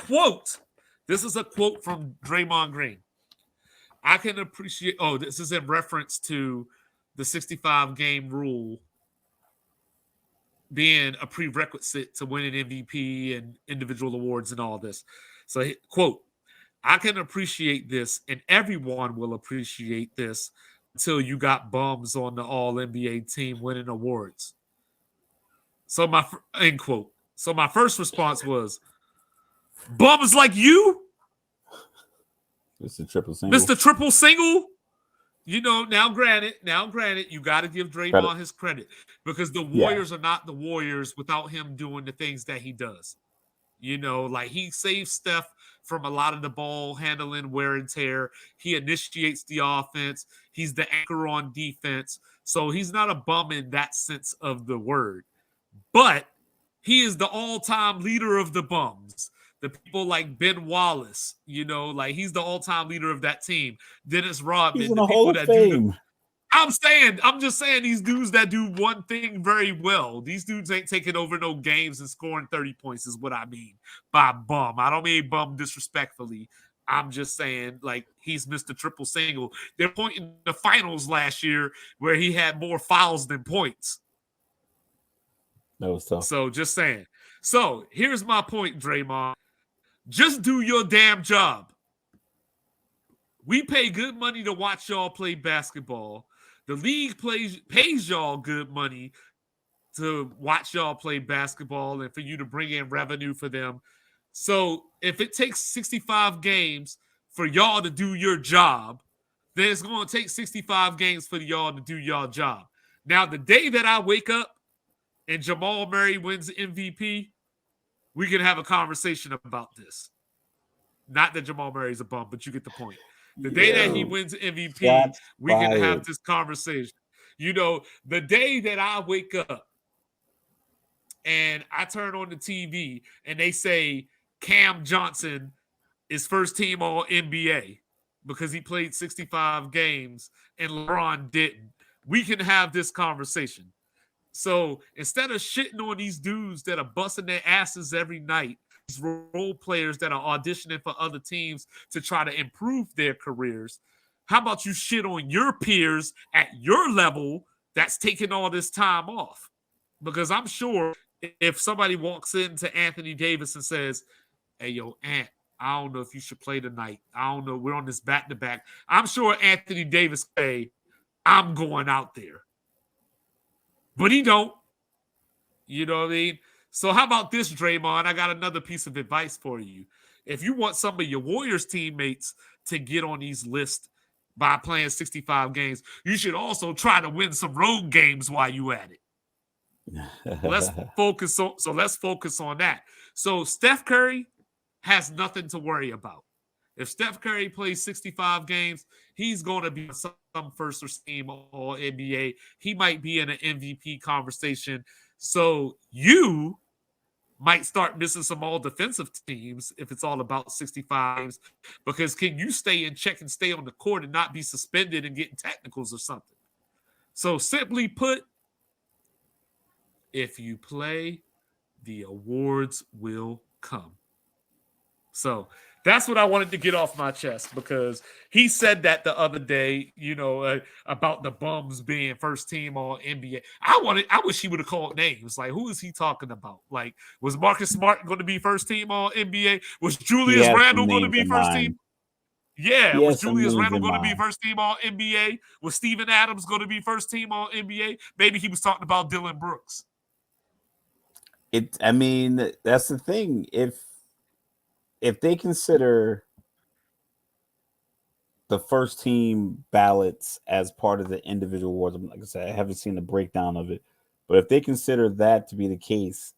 quote, this is a quote from Draymond Green. I can appreciate, this is in reference to the 65-game rule being a prerequisite to winning MVP and individual awards and all this. So, quote, I can appreciate this, and everyone will appreciate this until you got bums on the All-NBA team winning awards. So end quote. So my first response was, bums like you? Mr. Triple Single. Mr. Triple Single? Now granted, you got to give Draymond his credit because the Warriors are not the Warriors without him doing the things that he does. He saves Steph from a lot of the ball handling, wear and tear. He initiates the offense. He's the anchor on defense. So he's not a bum in that sense of the word. But he is the all-time leader of the bums. The people like Ben Wallace, he's the all-time leader of that team. Dennis Rodman. He's in the Hall of Fame. I'm just saying these dudes that do one thing very well. These dudes ain't taking over no games and scoring 30 points is what I mean by bum. I don't mean bum disrespectfully. I'm just saying, like, he's Mr. Triple Single. They're pointing the finals last year where he had more fouls than points. That was tough. So just saying. So here's my point, Draymond. Just do your damn job. We pay good money to watch y'all play basketball. The league pays y'all good money to watch y'all play basketball and for you to bring in revenue for them. So if it takes 65 games for y'all to do your job, then it's going to take 65 games for y'all to do y'all job. Now, the day that I wake up and Jamal Murray wins MVP, we can have a conversation about this. Not that Jamal Murray's a bum, but you get the point. The day that he wins MVP, we can have this conversation. You know, the day that I wake up and I turn on the TV and they say Cam Johnson is first team all NBA because he played 65 games and LeBron didn't, we can have this conversation. So instead of shitting on these dudes that are busting their asses every night, these role players that are auditioning for other teams to try to improve their careers, how about you shit on your peers at your level that's taking all this time off? Because I'm sure if somebody walks into Anthony Davis and says, hey, yo, Ant, I don't know if you should play tonight. I don't know. We're on this back-to-back. I'm sure Anthony Davis say, I'm going out there. But he don't. You know what I mean? So how about this, Draymond? I got another piece of advice for you. If you want some of your Warriors teammates to get on these lists by playing 65 games, you should also try to win some road games while you at it. Let's focus on that. So Steph Curry has nothing to worry about. If Steph Curry plays 65 games, he's going to be some first team all NBA. He might be in an MVP conversation. So you might start missing some all defensive teams if it's all about 65 games, because can you stay in check and stay on the court and not be suspended and getting technicals or something? So simply put, if you play, the awards will come. So that's what I wanted to get off my chest, because he said that the other day, you know, about the bums being first team all NBA. I wish he would have called names. Like, who is he talking about? Like, was Marcus Smart going to be first team all NBA? Was Julius Randle going to be first team? Yeah, was Julius Randle going to be first team all NBA? Was Steven Adams going to be first team all NBA? Maybe he was talking about Dylan Brooks. I mean, that's the thing. If they consider the first team ballots as part of the individual awards, like I said, I haven't seen the breakdown of it, but if they consider that to be the case,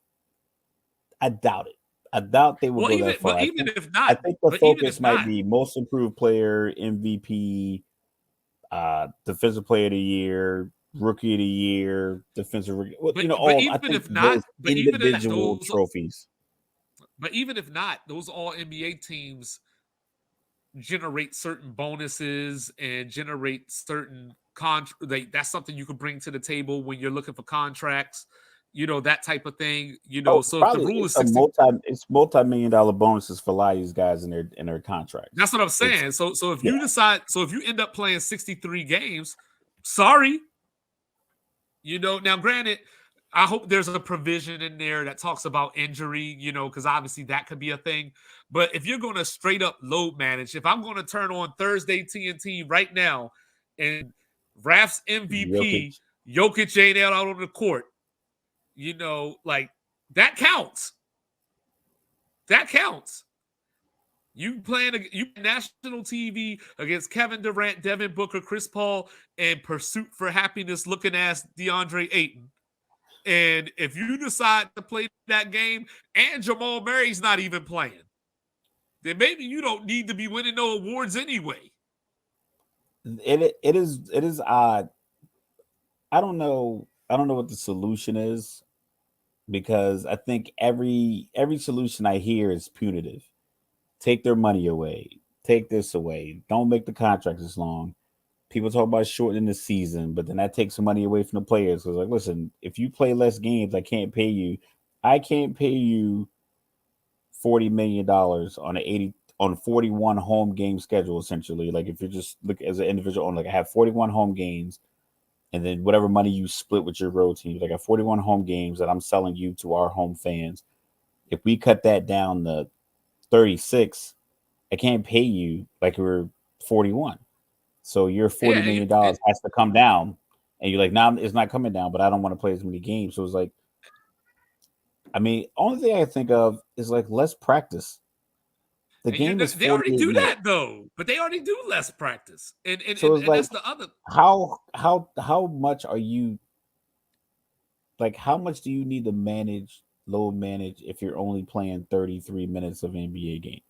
I doubt it. I doubt they will go that far. But even if not, I think the focus might be most improved player, MVP, defensive player of the year, rookie of the year, defensive rookie. But, you know, all I think if not, those individual trophies. But even if not, those all NBA teams generate certain bonuses and generate certain that's something you could bring to the table when you're looking for contracts, you know, that type of thing. You know, so if the rule is 60, it's multi-million-dollar bonuses for a lot of these guys in their contracts. That's what I'm saying. So if you decide, so if you end up playing 63 games, sorry. You know, now granted, I hope there's a provision in there that talks about injury, you know, because obviously that could be a thing. But if you're going to straight up load manage, if I'm going to turn on Thursday TNT right now and Raf's MVP, Jokic ain't out on the court, you know, like that counts. That counts. You playing national TV against Kevin Durant, Devin Booker, Chris Paul, and Pursuit for Happiness looking ass DeAndre Ayton. And if you decide to play that game and Jamal Murray's not even playing, then maybe you don't need to be winning no awards anyway. It is odd. I don't know what the solution is, because I think every solution I hear is punitive. Take their money away. Take this away. Don't make the contracts as long. people talk about shortening the season, but then that takes some money away from the players. Because, like, listen, if you play less games, I can't pay you. I can't pay you $40 million on an 41 home game schedule. Essentially, like if you just look as an individual owner, like I have 41 home games, and then whatever money you split with your road teams, like I got 41 home games that I'm selling you to our home fans. If we cut that down to 36, I can't pay you like we're 41. So your Yeah, $40 million has to come down. And you're like, nah, it's not coming down, but I don't want to play as many games. So it's like, I mean, only thing I think of is like less practice. The game is they already 48 do minutes. that though, but they already do less practice, and So it's like that's the other. how much are you like how much do you need to load manage if you're only playing 33 minutes of NBA game?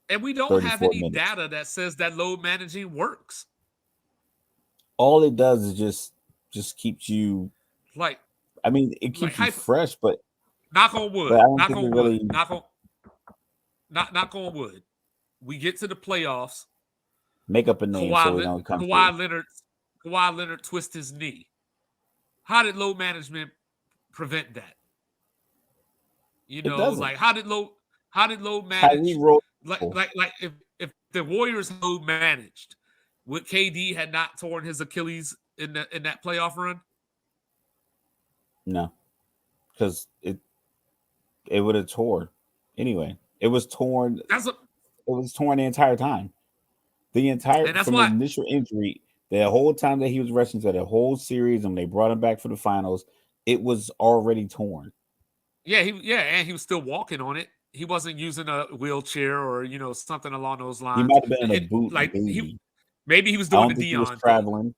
And we don't have 34 any minutes. data that says that load managing works. All it does is just keeps you, Like I mean, it like keeps you hyper, fresh, but knock on I wood, don't knock think it on wood, really knock on wood. We get to the playoffs. make up a name so we don't come through. Kawhi Leonard twist his knee. How did load management prevent that? You It know, doesn't. like how did load Kyrie manage roll. like if the Warriors load managed, would KD had not torn his Achilles in that playoff run? No, because it would have tore anyway. It was torn. That's a, It was torn the entire time. The entire and that's from the why initial injury, the whole time that he was resting to the whole series, and they brought him back for the finals, it was already torn. and he was still walking on it. He wasn't using a wheelchair or something along those He lines. might have been in a boot, Like maybe. maybe he was I doing don't the think he was Dion thing. traveling.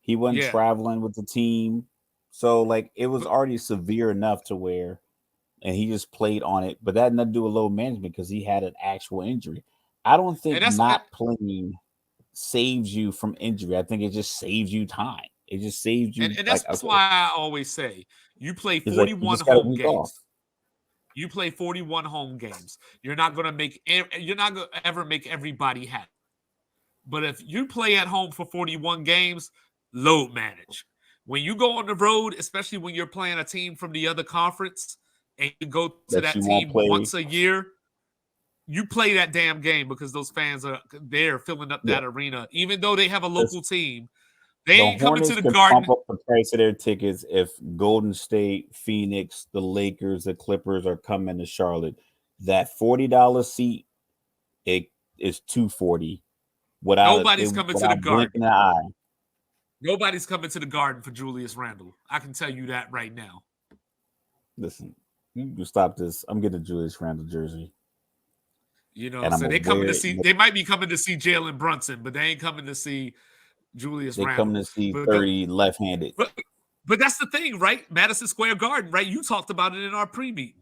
He wasn't Yeah, traveling with the team, so like it was but already severe enough to where, and he just played on it. But that had nothing to do with load management because he had an actual injury. I don't and think that's not playing saves you from injury. I think it just saves you time. It just saves you and like that's okay, why I always say you play it's like you 41 just got a home week off. games. You play 41 home games. You're not gonna ever make everybody happy. But if you play at home for 41 games, load manage. When you go on the road, especially when you're playing a team from the other conference and you go to That that you won't team play. once a year, you play that damn game because those fans are there filling up Yeah, that arena. Even though they have a because local team, they the ain't coming to Hornets the can pump Garden. up the price of their tickets if Golden State, Phoenix, the Lakers, the Clippers are coming to Charlotte. That $40 seat, it is 240 Nobody's coming to the without blinking Garden. an eye. Nobody's coming to the Garden for Julius Randle. I can tell you that right now. Listen, you stop this. I'm getting a Julius Randle jersey, and I'm So gonna they coming wear to it. see. They might be coming to see Jalen Brunson, but they ain't coming to see Julius They come Randle. to see But 30 left-handed. but but that's the thing, right? Madison Square Garden, right? You talked about it in our pre-meeting.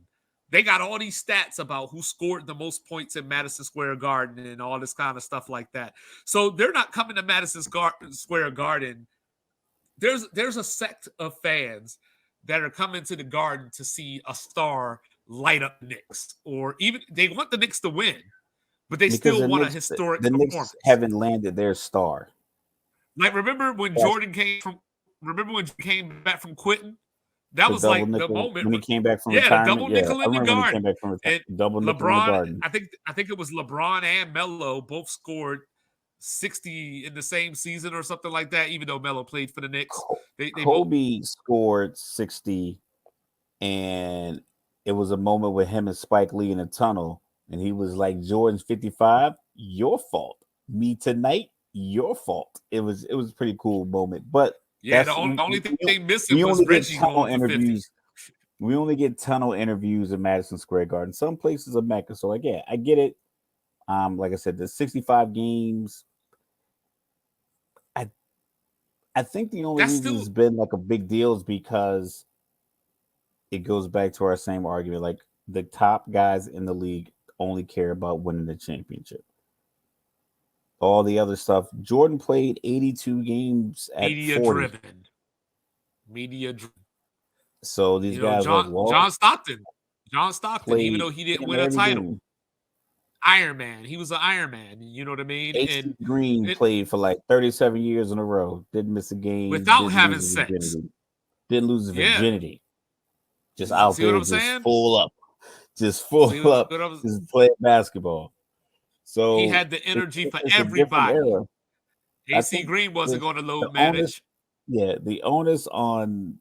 They got all these stats about who scored the most points in Madison Square Garden and all this kind of stuff like that. So they're not coming to Madison Square Garden. There's a sect of fans that are coming to the Garden to see a star light up the Knicks, or even they want the Knicks to win, but they Because still want a historic the Knicks performance. haven't landed their star. Like That's Remember when Jordan came back from quitting? That the was double like the nickel moment. when he came back from Yeah, the retirement. double Yeah, nickel I in the remember when he Garden. came back from And retirement. Double nickel in the LeBron, Garden. I think it was LeBron and Melo both scored 60 in the same season or something like that. Even though Melo played for the Knicks, they both. Kobe scored 60, and it was a moment with him and Spike Lee in a tunnel, and he was like, "Jordan's 55, your fault. Me tonight, your fault." It was a pretty cool moment, but Yeah, that's only thing they missing we was only get Reggie tunnel going for 50. interviews. We only get tunnel interviews in Madison Square Garden. Some places are Mecca, so like, yeah, I get it. Like I said, the 65 games. I I think the only That's reason it's still been like a big deal is because it goes back to our same argument. Like the top guys in the league only care about winning the championship. All the other stuff, Jordan played 82 games at media 40. driven. Media driven. So these guys are like, well, John Stockton, even played though he didn't damn win near a every title, game. Iron Man. He was an Iron Man. You know what I mean? AC And Green it played for like 37 years in a row. Didn't miss a game. without Didn't lose having his sex. virginity. Didn't lose his Yeah. virginity. Just out See what there, I'm just saying? full up, just full See up, what I was. just playing basketball. He So had the energy for it's a different everybody. era. I AC think Green wasn't the going to the load onus, manage. yeah, the onus on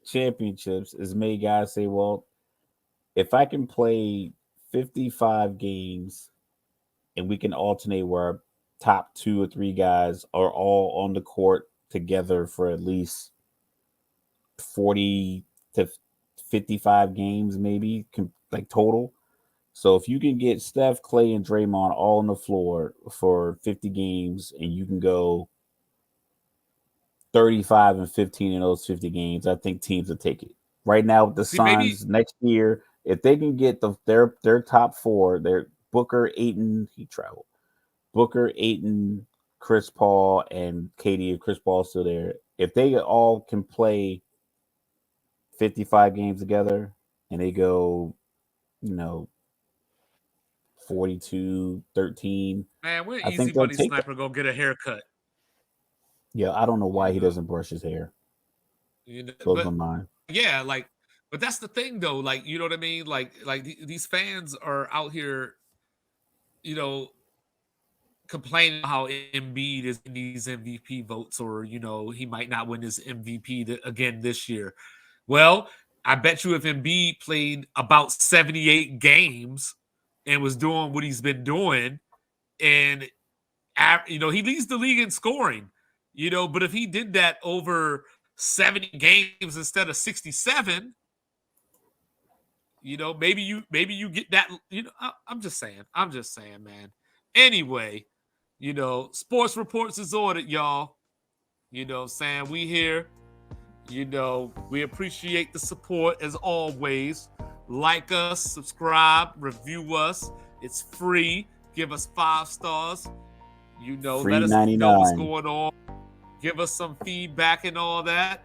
championships is made guys say, well, if I can play 55 games and we can alternate where our top 2 or 3 guys are all on the court together for at least 40 to 55 games, maybe like total. So if you can get Steph, Clay, and Draymond all on the floor for 50 games and you can go 35-15 in those 50 games, I think teams will take it. Right now with the See, maybe Suns next year, if they can get their top 4, their Booker, Aiton, he traveled. Booker, Aiton, Chris Paul, and KD, if Chris Paul's still there, if they all can play 55 games together and they go, you know, 42-13, man, when I Easy think they'll Money take that. Sniper go get a haircut? Yeah, I don't know why You he know, doesn't brush his hair. Blows my but mind. yeah, like, but that's the thing though. Like, you know what I mean? Like these fans are out here, you know, complaining how Embiid is in these MVP votes, or he might not win his MVP again this year. Well, I bet you if Embiid played about 78 games and was doing what he's been doing, and he leads the league in scoring, but if he did that over 70 games instead of 67, maybe you get that. I'm just saying. I'm just saying, man. Anyway, sports reports is ordered, y'all. Saying we here. We appreciate the support as always. Like us, subscribe, review us. It's free. Give us 5 stars. Let Free us know what's 99. going on. Give us some feedback and all that.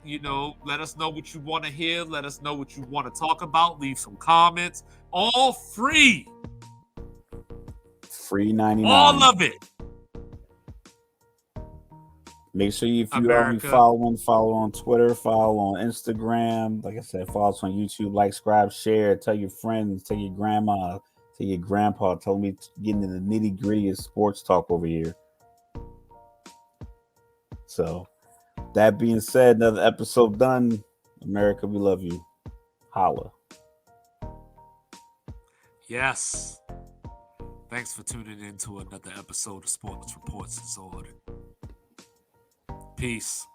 Let us know what you want to hear. Let us know what you want to talk about. Leave some comments. All free. Free All 99. of it. Make sure if you already America. follow on Twitter, follow on Instagram. Like I said, follow us on YouTube, like, subscribe, share, tell your friends, tell your grandma, tell your grandpa, tell me getting in the nitty gritty of sports talk over here. So that being said, another episode done. America, we love you. Holla. Yes. Thanks for tuning in to another episode of Sports Reports Disorder. Peace.